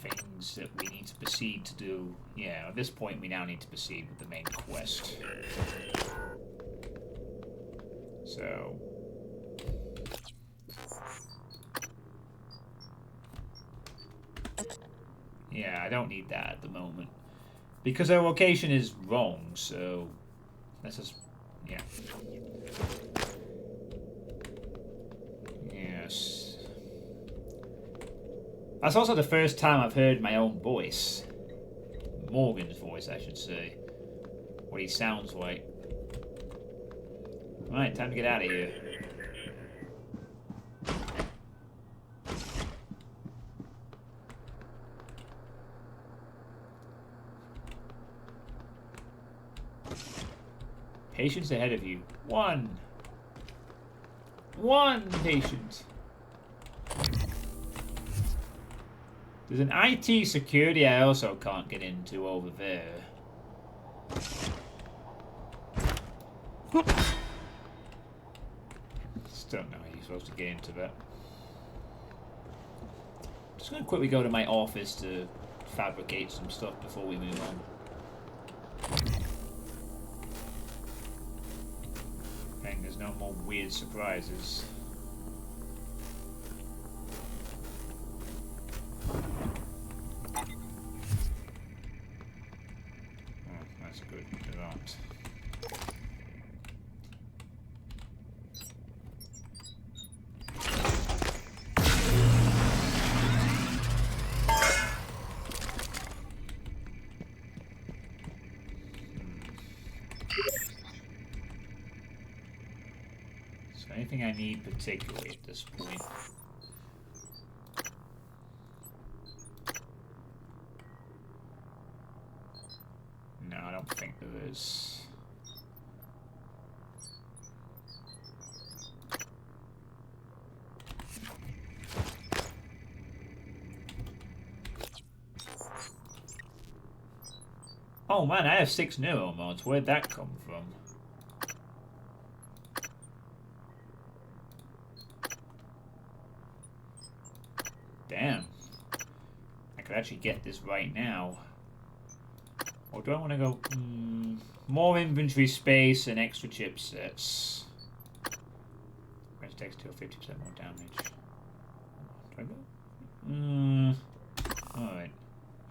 things that we need to proceed to do. Yeah, at this point we now need to proceed with the main quest. So... yeah, I don't need that at the moment. Because our location is wrong, so... let's just... yeah. Yes. That's also the first time I've heard my own voice. Morgan's voice, I should say. What he sounds like. Right, time to get out of here. Patients ahead of you. One patient. There's an IT security I also can't get into over there. Just don't know how you're supposed to get into that. Just gonna quickly go to my office to fabricate some stuff before we move on. And there's no more weird surprises. there anything I need particularly at this point? No, I don't think there is. Oh man, I have 6 neural mods. Where'd that come from? Damn. I could actually get this right now. Or do I want to go... more inventory space and extra chipsets. Range takes to 50% more damage. Do I go? Alright.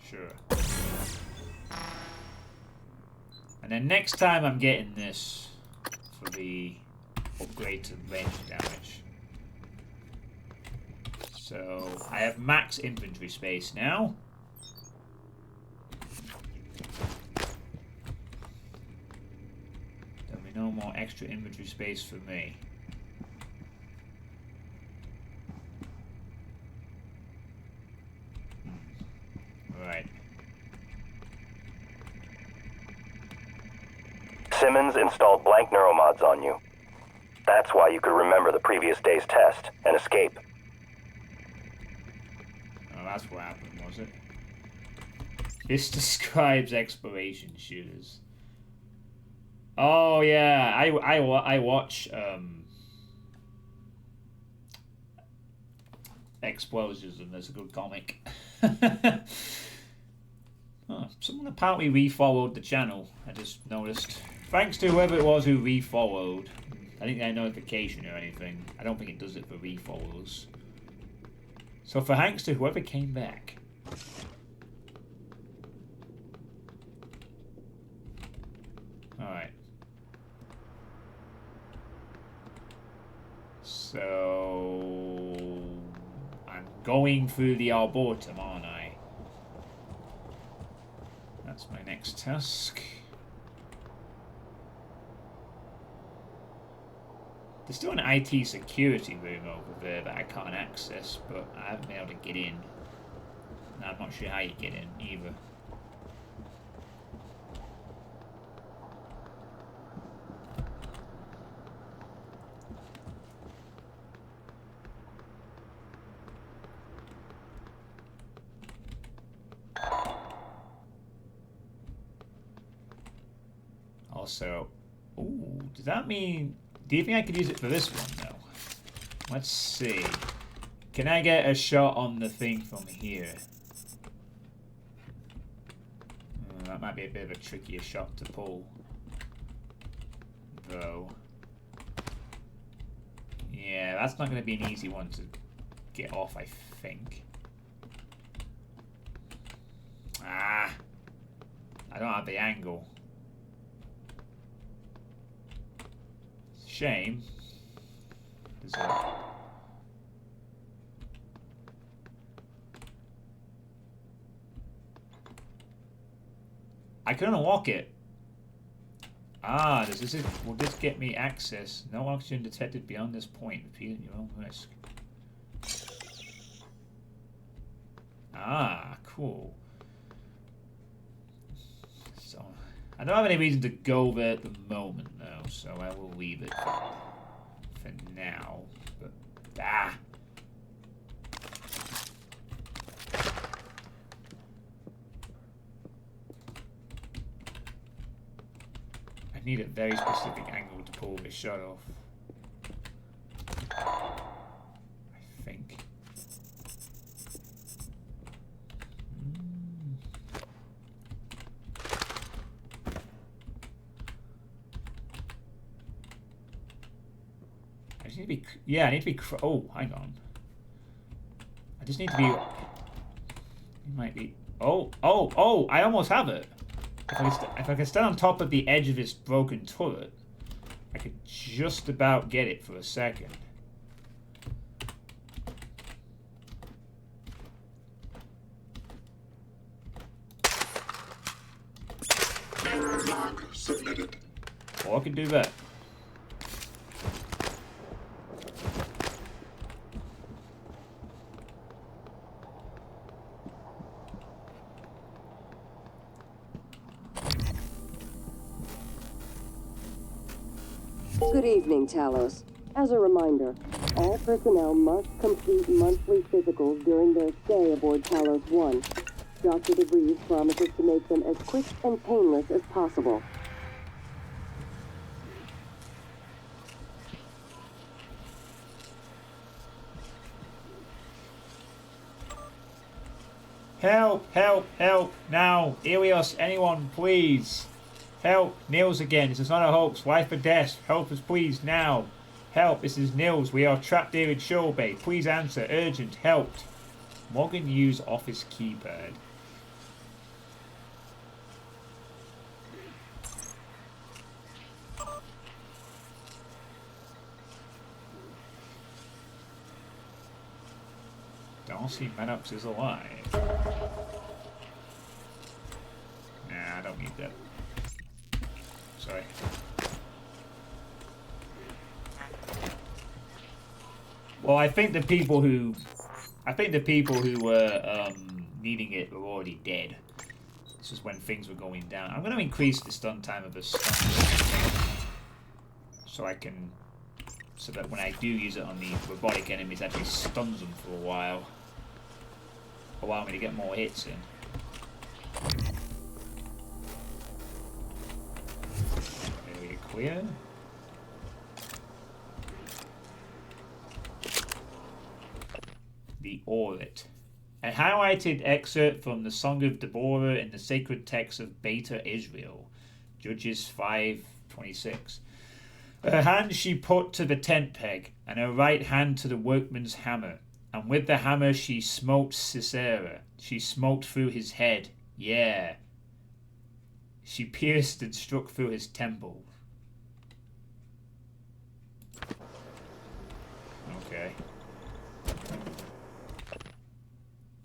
Sure. And then next time I'm getting this for the upgrade to range damage. So I have max inventory space now. There'll be no more extra inventory space for me. Right. Simmons installed blank neuromods on you. That's why you could remember the previous day's test and escape. Oh, that's what happened, was it? This describes exploration shooters. Oh yeah, I watch Explosions, and there's a good comic. Oh, someone apparently refollowed the channel. I just noticed. Thanks to whoever it was who refollowed. I didn't get a notification or anything. I don't think it does it for refollows. So for thanks to whoever came back. Alright. So... I'm going through the Arboretum, aren't I? That's my next task. There's still an IT security room over there that I can't access, but I haven't been able to get in. And I'm not sure how you get in either. Also, ooh, does that mean... Do you think I could use it for this one, though? Let's see. Can I get a shot on the thing from here? That might be a bit of a trickier shot to pull. Though. Yeah, that's not going to be an easy one to get off, I think. Ah! I don't have the angle. Shame. There's a... I can unlock it. Ah, will this get me access? No oxygen detected beyond this point. Repeat at your own risk. Ah, cool. So, I don't have any reason to go there at the moment, though, so I will leave it for now. But, ah! I need a very specific angle to pull this shot off. I think. I just need to be... Yeah, I need to be... Oh, hang on. I just need to be... It might be... Oh! I almost have it. If I can stand on top of the edge of this broken turret, I could just about get it for a second. Log submitted. Or I could do that. Good evening, Talos. As a reminder, all personnel must complete monthly physicals during their stay aboard Talos 1. Dr. DeVries promises to make them as quick and painless as possible. Help! Help! Help! Now! Elios, anyone, please! Help! Nils again. This is not a hoax. Life or death. Help us, please, now! Help! This is Nils. We are trapped here in Shoal Bay. Please answer. Urgent. Help! Morgan use office keypad. Darcy Maddox is alive. Nah, I don't need that. Sorry. Well, I think the people who were needing it were already dead. This is when things were going down. I'm going to increase the stun time of the stun so that when I do use it on the robotic enemies, it actually stuns them for a while. Allow me to get more hits in. Area clear. The Orit. A highlighted excerpt from the Song of Deborah in the sacred text of Beta Israel. Judges 5:26. Her hand she put to the tent peg, and her right hand to the workman's hammer. And with the hammer she smote Sisera. She smote through his head. Yeah. She pierced and struck through his temple. Okay.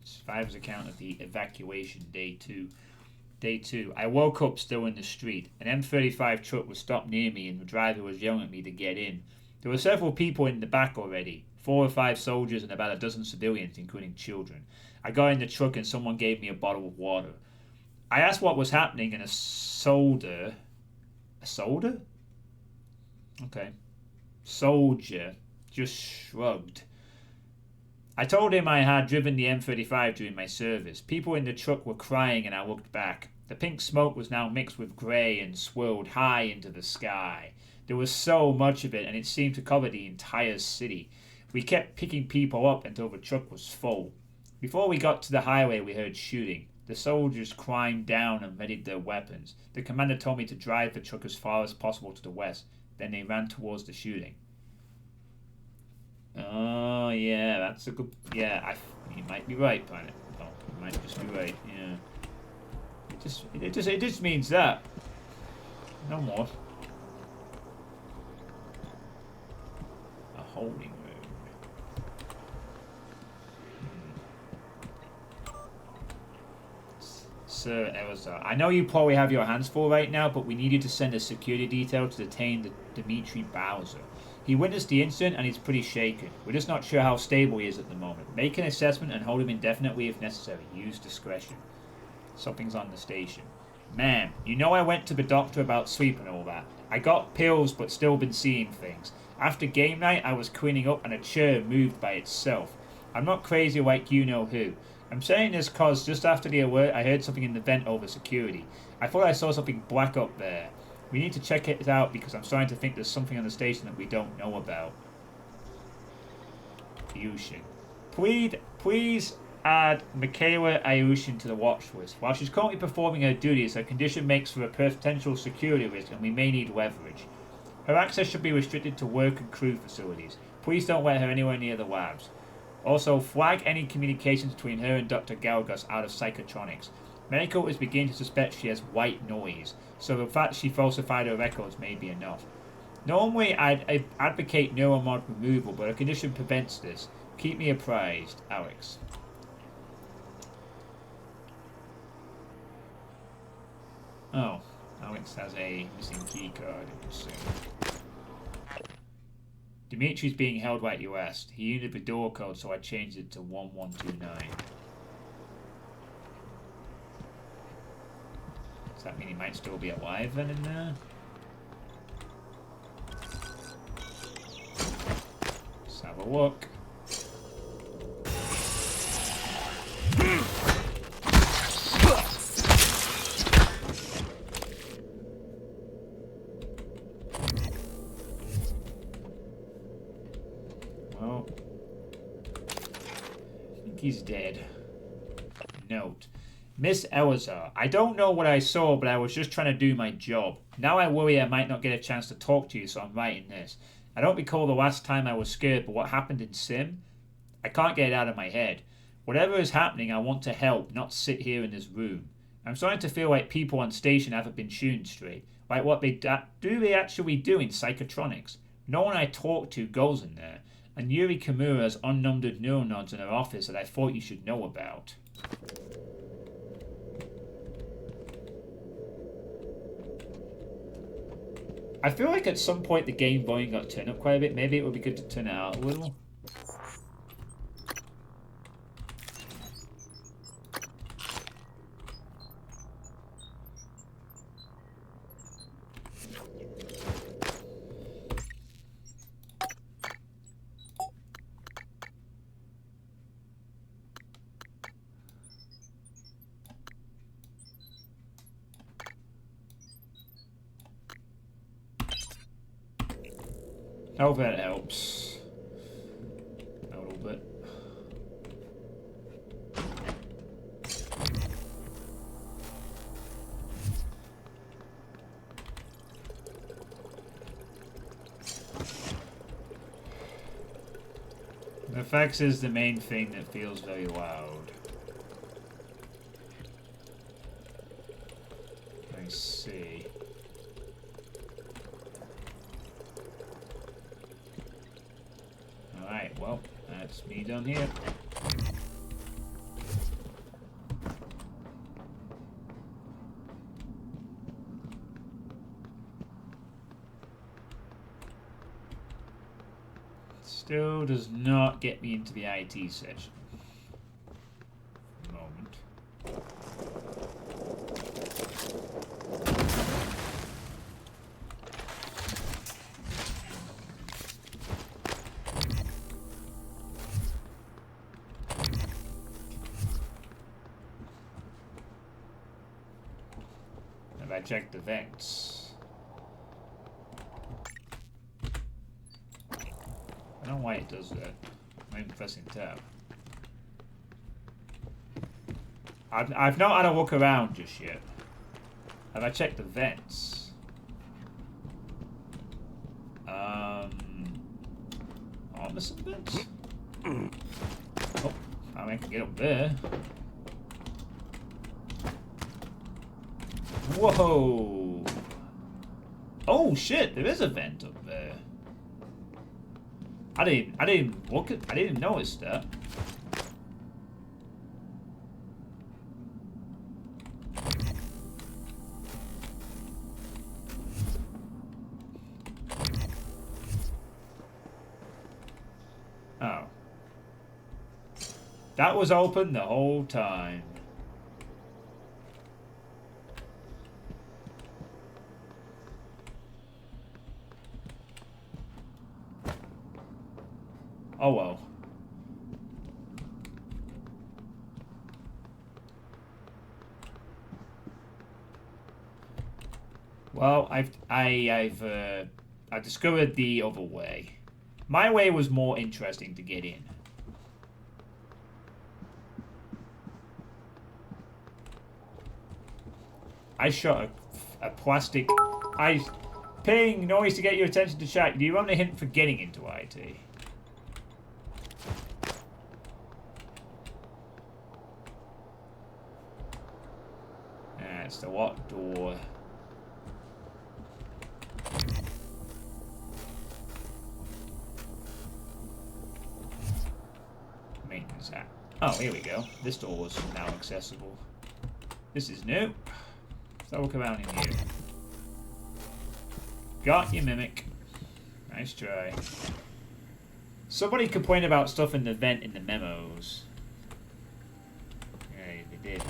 Survivor's account of the evacuation, day 2. Day 2. I woke up still in the street. An M35 truck was stopped near me and the driver was yelling at me to get in. There were several people in the back already. 4 or 5 soldiers and about a dozen civilians, including children. I got in the truck and someone gave me a bottle of water. I asked what was happening and a soldier... A soldier? Okay. Soldier just shrugged. I told him I had driven the M35 during my service. People in the truck were crying and I looked back. The pink smoke was now mixed with grey and swirled high into the sky. There was so much of it and it seemed to cover the entire city. We kept picking people up until the truck was full. Before we got to the highway we heard shooting. The soldiers climbed down and readied their weapons. The commander told me to drive the truck as far as possible to the west. Then they ran towards the shooting. Oh, yeah, that's a good... Yeah, you might be right, Planet. Oh, you might just be right, yeah. It just means that. No more. A holding room. Sir Elazar, I know you probably have your hands full right now, but we need you to send a security detail to detain the Dmitri Bowser. He witnessed the incident and he's pretty shaken. We're just not sure how stable he is at the moment. Make an assessment and hold him indefinitely if necessary. Use discretion. Something's on the station. Ma'am, you know I went to the doctor about sleep and all that. I got pills but still been seeing things. After game night I was cleaning up and a chair moved by itself. I'm not crazy like you know who. I'm saying this cause just after the alert I heard something in the vent over security. I thought I saw something black up there. We need to check it out because I'm starting to think there's something on the station that we don't know about. Ayushin. Please add Michaela Ayushin to the watch list. While she's currently performing her duties, her condition makes for a potential security risk and we may need leverage. Her access should be restricted to work and crew facilities. Please don't let her anywhere near the labs. Also, flag any communications between her and Dr. Galgos out of psychotronics. Medical is beginning to suspect she has white noise, so the fact she falsified her records may be enough. Normally, I'd advocate neuromod removal, but a condition prevents this. Keep me apprised, Alex. Oh, Alex has a missing key card. Dimitri's being held like you asked. He needed the door code, so I changed it to 1129. Does that mean he might still be alive then in there? a look. Well, I think he's dead. Note. Miss Elazar, I don't know what I saw, but I was just trying to do my job. Now I worry I might not get a chance to talk to you, so I'm writing this. I don't recall the last time I was scared, but what happened in Sim? I can't get it out of my head. Whatever is happening, I want to help, not sit here in this room. I'm starting to feel like people on station haven't been tuned straight. Like what they actually do in psychotronics. No one I talk to goes in there. And Yuri Kimura has unnumbered neural nodes in her office that I thought you should know about. I feel like at some point the game volume got turned up quite a bit. Maybe it would be good to turn it out a little. I hope that helps a little bit. The effects is the main thing that feels very loud. I see. Alright, well, that's me done here. Still does not get me into the IT session. Moment. Have I checked the vents? I don't know why it does that. I'm even pressing tab. I've not had a look around just yet. Have I checked the vents? Are there some vents? Oh, I can get up there. Whoa! Oh shit! There is a vent up there. I didn't look at. I didn't notice that. Oh, that was open the whole time. Oh well. Well, I've discovered the other way. My way was more interesting to get in. I shot a plastic. Ping noise to get your attention to chat. Do you want a hint for getting into IT? It's the what door? Maintenance app. Oh, here we go. This door is now accessible. This is new. So look around in here. Got your mimic. Nice try. Somebody complained about stuff in the vent in the memos. Yeah, they did.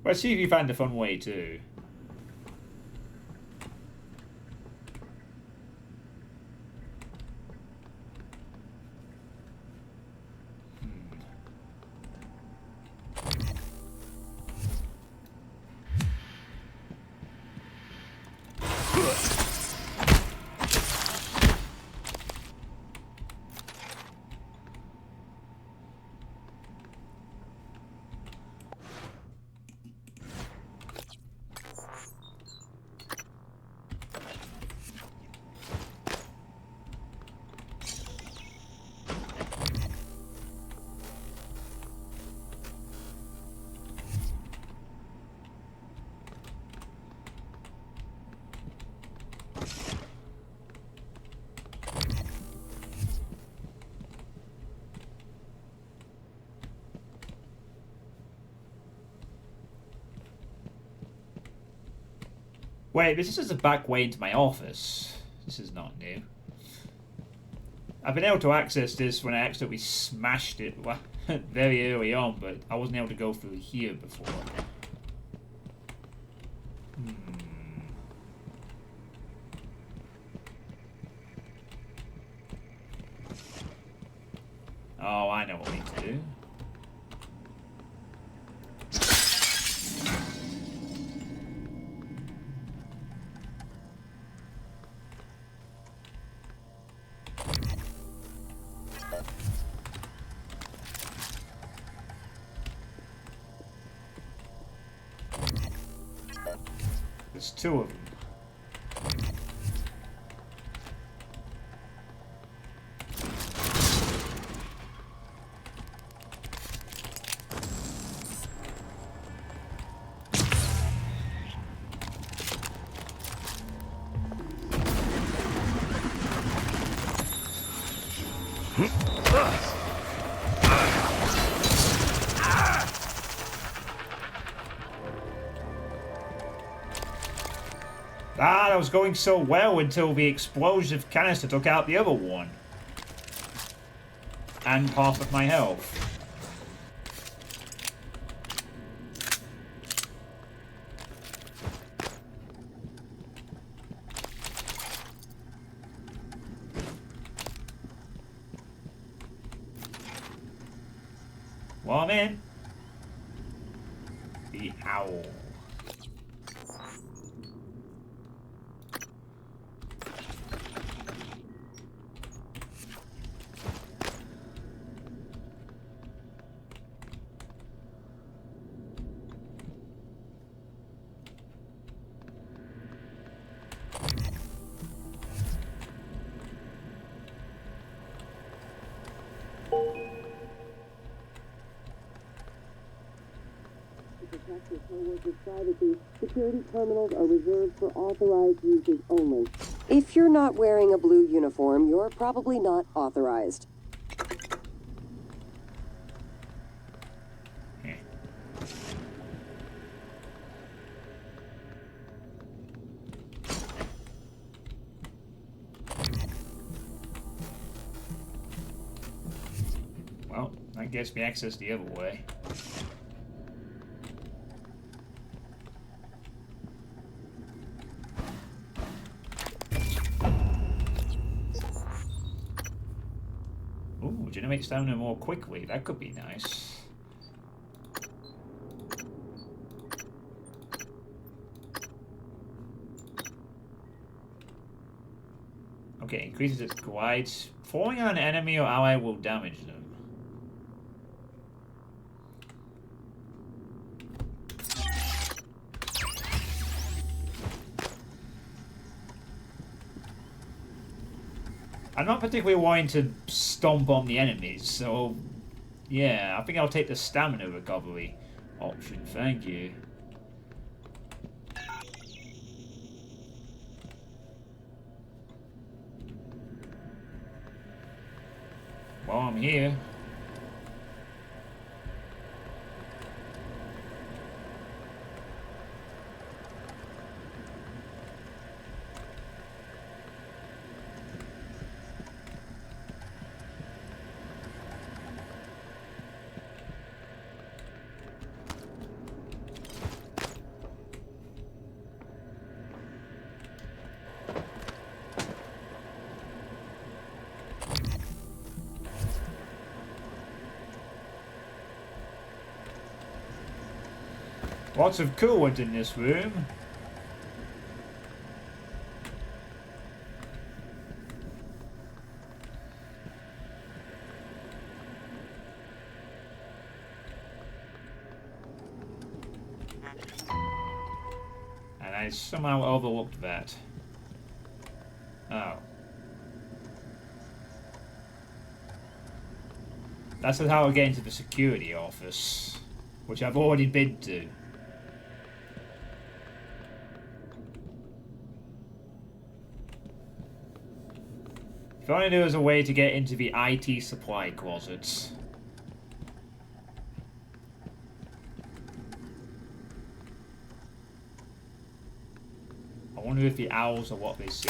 Let's see if you find a fun way too. Wait, this is a back way into my office. This is not new. I've been able to access this when I accidentally smashed it very early on, but I wasn't able to go through here before. Oh, I know what we need to do. There's two of them. Ah, that was going so well until the explosive canister took out the other one. And half of my health. Well, I'm in. The owl. Security terminals are reserved for authorized users only. If you're not wearing a blue uniform, you're probably not authorized. Well, that gets me access the other way. Ooh, generate stamina more quickly. That could be nice. Okay, increases its glides. Falling on an enemy or ally will damage them. I'm not particularly wanting to stomp on the enemies, so yeah, I think I'll take the stamina recovery option. Thank you. While I'm here. Lots of coolant in this room. And I somehow overlooked that. Oh. That's how I get into the security office, which I've already been to. If only there was a way to get into the IT supply closets. I wonder if the owls are what they see.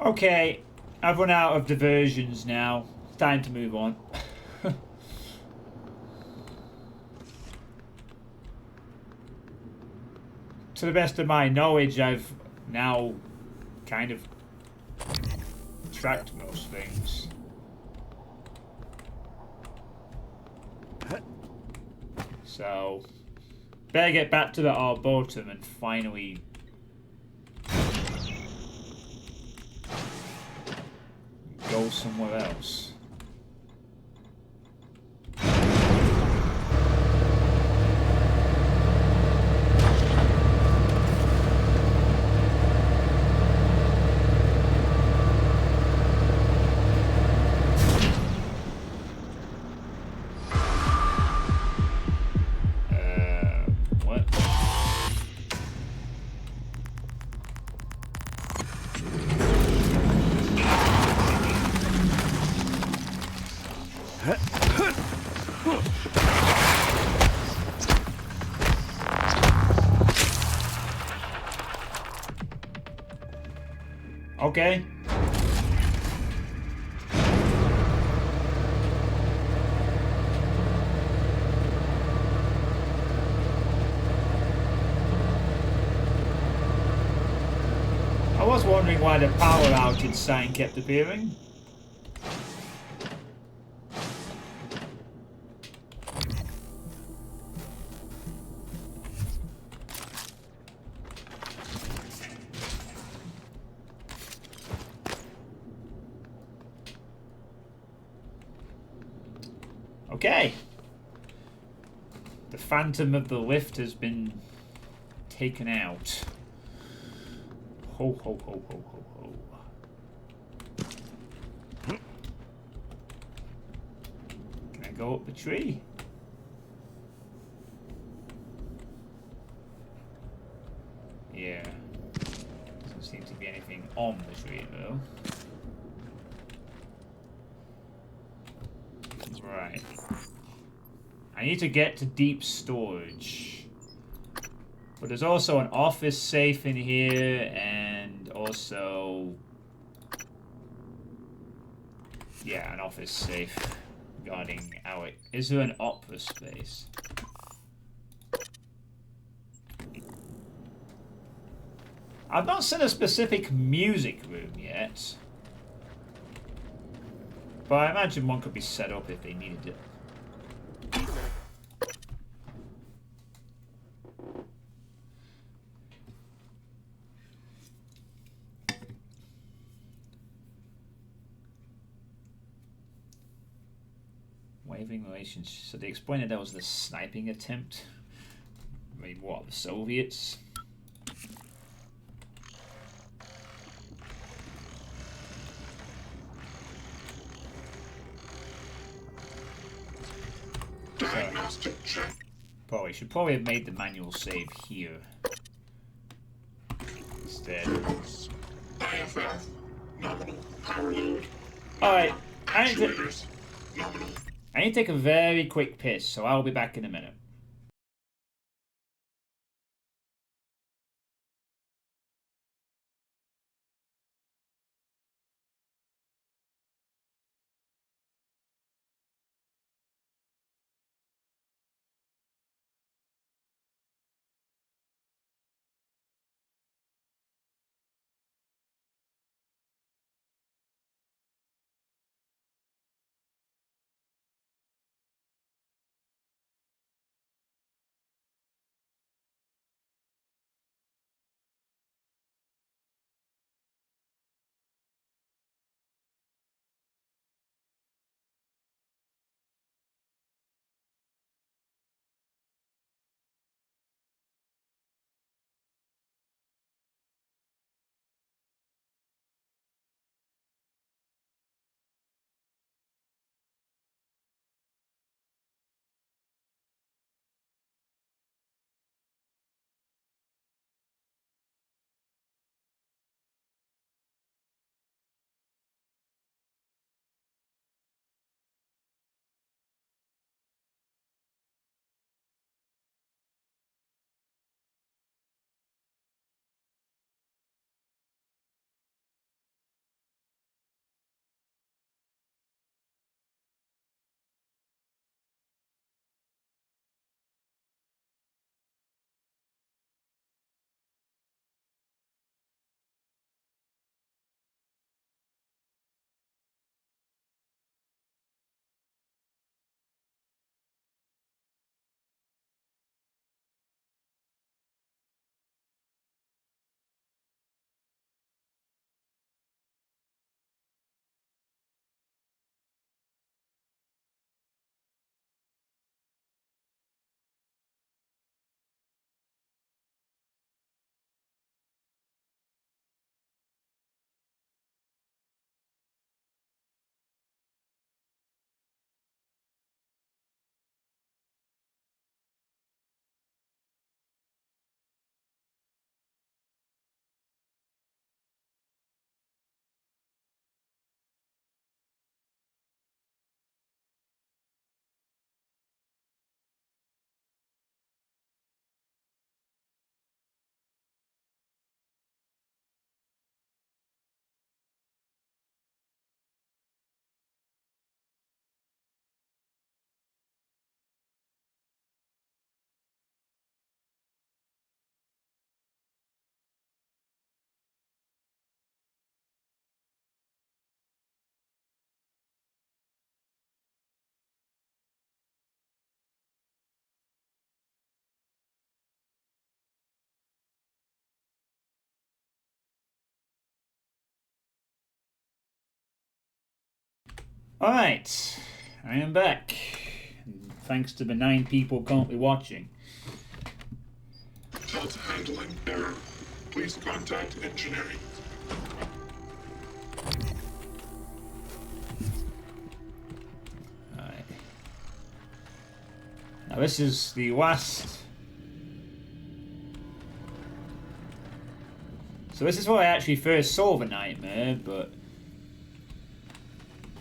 Okay, I've run out of diversions now. It's time to move on. To the best of my knowledge, I've now kind of tracked most things. So, better get back to the Arboretum and finally go somewhere else. What? Okay. I was wondering why the power outage sign kept appearing. Okay. The phantom of the lift has been taken out. Ho ho ho ho ho ho. Can I go up the tree? Yeah. Doesn't seem to be anything on the tree though. Right. I need to get to deep storage. But there's also an office safe in here, and also... yeah, an office safe. regarding Alec. Is there an opera space? I've not seen a specific music room yet. But I imagine one could be set up if they needed it. Waving relations. So they explained that that was the sniping attempt. I mean, what, the Soviets? Diagnostic check. Probably should probably have made the manual save here instead. IFF. Nominal. Power load. Alright, Actuators. Nominal. I need to take a very quick piss, so I'll be back in a minute. Alright, I am back. Thanks to the 9 people currently watching. Delta handling error. Please contact engineering. Alright. Now this is the last... So this is where I actually first saw the nightmare, but...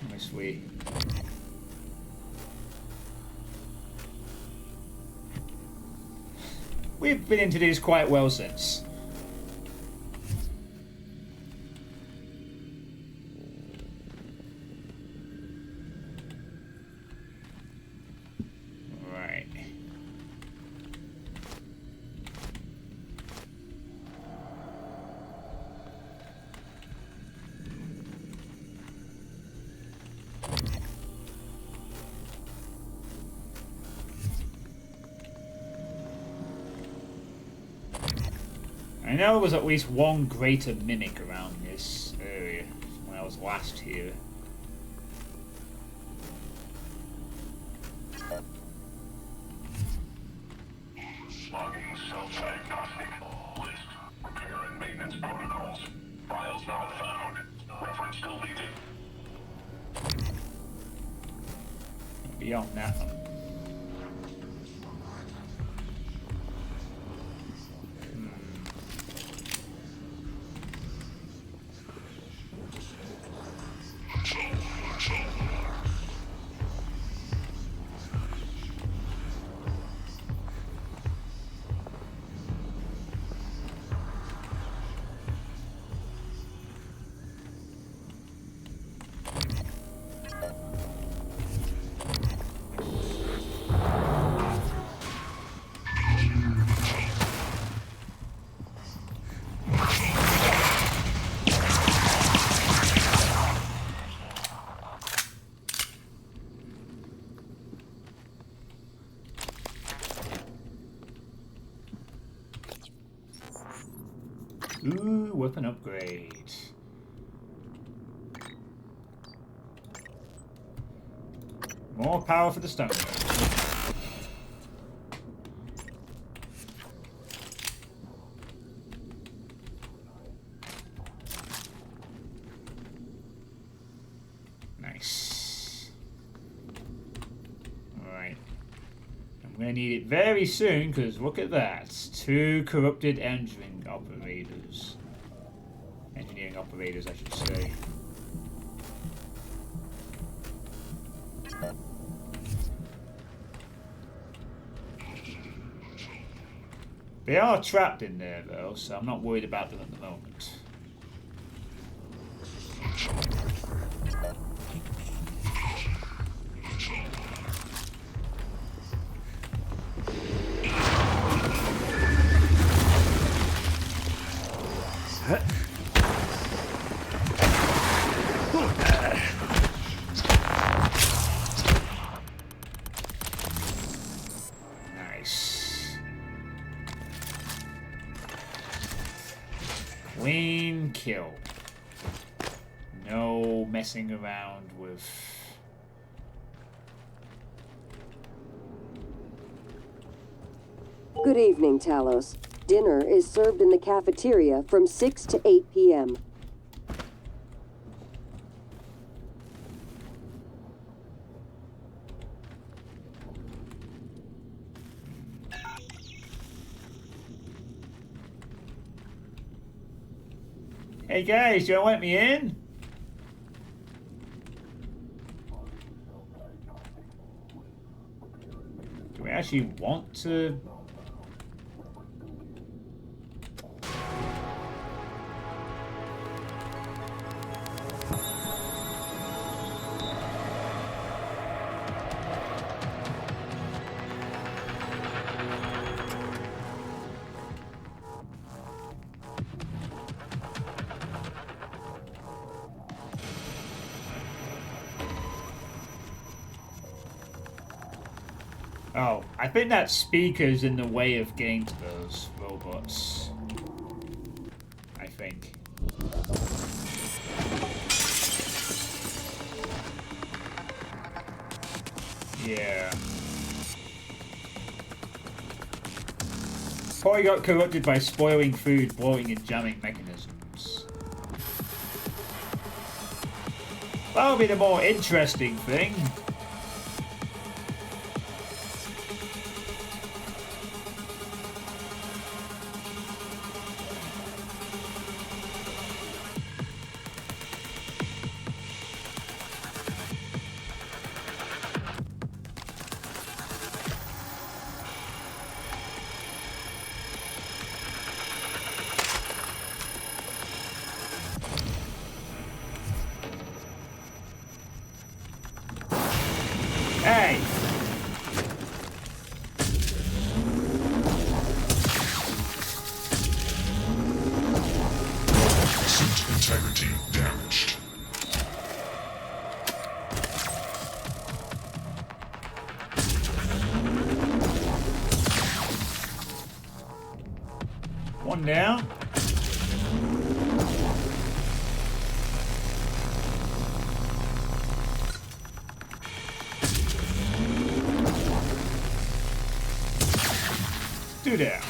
Obviously... We've been introduced quite well since. I know there was at least one greater mimic around this area when I was last here. Logging self-diagnostic. List. Repair and maintenance protocols. Files not found. Reference deleted. Beyond that one. Ooh, weapon upgrade. More power for the stone. Nice. Alright. I'm going to need it very soon, because look at that. 2 corrupted engineering operators. Engineering operators, I should say. They are trapped in there, though, so I'm not worried about them at the moment. Clean kill. No messing around with... Good evening, Talos. Dinner is served in the cafeteria from 6 to 8 p.m. Hey guys, do you want to let me in? Do we actually want to? Oh, I think that speaker's in the way of getting to those robots. I think. Yeah. Probably got corrupted by spoiling food, blowing and jamming mechanisms. That'll be the more interesting thing. Hey! Suit integrity damaged. One down. Do that.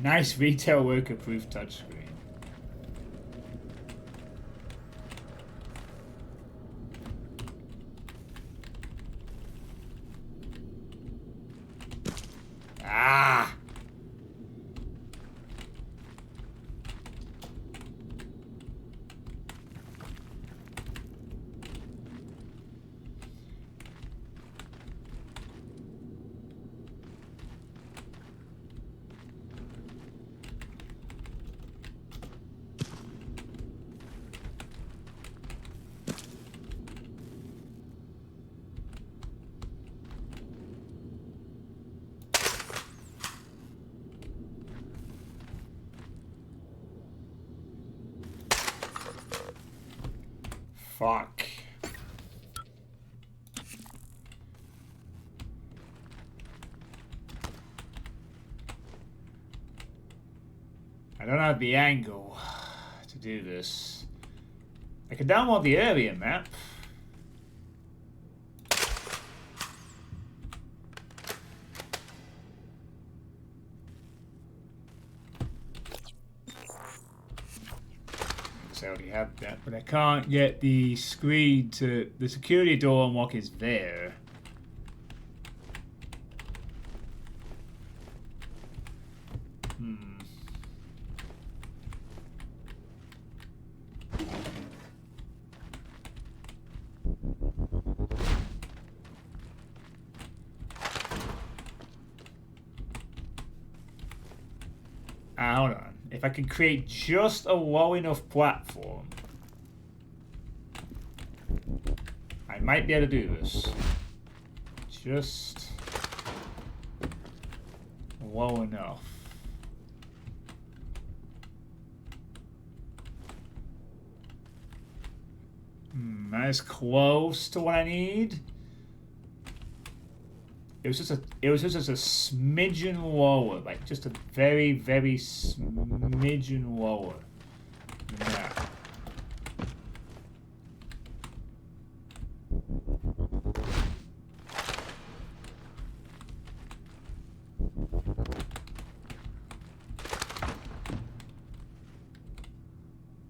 Nice retail worker proof touchscreen. Ah! Fuck. I don't have the angle to do this. I can download the area map. I already have that, but I can't get the screen to... The security door unlock is there. Hold on. If I can create just a low enough platform, I might be able to do this. Just low enough. That is close to what I need. It was just a smidgen lower, like just a very, very smidgen lower than that.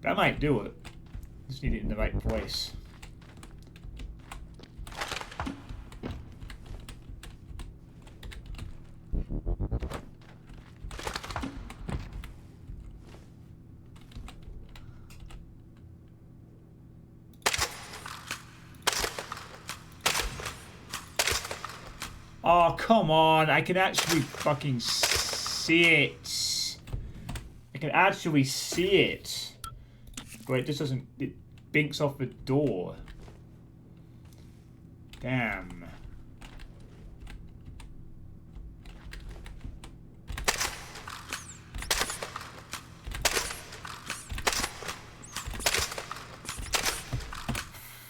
That might do it. Just need it in the right place. Oh, come on. I can actually fucking see it. I can actually see it. But it just doesn't... It binks off the door. Damn.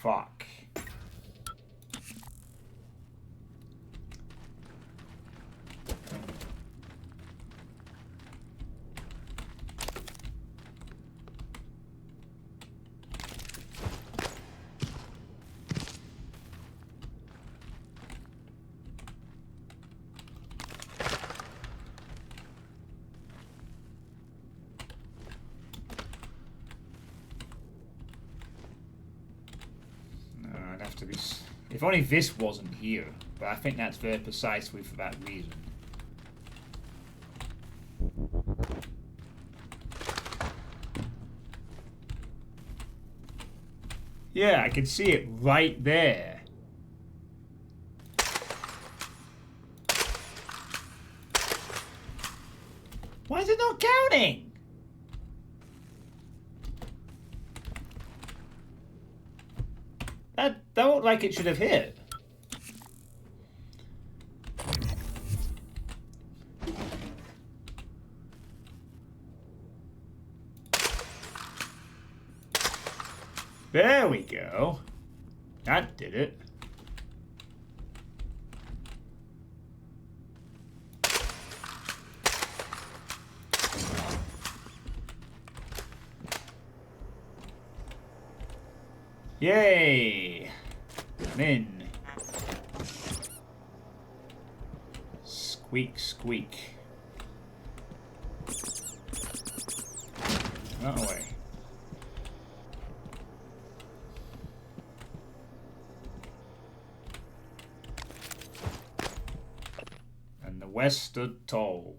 Fuck. If only this wasn't here, but I think that's very precisely for that reason. Yeah, I can see it right there. Why is it not counting? That looked like it should have hit. There we go. That did it. Yay! I'm in. Squeak, squeak. Run away. And the West stood tall.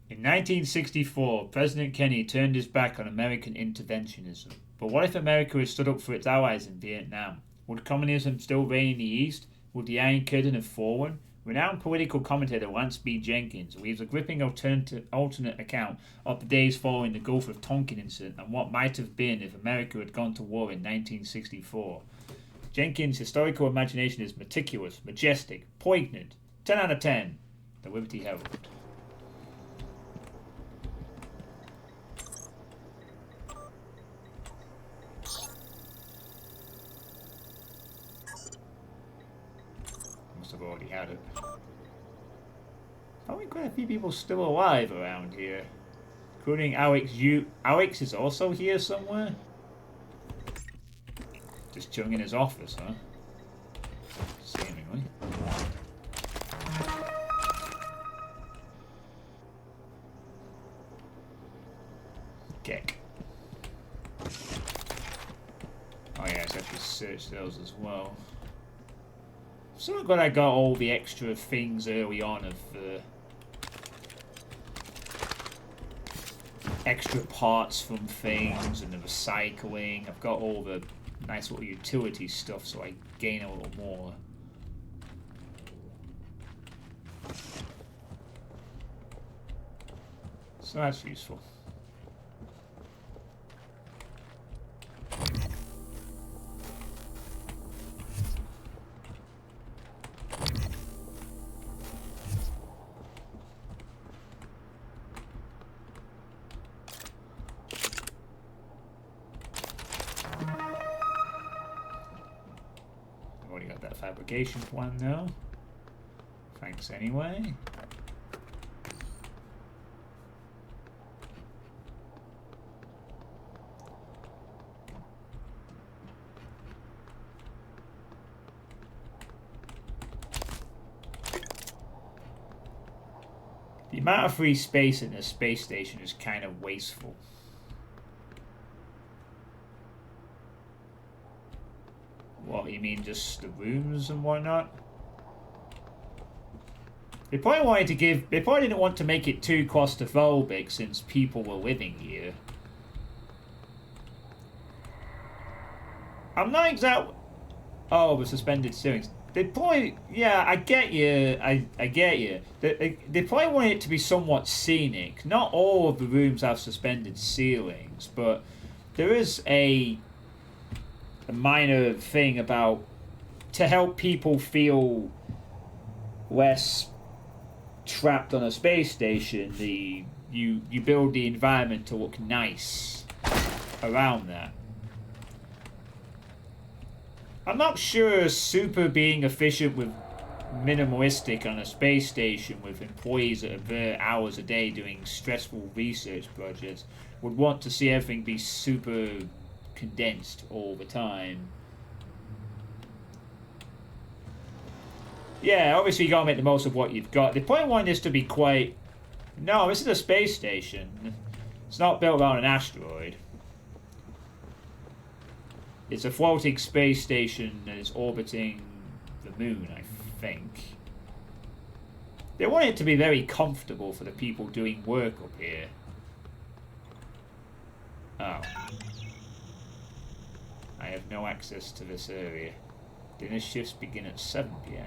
In 1964, President Kennedy turned his back on American interventionism. But what if America had stood up for its allies in Vietnam? Would communism still reign in the East? Would the Iron Curtain have fallen? Renowned political commentator Lance B. Jenkins weaves a gripping alternate account of the days following the Gulf of Tonkin incident and what might have been if America had gone to war in 1964. Jenkins' historical imagination is meticulous, majestic, poignant. 10 out of 10. The Liberty Herald. I've already had it. Probably quite a few people still alive around here. Including Alex. Alex is also here somewhere? Just chilling in his office, huh? Seemingly. Geck. Oh yeah, I actually search those as well. So glad I got all the extra things early on of extra parts from things and the recycling. I've got all the nice little utility stuff, so I gain a little more. So that's useful. Fabrication plan now. Thanks anyway. The amount of free space in this space station is kind of wasteful. What, you mean just the rooms and whatnot? They probably didn't want to make it too claustrophobic since people were living here. I'm not exactly... Oh, the suspended ceilings. They probably... Yeah, I get you. I get you. They probably want it to be somewhat scenic. Not all of the rooms have suspended ceilings, but there is a minor thing about to help people feel less trapped on a space station. You build the environment to look nice around that. I'm not sure super being efficient with minimalistic on a space station with employees that are there hours a day doing stressful research projects would want to see everything be super condensed all the time. Yeah, obviously you gotta make the most of what you've got. They probably want this to be quite... No, this is a space station. It's not built around an asteroid. It's a floating space station that is orbiting the moon, I think. They want it to be very comfortable for the people doing work up here. Oh. I have no access to this area. Dinner shifts begin at 7 PM.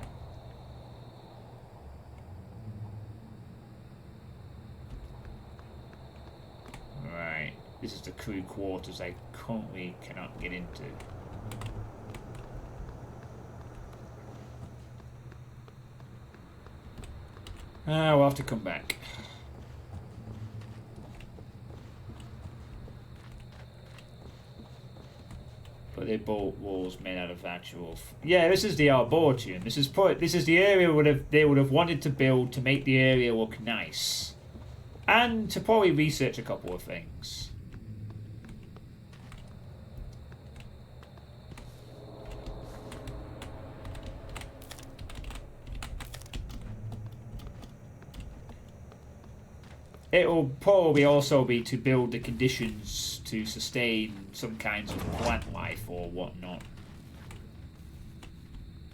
This is the crew quarters I currently cannot get into. We'll have to come back. But they built walls made out of actual. Yeah, this is the Arboretum. This is the area they would have wanted to build to make the area look nice, and to probably research a couple of things. It will probably also be to build the conditions to sustain some kinds of plant life or whatnot.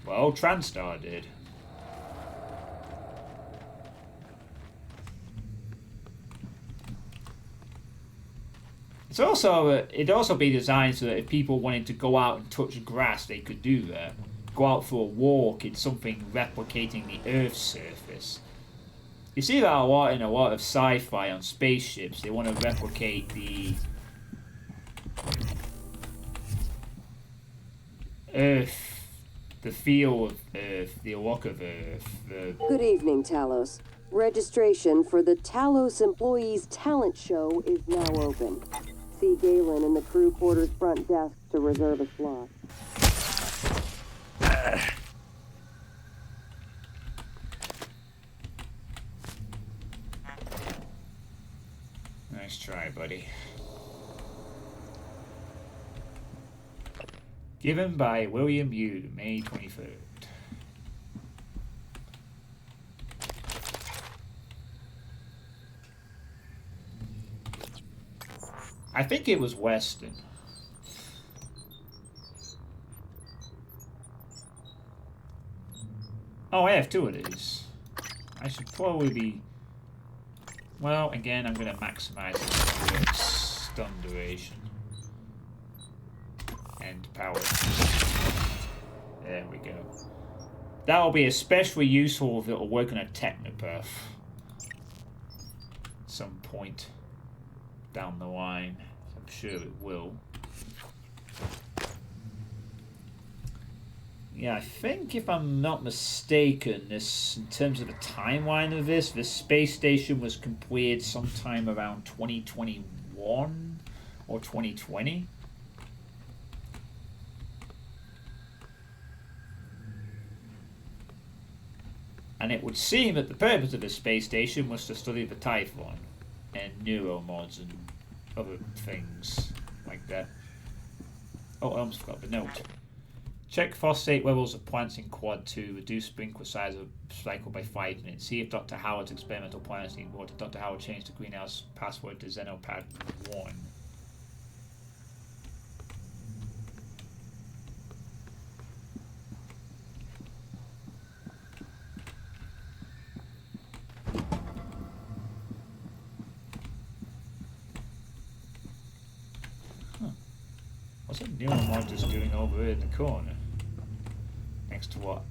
Well, Transtar did. It'd also be designed so that if people wanted to go out and touch grass, they could do that. Go out for a walk in something replicating the Earth's surface. You see that a lot in a lot of sci-fi on spaceships. They want to replicate the Earth, the feel of Earth, the look of Earth. Good evening, Talos. Registration for the Talos Employees Talent Show is now open. See Galen in the crew quarters front desk to reserve a slot. Nice try, buddy. Given by William Yu, May 23rd. I think it was Western. Oh, I have two of these. I should probably be... Well, again, I'm going to maximize the stun duration. And power. There we go. That'll be especially useful if it'll work on a Technopath. At some point down the line. I'm sure it will. Yeah, I think if I'm not mistaken, this, in terms of the timeline of this space station was completed sometime around 2021 or 2020. And it would seem that the purpose of this space station was to study the Typhon and neuromods and other things like that. Oh, I almost forgot the note. Check phosphate levels of plants in Quad 2. Reduce sprinkler size of cycle by 5 minutes. See if Dr. Howard's experimental plants need water. Dr. Howard changed the greenhouse password to Xenopad 1. What's a neuromod just doing over here in the corner? Next to what?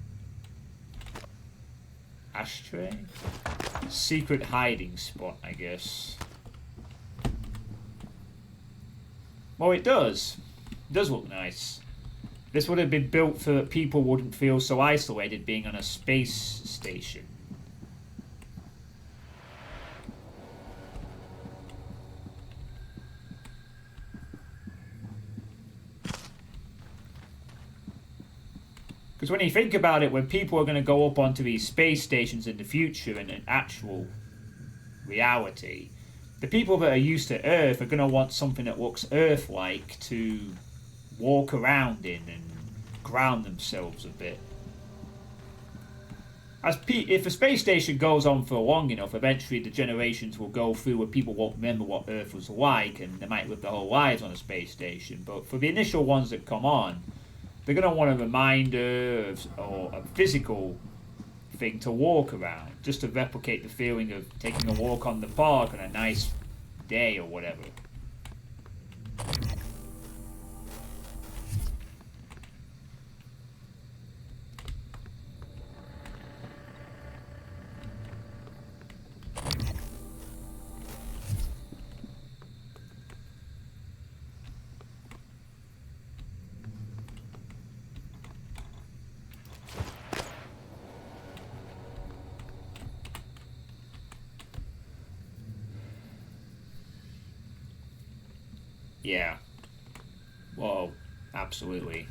Ashtray? Secret hiding spot, I guess. Well, it does. It does look nice. This would have been built so that people wouldn't feel so isolated being on a space station. Because when you think about it, when people are going to go up onto these space stations in the future in an actual reality, the people that are used to Earth are going to want something that looks Earth-like to walk around in and ground themselves a bit. If a space station goes on for long enough, eventually the generations will go through where people won't remember what Earth was like, and they might live their whole lives on a space station. But for the initial ones that come on, they're going to want a reminder or a physical thing to walk around, just to replicate the feeling of taking a walk on the park on a nice day or whatever. Yeah. Well, absolutely.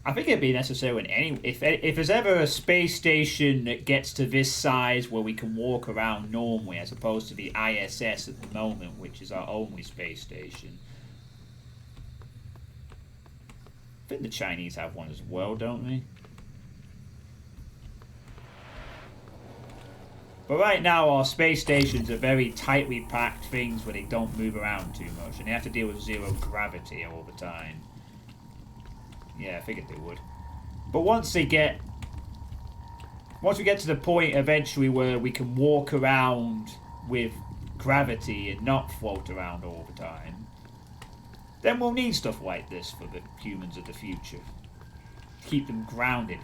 I think it'd be necessary in any if there's ever a space station that gets to this size where we can walk around normally, as opposed to the ISS at the moment, which is our only space station. I think the Chinese have one as well, don't they? But right now, our space stations are very tightly packed things where they don't move around too much, and they have to deal with zero gravity all the time. Yeah, I figured they would. But once we get to the point eventually where we can walk around with gravity and not float around all the time, then we'll need stuff like this for the humans of the future. Keep them grounded.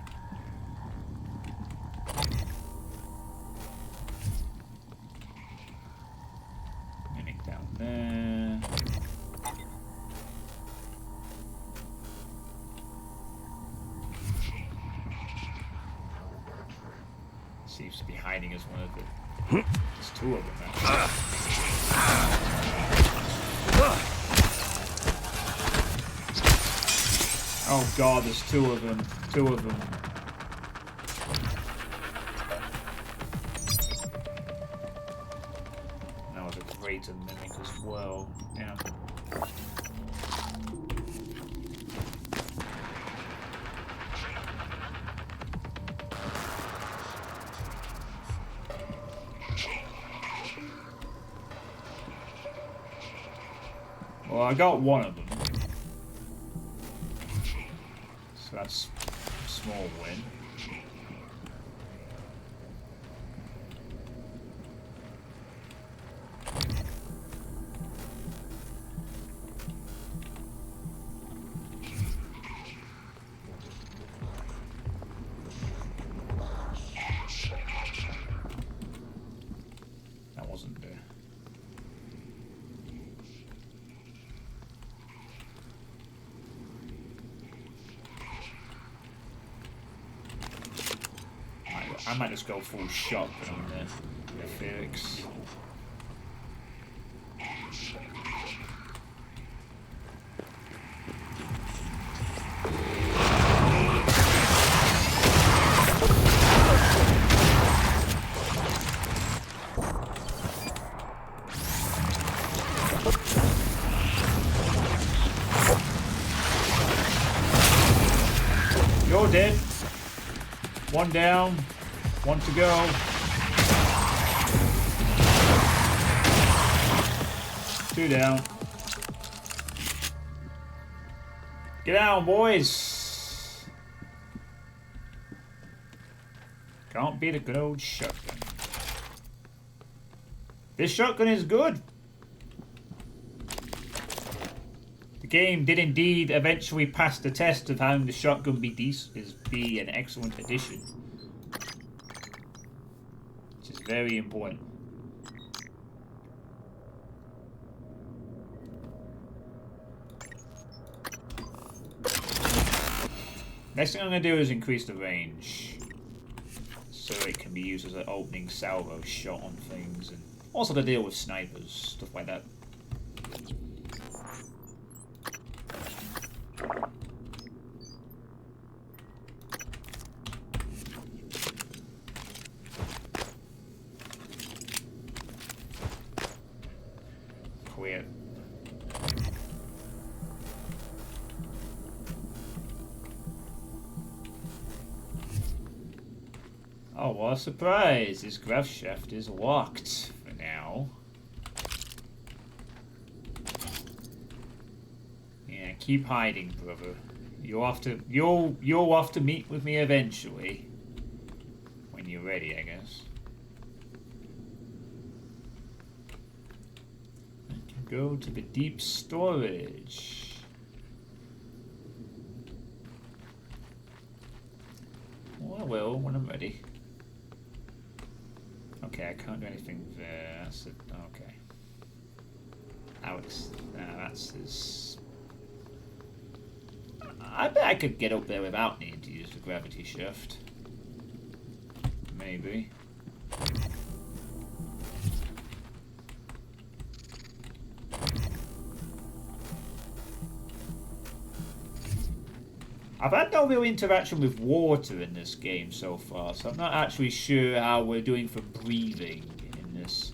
Mimic down there. Seems to be hiding as one of the... There's two of them actually. Oh god, there's two of them. Two of them. That was a greater mimic as well. Yeah. Well, I got one of them. So that's a small win. That wasn't there. I might just go full shotgun on the Felix. You're dead. One down. One to go. Two down. Get down, boys. Can't beat a good old shotgun. This shotgun is good. The game did indeed eventually pass the test of having the shotgun be an excellent addition. Very important. Next thing I'm going to do is increase the range, so it can be used as an opening salvo shot on things, and also to deal with snipers, stuff like that. Weird. Oh, what a surprise! This grav shaft is locked for now. Yeah, keep hiding, brother. You'll have to meet with me eventually. When you're ready, I guess. Go to the deep storage. Well, I will when I'm ready. Okay, I can't do anything there. That's it. Okay. Alex, that's his. I bet I could get up there without needing to use the gravity shift. Maybe. I've had no real interaction with water in this game so far, so I'm not actually sure how we're doing for breathing in this.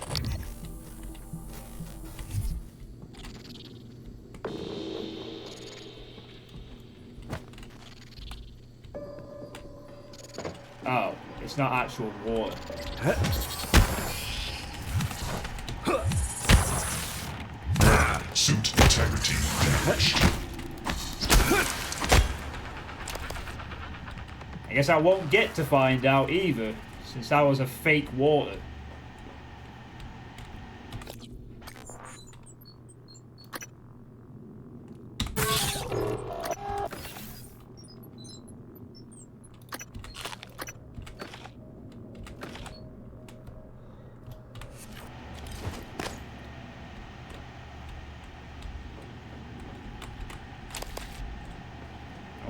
Oh, it's not actual water. Suit integrity damaged. I guess I won't get to find out either, since that was a fake water.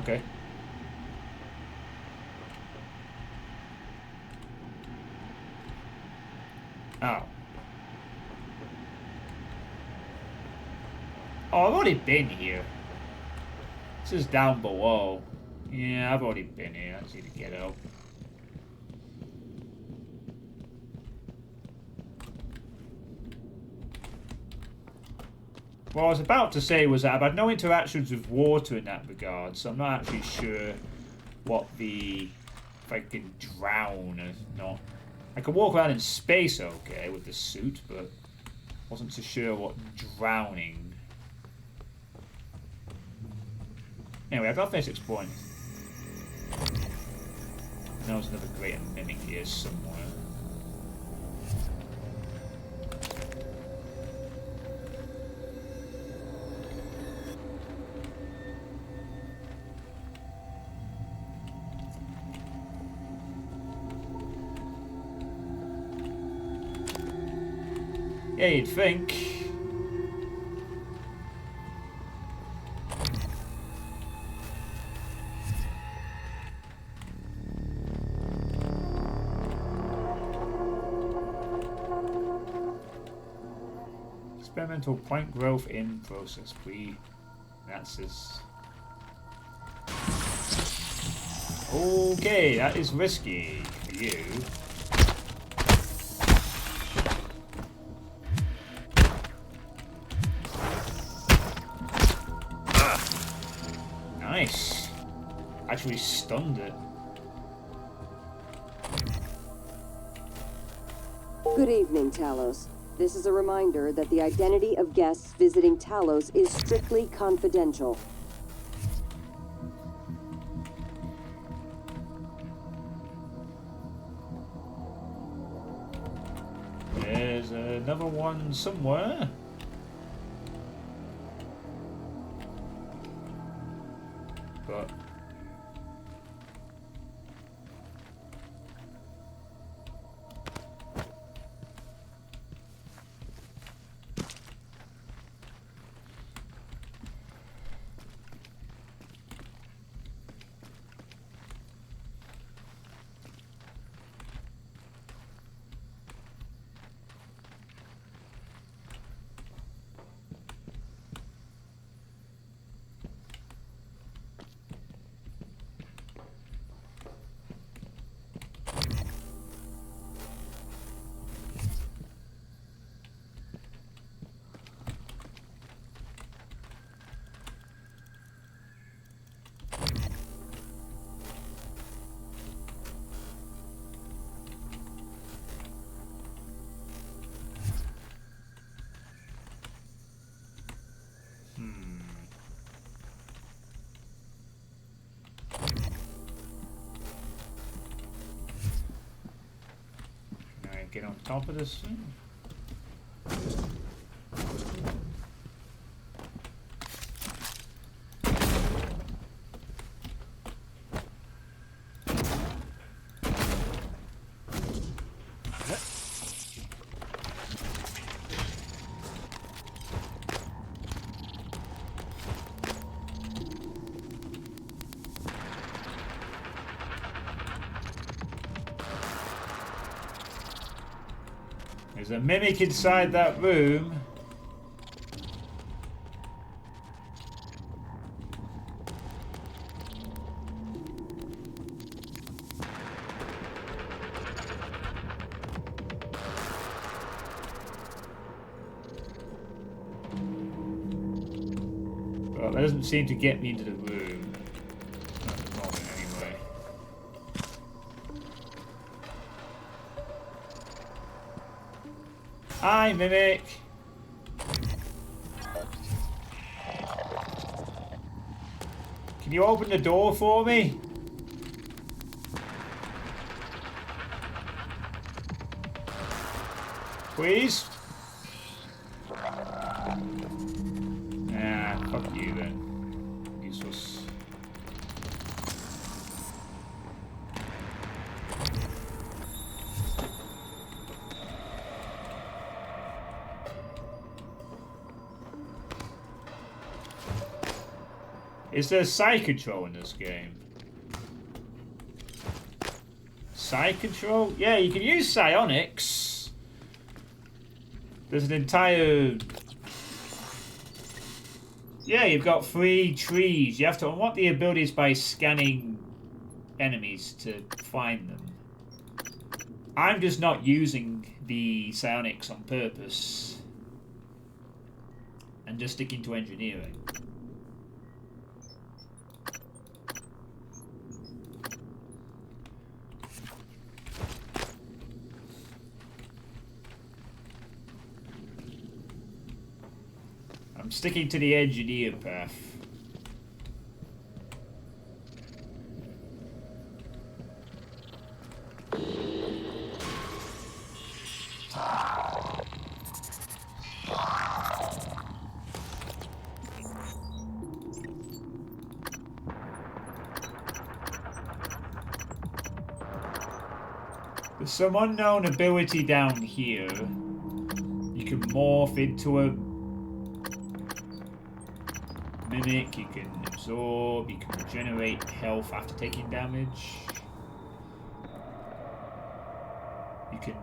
Okay. Oh. Oh, I've already been here. This is down below. Yeah, I've already been here. I just need to get out. What I was about to say was that I've had no interactions with water in that regard, so I'm not actually sure what the... if I can drown or not. I can walk around in space okay with the suit, but wasn't so sure what drowning. Anyway, I've got to finish exploring. I know there's another greater mimic here somewhere. Yeah, you'd think. Experimental plant growth in process. That's this. Okay, that is risky for you. Nice. Actually stunned it. Good evening, Talos. This is a reminder that the identity of guests visiting Talos is strictly confidential. There's another one somewhere. But get on top of this thing. There's a mimic inside that room. Well, that doesn't seem to get me into the room. Not at the moment, anyway. Hi, Mimic! Can you open the door for me? Please? Ah, fuck you then. Useless. Is there side control in this game? Side control? Yeah, you can use psionics. There's an entire... Yeah, you've got 3 trees. You have to unlock the abilities by scanning enemies to find them. I'm just not using the psionics on purpose. And just sticking to engineering. I'm sticking to the engineer path. There's some unknown ability down here. You can morph into a mimic, you can absorb, you can regenerate health after taking damage. You can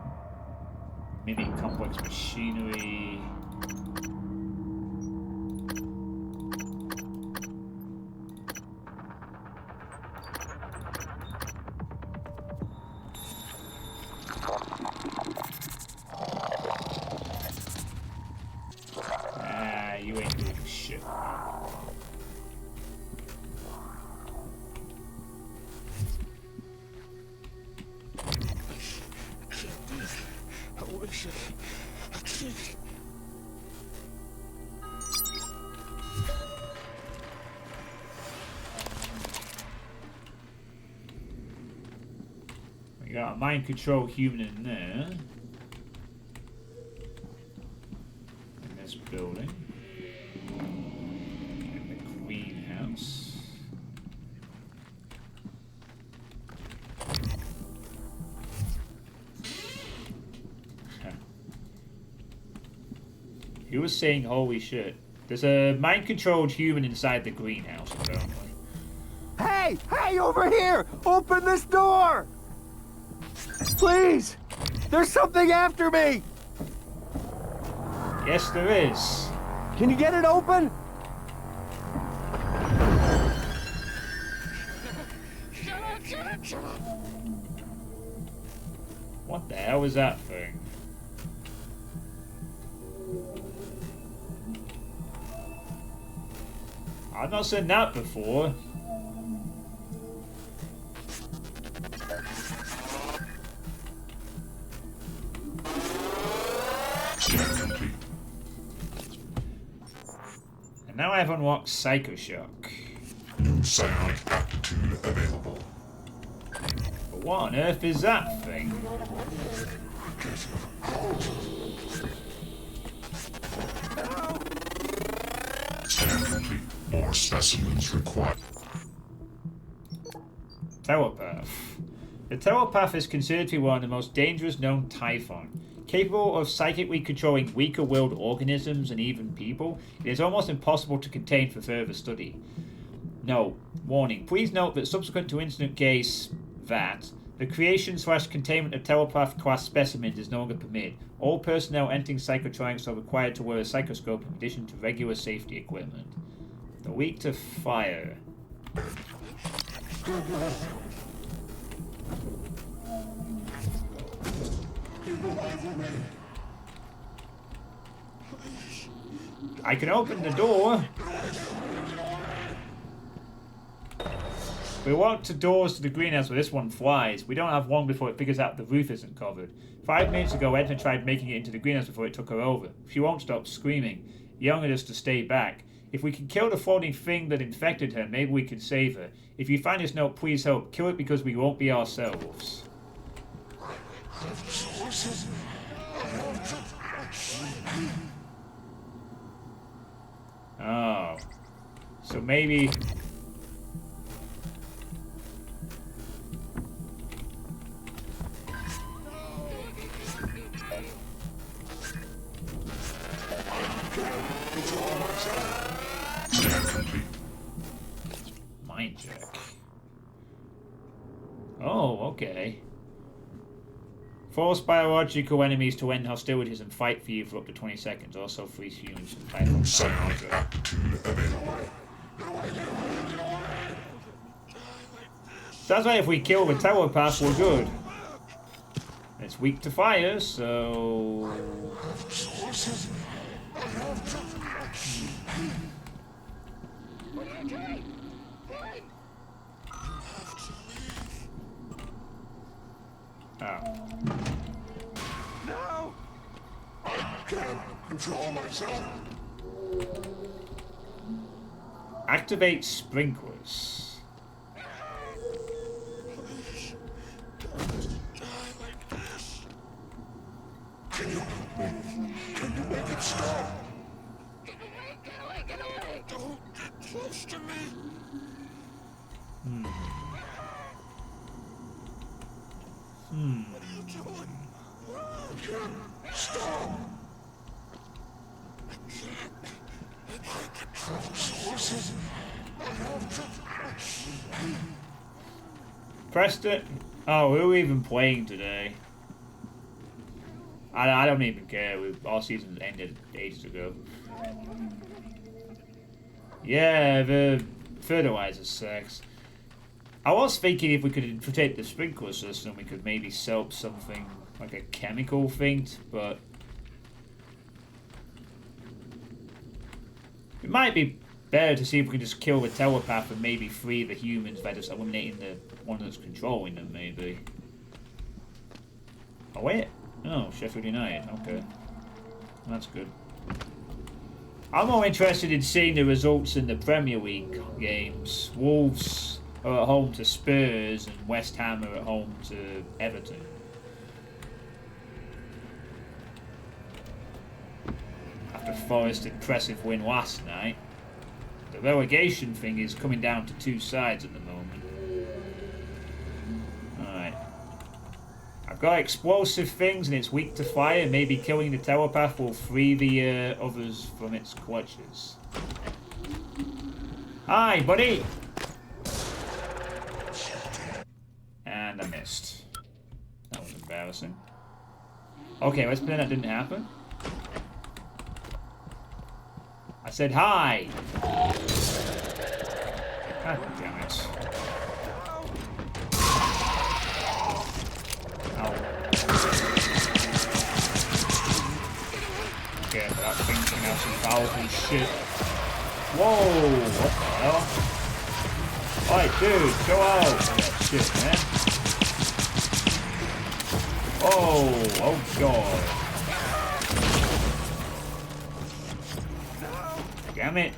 mimic complex machinery. Ah, you ain't doing shit. We got a mind control human in there. In this building. In the greenhouse. He was saying, holy shit. There's a mind-controlled human inside the greenhouse, apparently. Hey! Hey, over here! Open this door! Please! There's something after me! Yes, there is. Can you get it open? What the hell is that thing? I've not seen that before. Scan complete. And now I've unlocked Psycho Shock. New psionic aptitude available. But what on earth is that thing? Scan complete. More specimens required. Telepath. The Telepath is considered to be one of the most dangerous known Typhon. Capable of psychically controlling weaker-willed organisms and even people, it is almost impossible to contain for further study. No. Warning. Please note that subsequent to incident case VAT, the creation/containment of Telepath-class specimens is no longer permitted. All personnel entering psychotronics are required to wear a psychoscope in addition to regular safety equipment. The weak to fire. I can open the door. We walk to doors to the greenhouse where this one flies. We don't have long before it figures out the roof isn't covered. 5 minutes ago, Edna tried making it into the greenhouse before it took her over. She won't stop screaming, yelling at us to stay back. If we can kill the floating thing that infected her, maybe we can save her. If you find this note, please help. Kill it because we won't be ourselves. Oh. So maybe... Mind check. Oh, okay. Force biological enemies to end hostilities and fight for you for up to 20 seconds. Also frees humans from fighting. Sounds like if we kill the telepath, we're good. It's weak to fire, so... Oh. No! I can't control myself. Activate sprinklers. Please, don't die like this. Can you make it stop? Get away, get away, get away! Don't get close to me! What are you doing? I can't stop. I can't control the sources. I have to. Preston? Oh, who are we even playing today? I don't even care. Our seasons ended ages ago. Yeah, the fertilizer sex. I was thinking if we could infiltrate the sprinkler system, we could maybe sell something like a chemical thing, but it might be better to see if we can just kill the telepath and maybe free the humans by just eliminating the one that's controlling them, maybe. Oh, wait. Oh, Sheffield United. Okay. That's good. I'm more interested in seeing the results in the Premier League games. Wolves are at home to Spurs and West Ham are at home to Everton. After Forest's impressive win last night, the relegation thing is coming down to two sides at the moment. Alright. I've got explosive things and it's weak to fire. Maybe killing the telepath will free the others from its clutches. Hi, buddy! And I missed. That was embarrassing. Okay, let's pretend that didn't happen. I said hi! God damn it. Ow. Okay, but that thing's gonna have some powerful shit. Whoa! What the hell? Alright, dude, go out! That shit, man. Oh god. Damn it.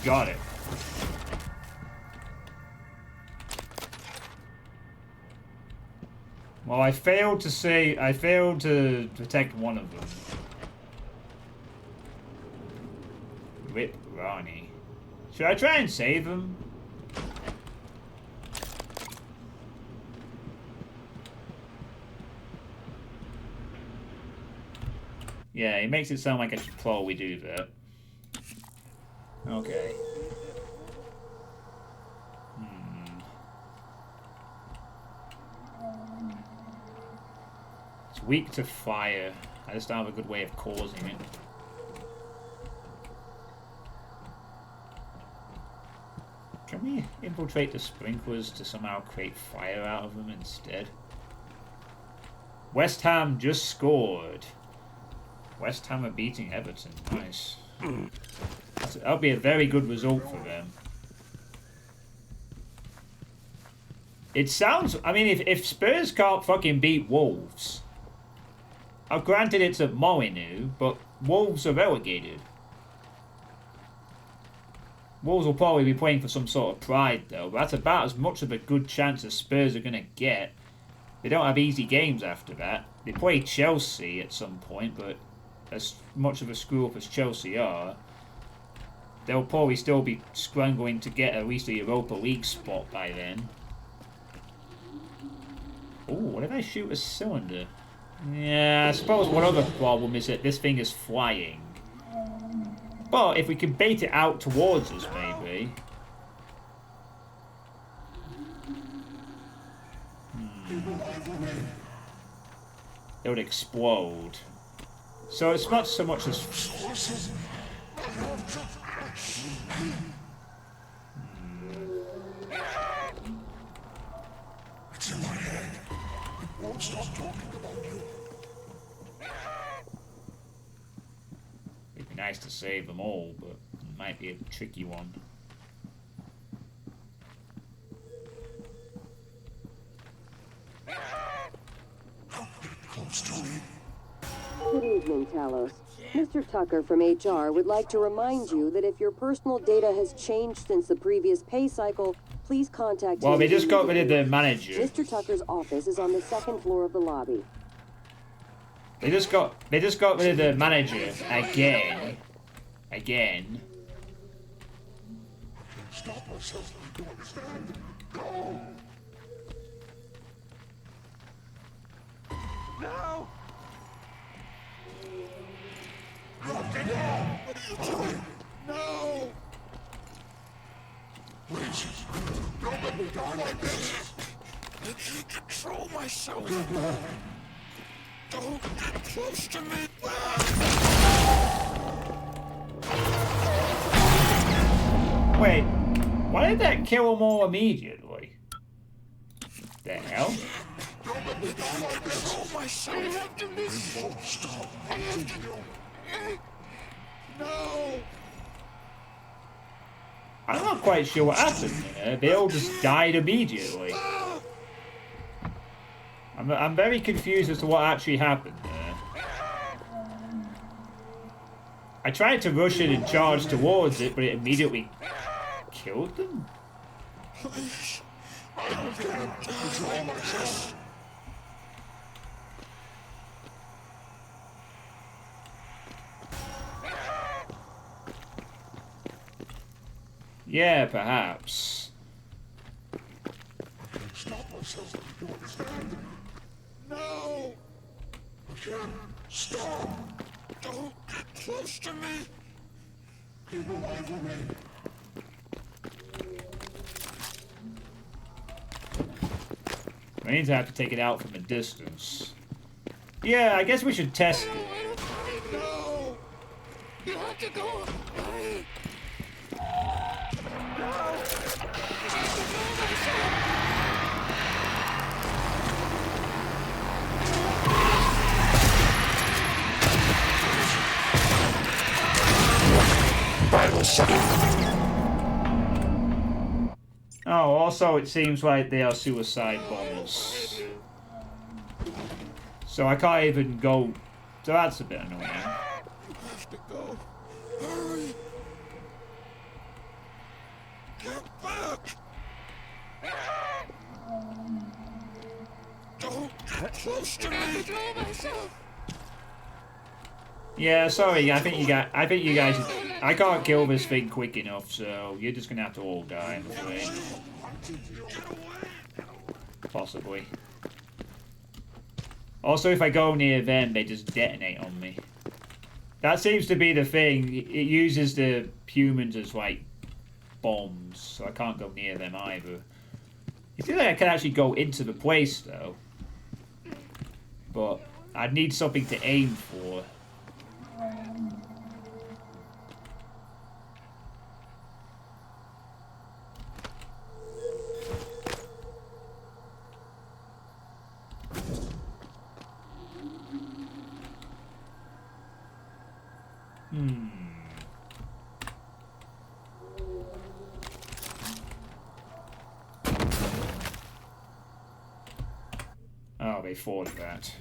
Got it. Well, I failed to protect one of them. Rip Ronnie. Should I try and save him? Yeah, he makes it sound like I should probably do that. Okay. It's weak to fire. I just don't have a good way of causing it. Can we infiltrate the sprinklers to somehow create fire out of them instead? West Ham just scored. West Ham are beating Everton. Nice. That'll be a very good result for them. It sounds... I mean, if Spurs can't fucking beat Wolves... granted it's at Molineux, but Wolves are relegated. Wolves will probably be playing for some sort of pride, though. But that's about as much of a good chance as Spurs are going to get. They don't have easy games after that. They play Chelsea at some point, but as much of a screw-up as Chelsea are, they'll probably still be struggling to get at least a Europa League spot by then. Oh, what if I shoot a cylinder? Yeah, I suppose one other problem is that this thing is flying. But if we can bait it out towards us, maybe. It would explode. So it's not so much as... It's in my head. It won't stop talking about you. It'd be nice to save them all, but it might be a tricky one. Close to me. Good evening, Talos. Mr. Tucker from HR would like to remind you that if your personal data has changed since the previous pay cycle, please contact him. Well, they just got rid of the manager. Mr. Tucker's office is on the second floor of the lobby. They just got rid of the manager again. Again. Stop myself. Do you understand? Go. No! What are you doing? No! Please, don't let me die like this. I can't control myself. Don't get close to me. Wait, why did that kill them all immediately? The hell? Don't let me die like this. Control myself. After this. You won't stop hunting you. No! I'm not quite sure what happened there. They all just died immediately. I'm very confused as to what actually happened there. I tried to rush in and charge towards it, but it immediately killed them? Please. I don't get to control myself. Yeah, perhaps. Stop myself. Do you understand? No! I can't stop. Don't get close to me. Keep away from me. We need to have to take it out from a distance. Yeah, I guess we should test it. No! You have to go. Oh, also it seems like they are suicide bombers. So I can't even go... So that's a bit annoying. You have to go. Hurry. Get back. Don't get close to me. Yeah, sorry, I think you guys... I can't kill this thing quick enough, so you're just gonna have to all die, I'm afraid. Possibly. Also, if I go near them, they just detonate on me. That seems to be the thing. It uses the humans as, like, bombs, so I can't go near them either. It feels like I can actually go into the place, though. But I'd need something to aim for. Oh, they thought of that.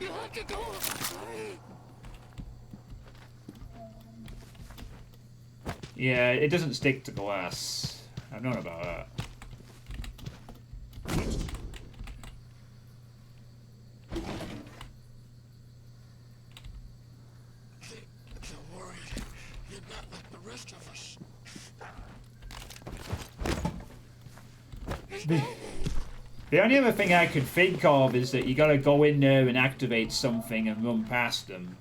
You have to go outside. Yeah, it doesn't stick to glass. I've known about that. They're worried. You're not like the rest of us. The only other thing I could think of is that you gotta go in there and activate something and run past them.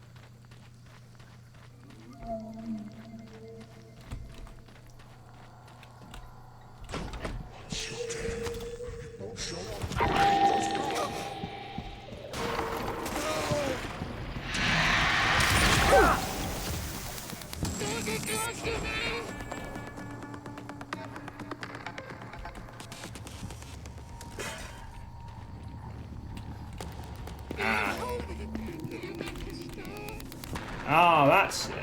Don't get close to me! Oh, that's it.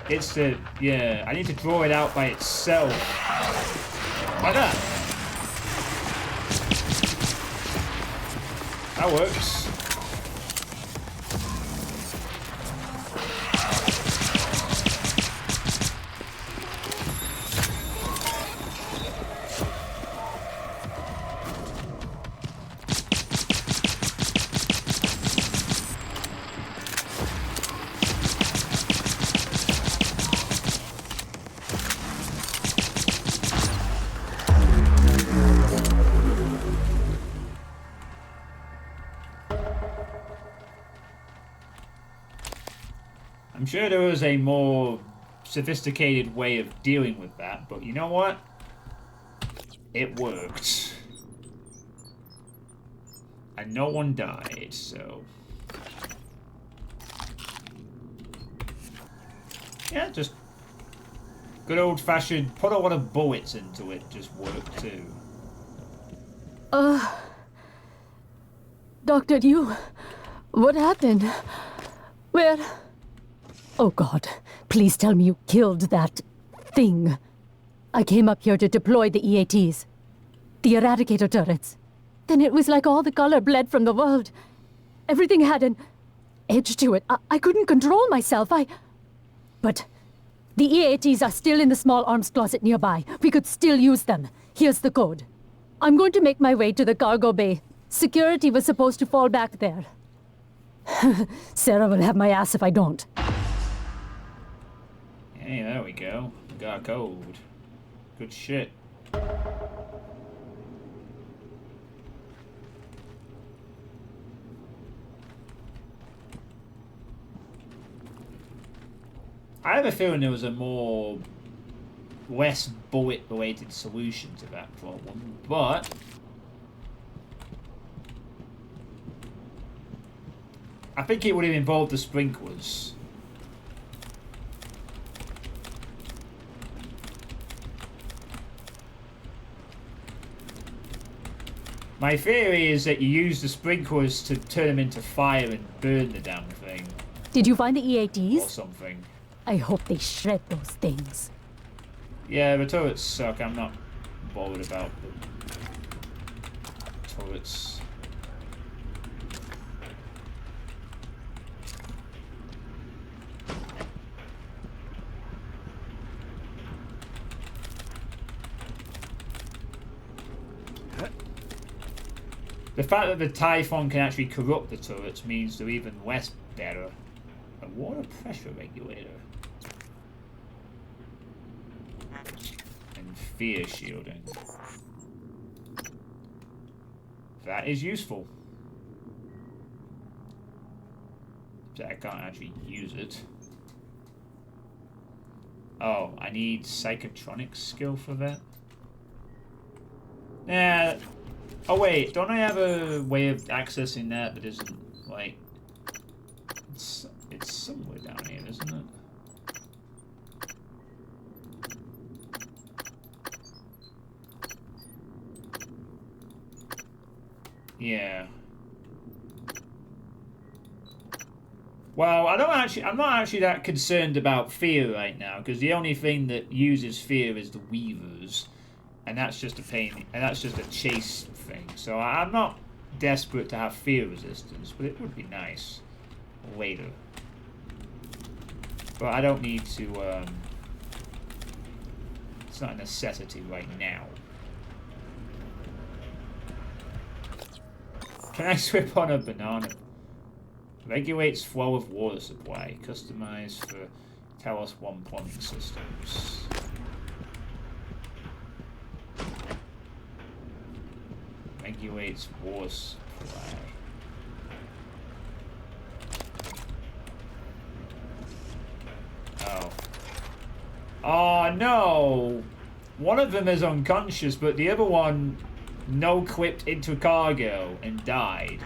It's the... yeah, I need to draw it out by itself. Like that. That works. I'm sure there was a more sophisticated way of dealing with that, but you know what? It worked. And no one died, so... yeah, just... good old-fashioned, put a lot of bullets into it, just worked too. Doctor, what happened? Where? Oh God, please tell me you killed that thing. I came up here to deploy the EATs. The Eradicator turrets. Then it was like all the color bled from the world. Everything had an edge to it. I couldn't control myself. But the EATs are still in the small arms closet nearby. We could still use them. Here's the code. I'm going to make my way to the cargo bay. Security was supposed to fall back there. Sarah will have my ass if I don't. Hey, there we go. We got a code. Good shit. I have a feeling there was a less bullet-related solution to that problem, but I think it would have involved the sprinklers. My theory is that you use the sprinklers to turn them into fire and burn the damn thing. Did you find the EATs? Or something. I hope they shred those things. Yeah, the turrets suck. I'm not bothered about the turrets. The fact that the Typhon can actually corrupt the turrets means they're even less better. A water pressure regulator. And fear shielding. That is useful. But I can't actually use it. Oh, I need psychotronic skill for that? Yeah. Oh wait, don't I have a way of accessing that that isn't, like... It's somewhere down here, isn't it? Yeah. Well, I'm not actually that concerned about fear right now, because the only thing that uses fear is the Weavers, and that's just a pain, and that's just a chase thing. So I'm not desperate to have fear resistance, but it would be nice later. But I don't need to. It's not a necessity right now. Can I swip on a banana? Regulates flow of water supply. Customized for Telos 1 plumbing systems. Regulates water supply. Oh. Oh no! One of them is unconscious, but the other one no-clipped into cargo and died.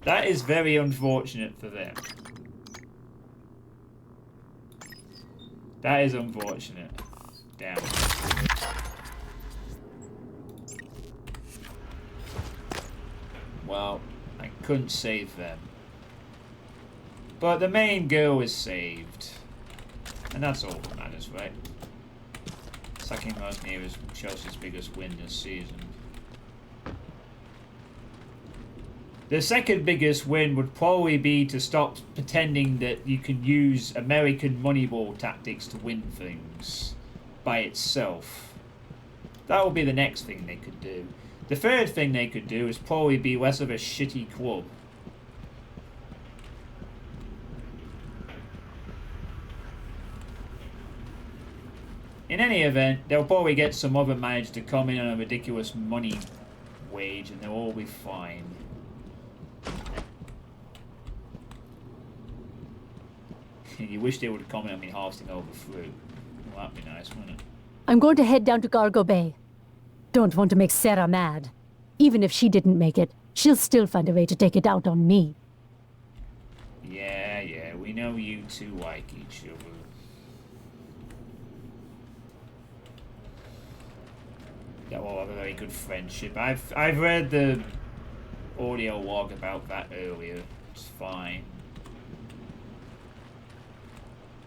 That is very unfortunate for them. That is unfortunate. Damn. Well, I couldn't save them. But the main girl is saved. And that's all that matters, right? Sacking Rosnir is Chelsea's biggest win this season. The second biggest win would probably be to stop pretending that you can use American Moneyball tactics to win things by itself. That would be the next thing they could do. The third thing they could do is probably be less of a shitty club. In any event, they'll probably get some other manager to come in on a ridiculous money wage and they'll all be fine. You wish they would comment on me harvesting over fruit. Well, that'd be nice, wouldn't it? I'm going to head down to Cargo Bay. Don't want to make Sarah mad. Even if she didn't make it, she'll still find a way to take it out on me. Yeah, we know you two like each other. That will have a very good friendship. I've read the audio log about that earlier. It's fine.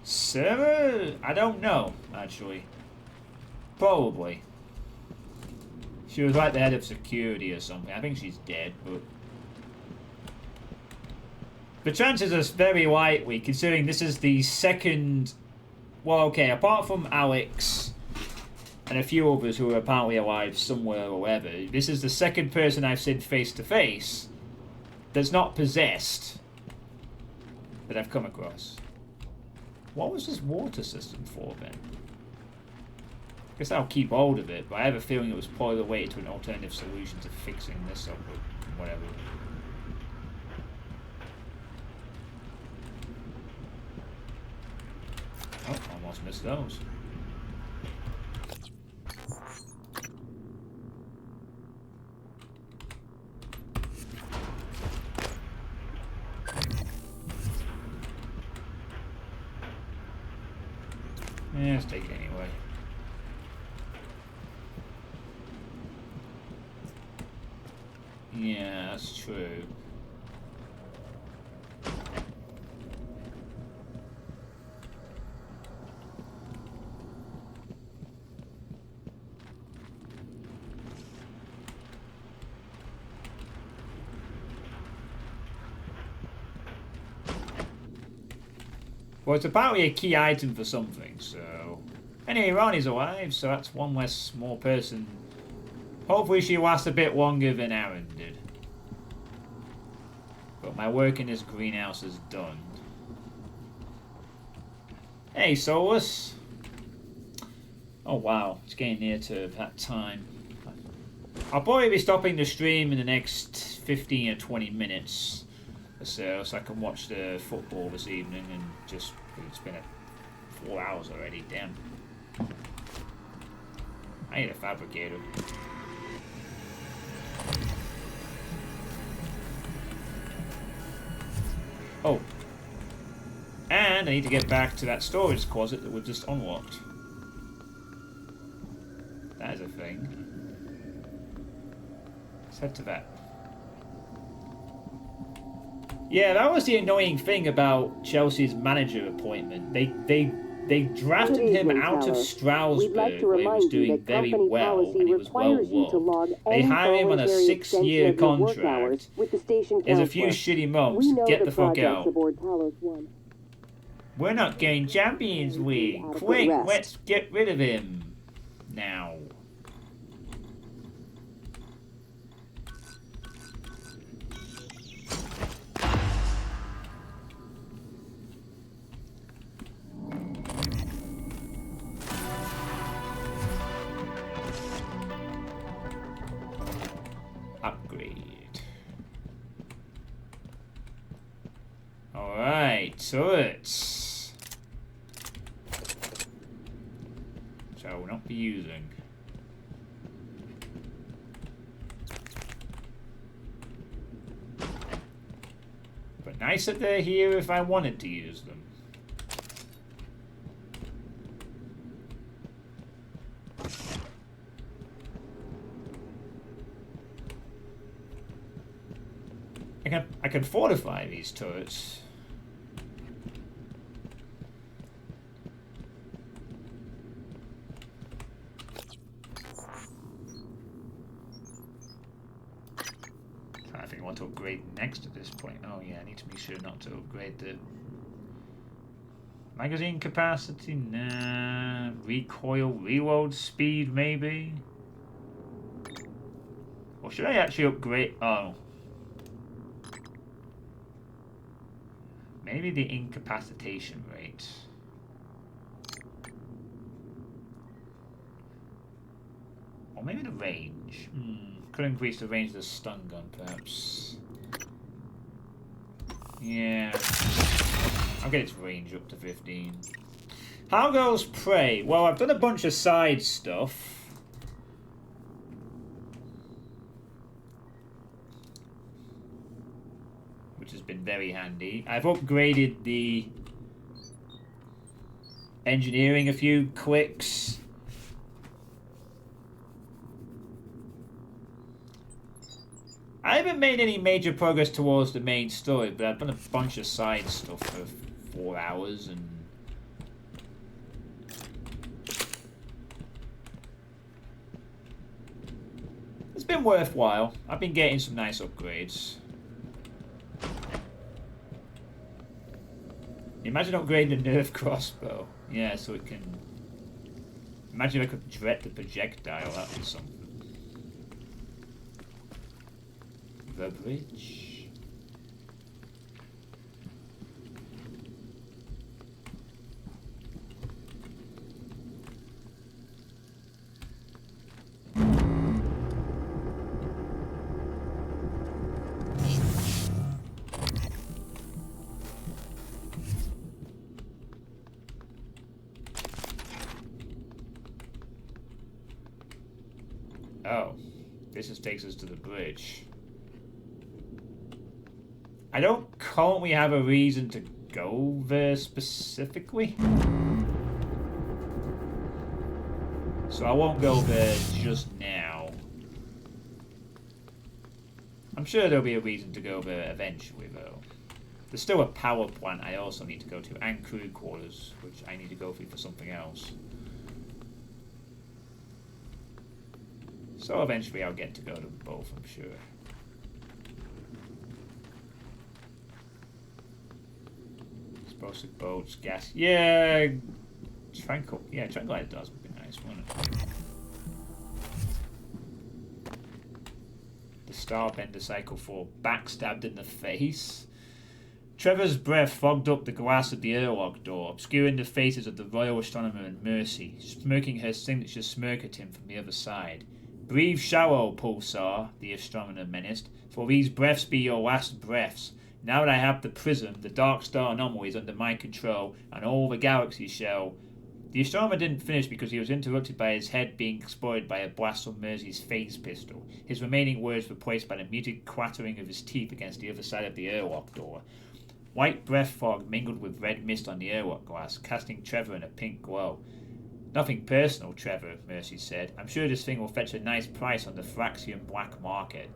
Sarah? I don't know, actually. Probably. She was like the head of security or something. I think she's dead, but... The chances are very likely, considering this is the second... Well, okay, apart from Alex and a few others who are apparently alive somewhere or wherever, this is the second person I've seen face to face that's not possessed that I've come across. What was this water system for then? I guess I'll keep hold of it, but I have a feeling it was probably the way to an alternative solution to fixing this up or whatever. Oh, almost missed those. Yeah, let's take it anyway. Yeah, that's true. Well, it's apparently a key item for something, so... Anyway, Ronnie's alive, so that's one less small person. Hopefully she lasts a bit longer than Aaron did. But my work in this greenhouse is done. Hey, Solus. Oh wow, it's getting near to that time. I'll probably be stopping the stream in the next 15 or 20 minutes or so I can watch the football this evening and just... It's been 4 hours already, damn. I need a fabricator. Oh. And I need to get back to that storage closet that we've just unlocked. That is a thing. Let's head to that. Yeah, that was the annoying thing about Chelsea's manager appointment. They drafted Good him evening, out of Talos. Strasbourg, We'd like to where he was remind you doing that very company well, policy and he was well requires you to loved. log They any hire him on a voluntary 6-year extension of your work hours contract. with the station There's a counselor. few shitty We months. know Get the the fuck projects out. aboard Talos 1. We're not getting Champions League. Adequate Quick, rest. let's get rid of him. Now. Upgrade. Alright, turrets. So I will not be using. But nice that they're here if I wanted to use them. I can fortify these turrets. I think I want to upgrade next at this point. Oh yeah, I need to be sure not to upgrade the magazine capacity. Nah. Recoil, reload speed, maybe. Or should I actually upgrade? Oh. Maybe the incapacitation rate. Or maybe the range. Could increase the range of the stun gun, perhaps. Yeah. I'll get its range up to 15. How goes Prey? Well, I've done a bunch of side stuff. Which has been very handy. I've upgraded the engineering a few clicks. I haven't made any major progress towards the main story, but I've done a bunch of side stuff for 4 hours, and it's been worthwhile. I've been getting some nice upgrades. Imagine upgrading a Nerf crossbow. Yeah, so it can... Imagine if I could direct the projectile. That would be something. The bridge. Oh, this just takes us to the bridge. I don't currently have a reason to go there specifically. So I won't go there just now. I'm sure there'll be a reason to go there eventually, though. There's still a power plant I also need to go to, and crew quarters, which I need to go through for something else. So eventually I'll get to go to both, I'm sure. Explosive boats, gas. Yeah, tranquilizer does would be nice, wouldn't it? The Starbender Cycle 4 backstabbed in the face. Trevor's breath fogged up the glass of the airlock door, obscuring the faces of the Royal Astronomer and Mercy, smirking her signature smirk at him from the other side. Breathe shallow, Pulsar, the astronomer menaced, for these breaths be your last breaths. Now that I have the prism, the dark star anomaly is under my control, and all the galaxy shall... The astronomer didn't finish because he was interrupted by his head being exploded by a blast from Mercy's phase pistol. His remaining words were replaced by the muted clattering of his teeth against the other side of the airlock door. White breath fog mingled with red mist on the airlock glass, casting Trevor in a pink glow. Nothing personal, Trevor, Mercy said. I'm sure this thing will fetch a nice price on the Fraxian black market.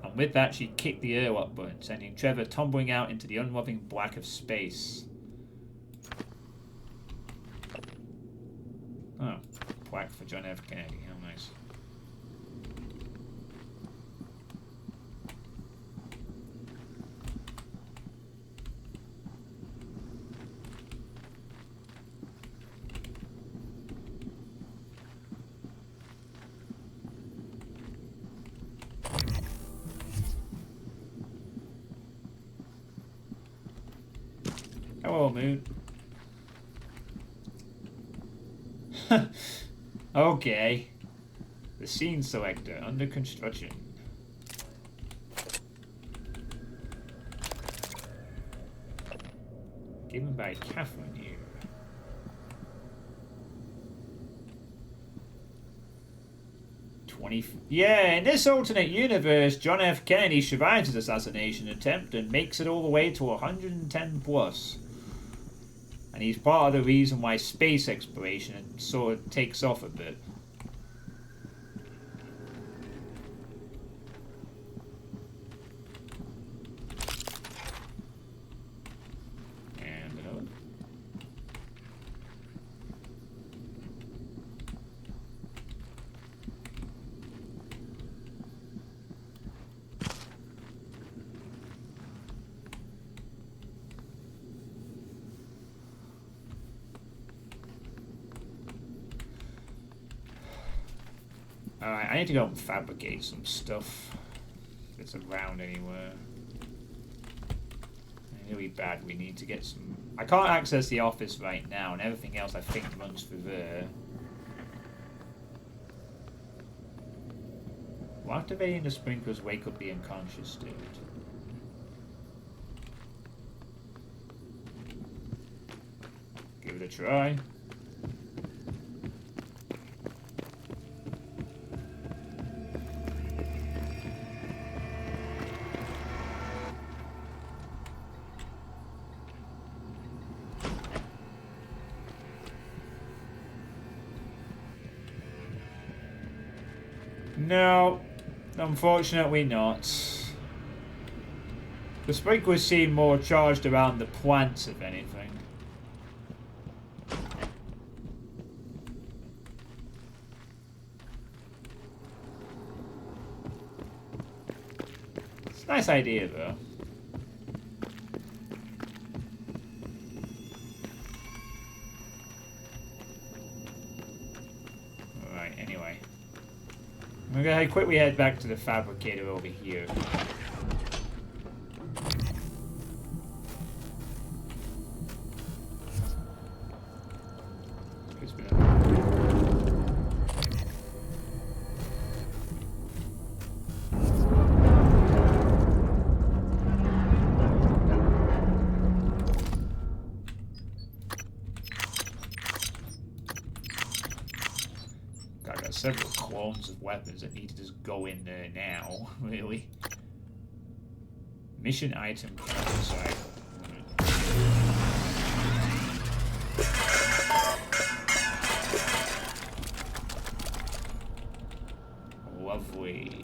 And with that, she kicked the airlock button, sending Trevor tumbling out into the unloving black of space. Oh, plaque for John F. Kennedy. How nice. Hello, Moon. Okay. The scene selector under construction. Given by Catherine here. Yeah, in this alternate universe, John F. Kennedy survives his assassination attempt and makes it all the way to 110 plus. And he's part of the reason why space exploration sort of takes off a bit. And another. Alright, I need to go and fabricate some stuff. If it's around anywhere. Really bad, we need to get some... I can't access the office right now, and everything else I think runs through there. While activating the sprinklers, wake up the unconscious state. Give it a try. No, unfortunately not. The sprinklers seem more charged around the plants, if anything. It's a nice idea, though. Alright, anyway. I'm gonna quickly head back to the fabricator over here. Several clones of weapons that need to just go in there now, really. Mission item counter. Lovely.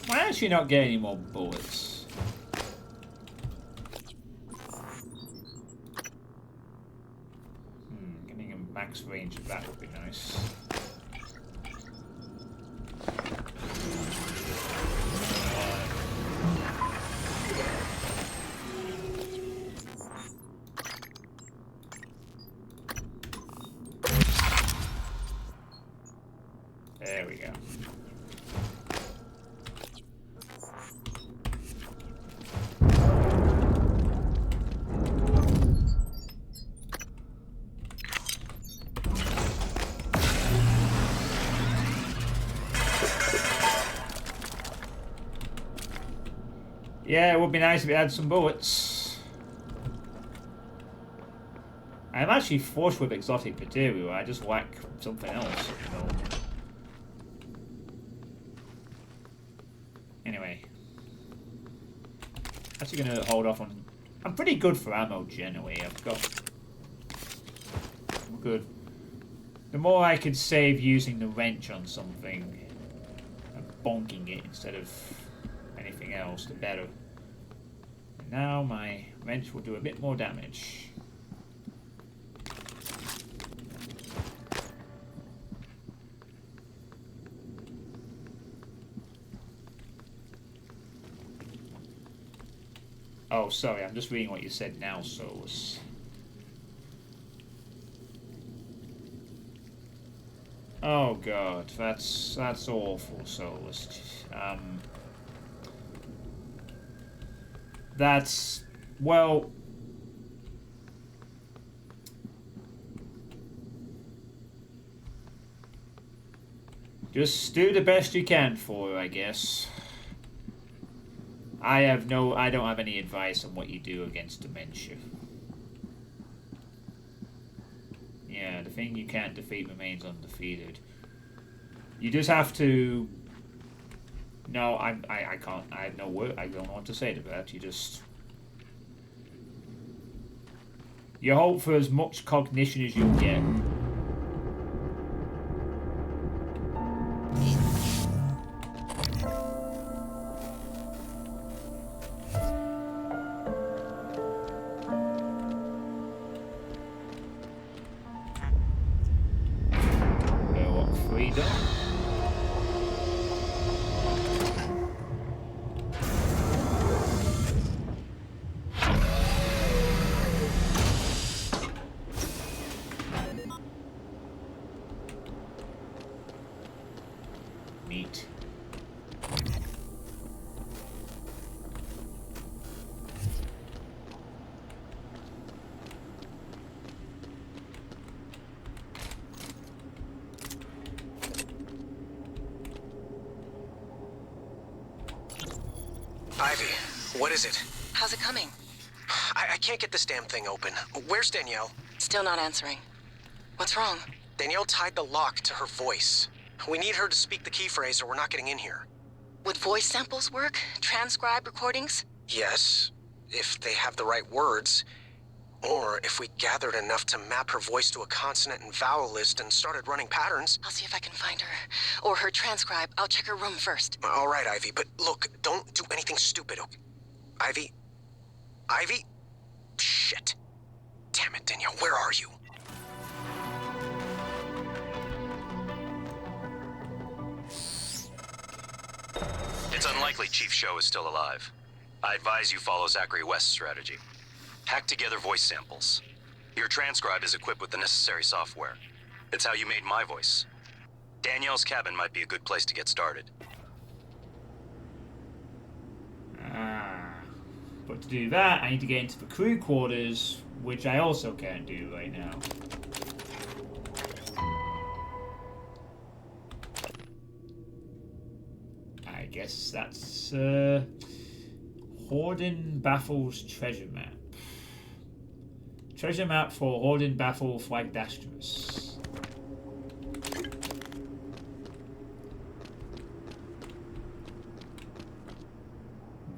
Why actually not get any more bullets? Getting a max range of that would be nice. Yeah, it would be nice if it had some bullets. I'm actually flush with exotic material. I just lack something else at the moment. Anyway. Actually gonna hold off on... I'm pretty good for ammo generally. I've got... I'm good. The more I could save using the wrench on something and bonking it instead of anything else, the better. And now my wrench will do a bit more damage. Oh, sorry, I'm just reading what you said now, Solus. Oh god, that's awful, Solus. That's, well... Just do the best you can for her, I guess. I don't have any advice on what you do against dementia. Yeah, the thing you can't defeat remains undefeated. You just have to... No, I can't. I have no word. I don't know what to say to that. You just... You hope for as much cognition as you get. Neat. Ivy, what is it? How's it coming? I can't get this damn thing open. Where's Danielle? Still not answering. What's wrong? Danielle tied the lock to her voice. We need her to speak the key phrase or we're not getting in here. Would voice samples work? Transcribe recordings? Yes, if they have the right words. Or if we gathered enough to map her voice to a consonant and vowel list and started running patterns. I'll see if I can find her. Or her transcribe. I'll check her room first. All right, Ivy, but look, don't do anything stupid, okay? Ivy? Ivy? Shit. Damn it, Danielle, where are you? It's unlikely Chief Show is still alive. I advise you follow Zachary West's strategy. Hack together voice samples. Your transcribe is equipped with the necessary software. It's how you made my voice. Danielle's cabin might be a good place to get started. But to do that, I need to get into the crew quarters, which I also can't do right now. I guess that's Horden Baffle's treasure map. Treasure map for Horden Baffle Flagdastrus.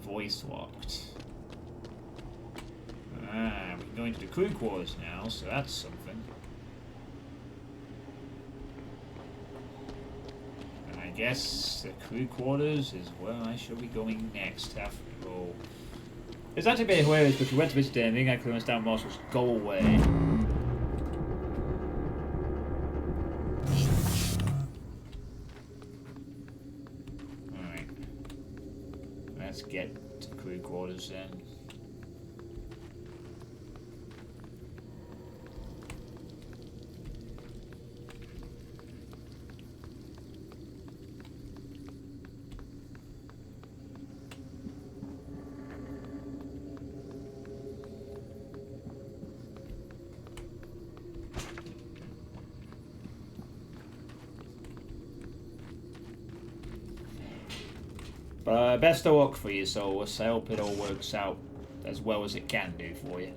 Voice locked. We can go into the crew quarters now, so that's something. And I guess the crew quarters is where I shall be going next after all. It's actually very hilarious because we went to visit them, I could understand Marshall's go away. Alright. Let's get to crew quarters then. But best of luck for you, Solus. I hope it all works out as well as it can do for you.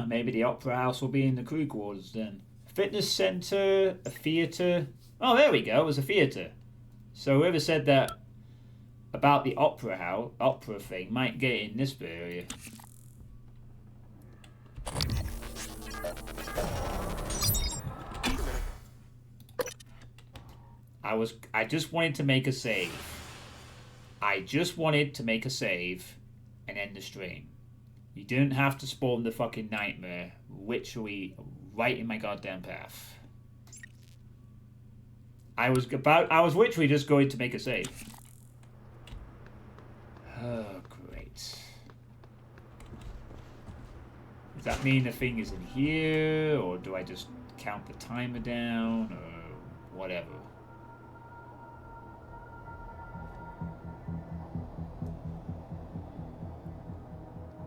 Maybe the Opera House will be in the crew quarters then. Fitness centre, a theatre. Oh, there we go. It was a theatre. So whoever said that about the opera thing might get in this area. I just wanted to make a save. I just wanted to make a save and end the stream. You didn't have to spawn the fucking nightmare literally right in my goddamn path. I was literally just going to make a save. Oh, great. Does that mean the thing is in here, or do I just count the timer down, or whatever?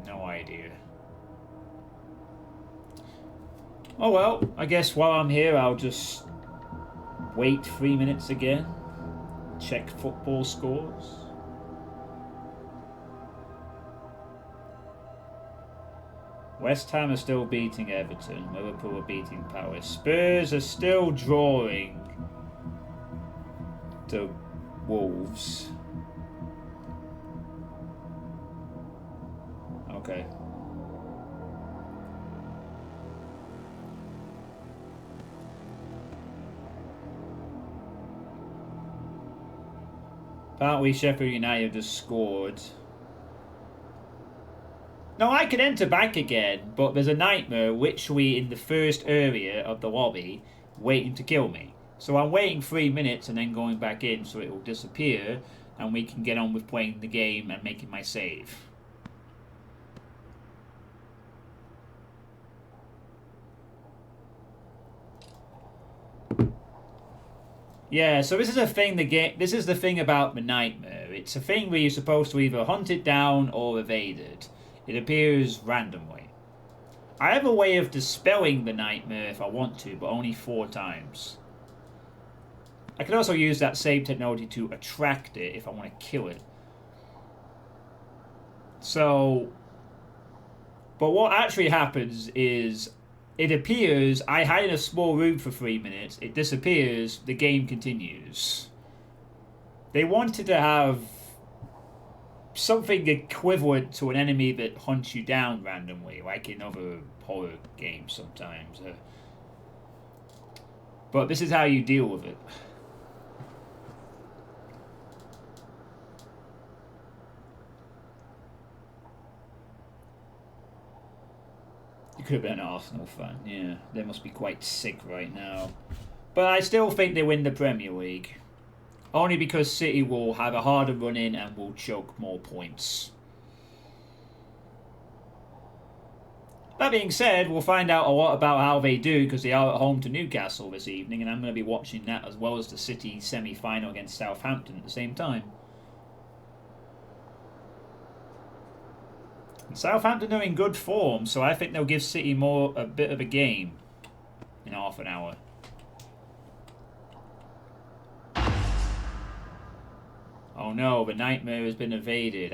No idea. Oh well, I guess while I'm here I'll just wait 3 minutes again. Check football scores. West Ham are still beating Everton. Liverpool are beating Palace. Spurs are still drawing the Wolves. Okay. Apparently Sheffield United just scored. No, I can enter back again, but there's a nightmare literally in the first area of the lobby waiting to kill me. So I'm waiting 3 minutes and then going back in so it will disappear and we can get on with playing the game and making my save. Yeah, so this is a thing this is the thing about the nightmare. It's a thing where you're supposed to either hunt it down or evade it. It appears randomly. I have a way of dispelling the nightmare if I want to, but only 4 times. I can also use that save technology to attract it if I want to kill it. So, but what actually happens is it appears, I hide in a small room for 3 minutes, it disappears, the game continues. They wanted to have something equivalent to an enemy that hunts you down randomly, like in other horror games sometimes. But this is how you deal with it. You could have been an Arsenal fan, yeah. They must be quite sick right now. But I still think they win the Premier League. Only because City will have a harder run in and will choke more points. That being said, we'll find out a lot about how they do because they are at home to Newcastle this evening, and I'm going to be watching that as well as the City semi-final against Southampton at the same time. And Southampton are in good form, so I think they'll give City a bit of a game in half an hour. Oh no, the nightmare has been evaded.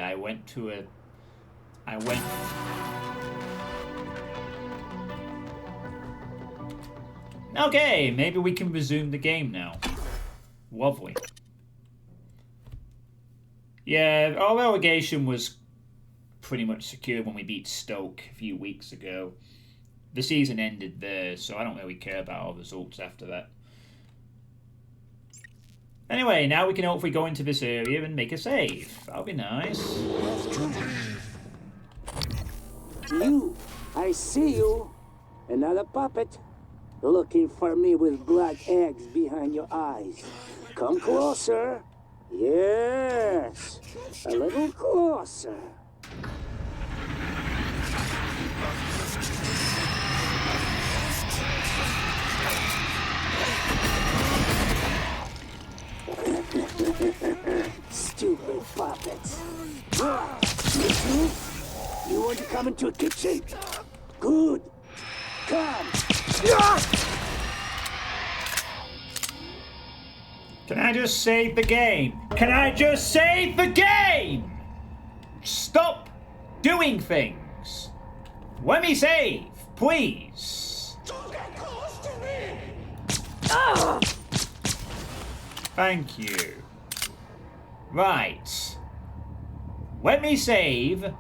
Okay, maybe we can resume the game now. Lovely. Yeah, our relegation was pretty much secure when we beat Stoke a few weeks ago. The season ended there, so I don't really care about our results after that. Anyway, now we can hopefully go into this area and make a save. That'll be nice. You! I see you! Another puppet. Looking for me with black eggs behind your eyes. Come closer. Yes! A little closer. puppets. You want to come into a kitchen? Good. Come. Can I just save the game? Can I just save the game? Stop doing things. Let me save, please. Don't get close to me. Thank you. Right. Let me save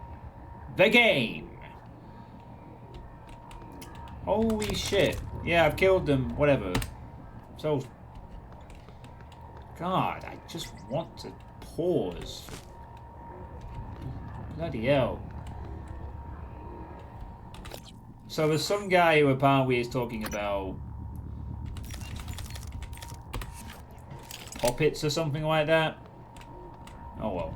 the game. Holy shit. Yeah, I've killed them, whatever. So... God, I just want to pause. Bloody hell. So there's some guy who apparently is talking about puppets or something like that. Oh well.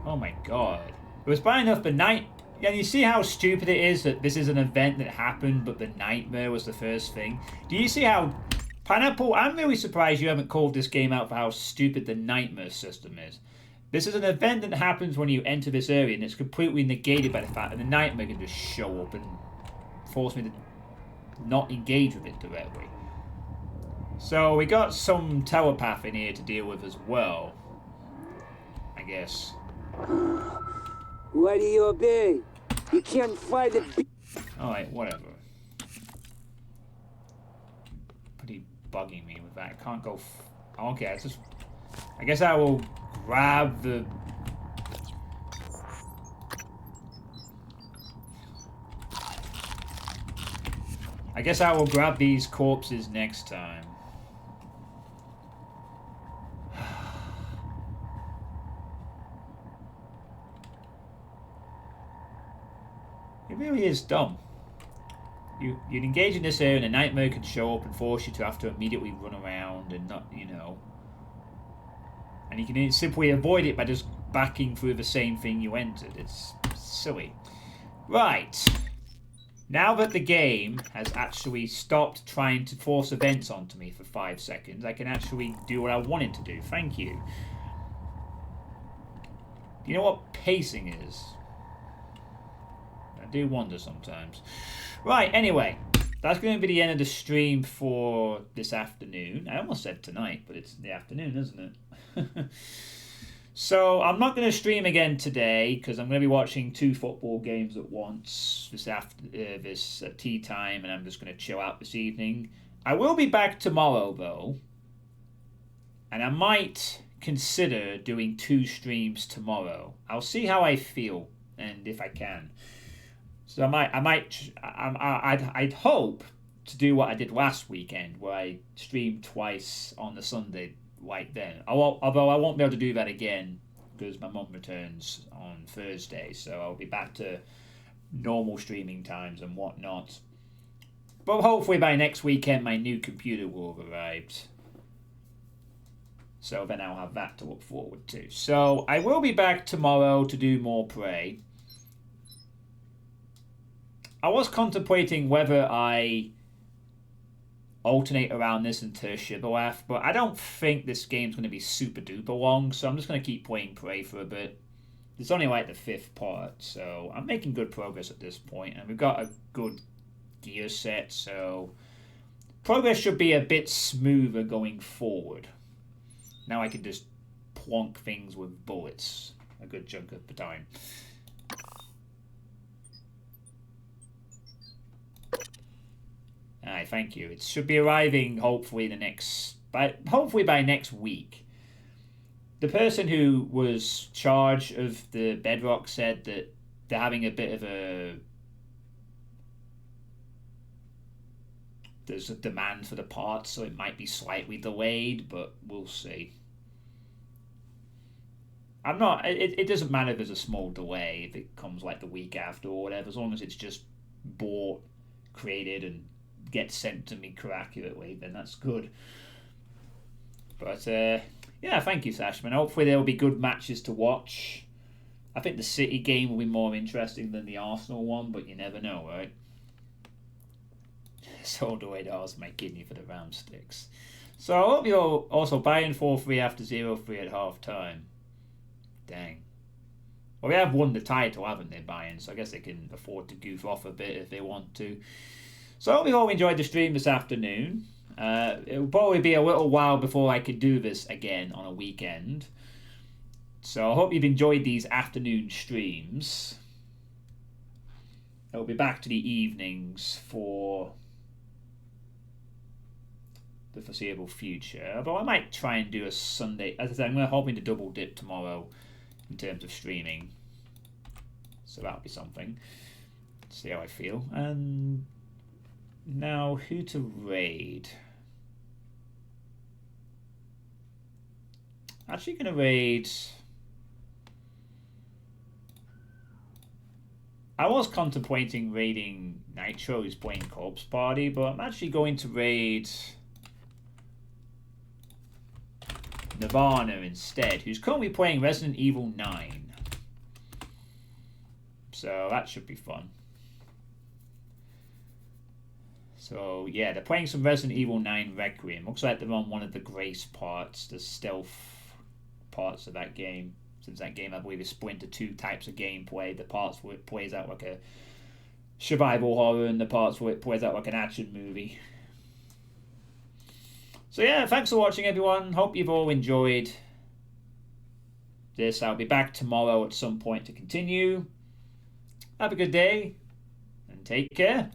Oh my god. It was bad enough the night... Yeah, you see how stupid it is that this is an event that happened, but the nightmare was the first thing? Do you see how... Pineapple, I'm really surprised you haven't called this game out for how stupid the nightmare system is. This is an event that happens when you enter this area, and it's completely negated by the fact that the nightmare can just show up and force me to not engage with it directly. So we got some telepath in here to deal with as well, I guess. Why do you obey? You can't fight it. Alright, whatever. Pretty bugging me with that. I can't go... Okay, it's just... I guess I will grab the... I guess I will grab these corpses next time. It really is dumb. You'd engage in this area and a nightmare can show up and force you to have to immediately run around and not, you know. And you can simply avoid it by just backing through the same thing you entered. It's silly. Right. Now that the game has actually stopped trying to force events onto me for 5 seconds, I can actually do what I wanted to do. Thank you. Do you know what pacing is? I do wonder sometimes. Right, anyway. That's going to be the end of the stream for this afternoon. I almost said tonight, but it's the afternoon, isn't it? So, I'm not going to stream again today, because I'm going to be watching 2 football games at once this tea time, and I'm just going to chill out this evening. I will be back tomorrow, though. And I might consider doing 2 streams tomorrow. I'll see how I feel, and if I can. So I'd hope to do what I did last weekend, where I streamed twice on the Sunday, like then. Although I won't be able to do that again because my mum returns on Thursday, so I'll be back to normal streaming times and whatnot. But hopefully by next weekend my new computer will have arrived. So then I'll have that to look forward to. So I will be back tomorrow to do more Prey. I was contemplating whether I alternate around this into Shibboleth, but I don't think this game's going to be super duper long, so I'm just going to keep playing Prey for a bit. It's only like the 5th part, so I'm making good progress at this point, and we've got a good gear set, so progress should be a bit smoother going forward. Now I can just plonk things with bullets a good chunk of the time. Aye, thank you. It should be arriving hopefully hopefully by next week. The person who was charged of the Bedrock said that they're having a bit of there's a demand for the parts, so it might be slightly delayed, but we'll see. It doesn't matter if there's a small delay, if it comes like the week after or whatever, as long as it's just bought, created, and gets sent to me accurately, then that's good. But yeah, thank you, Sashman. Hopefully there will be good matches to watch. I think the City game will be more interesting than the Arsenal one, but you never know, right? Sold away dollars my kidney for the round sticks. So I hope you're also buying 4-3 after 0-3 at half time. Dang. Well, they have won the title, haven't they, Bayern? So I guess they can afford to goof off a bit if they want to. So I hope you all enjoyed the stream this afternoon. It will probably be a little while before I can do this again on a weekend. So I hope you've enjoyed these afternoon streams. I'll be back to the evenings for the foreseeable future. But I might try and do a Sunday. As I said, I'm hoping to double dip tomorrow in terms of streaming. So that'll be something. See how I feel. And now, who to raid? Actually going to raid... I was contemplating raiding Nitro, who's playing Corpse Party, but I'm actually going to raid Nirvana instead, who's currently playing Resident Evil 9. So that should be fun. So yeah, they're playing some Resident Evil 9 Requiem. Looks like they're on one of the Grace parts, the stealth parts of that game. Since that game, I believe, is split into two types of gameplay. The parts where it plays out like a survival horror and the parts where it plays out like an action movie. So yeah, thanks for watching, everyone. Hope you've all enjoyed this. I'll be back tomorrow at some point to continue. Have a good day and take care.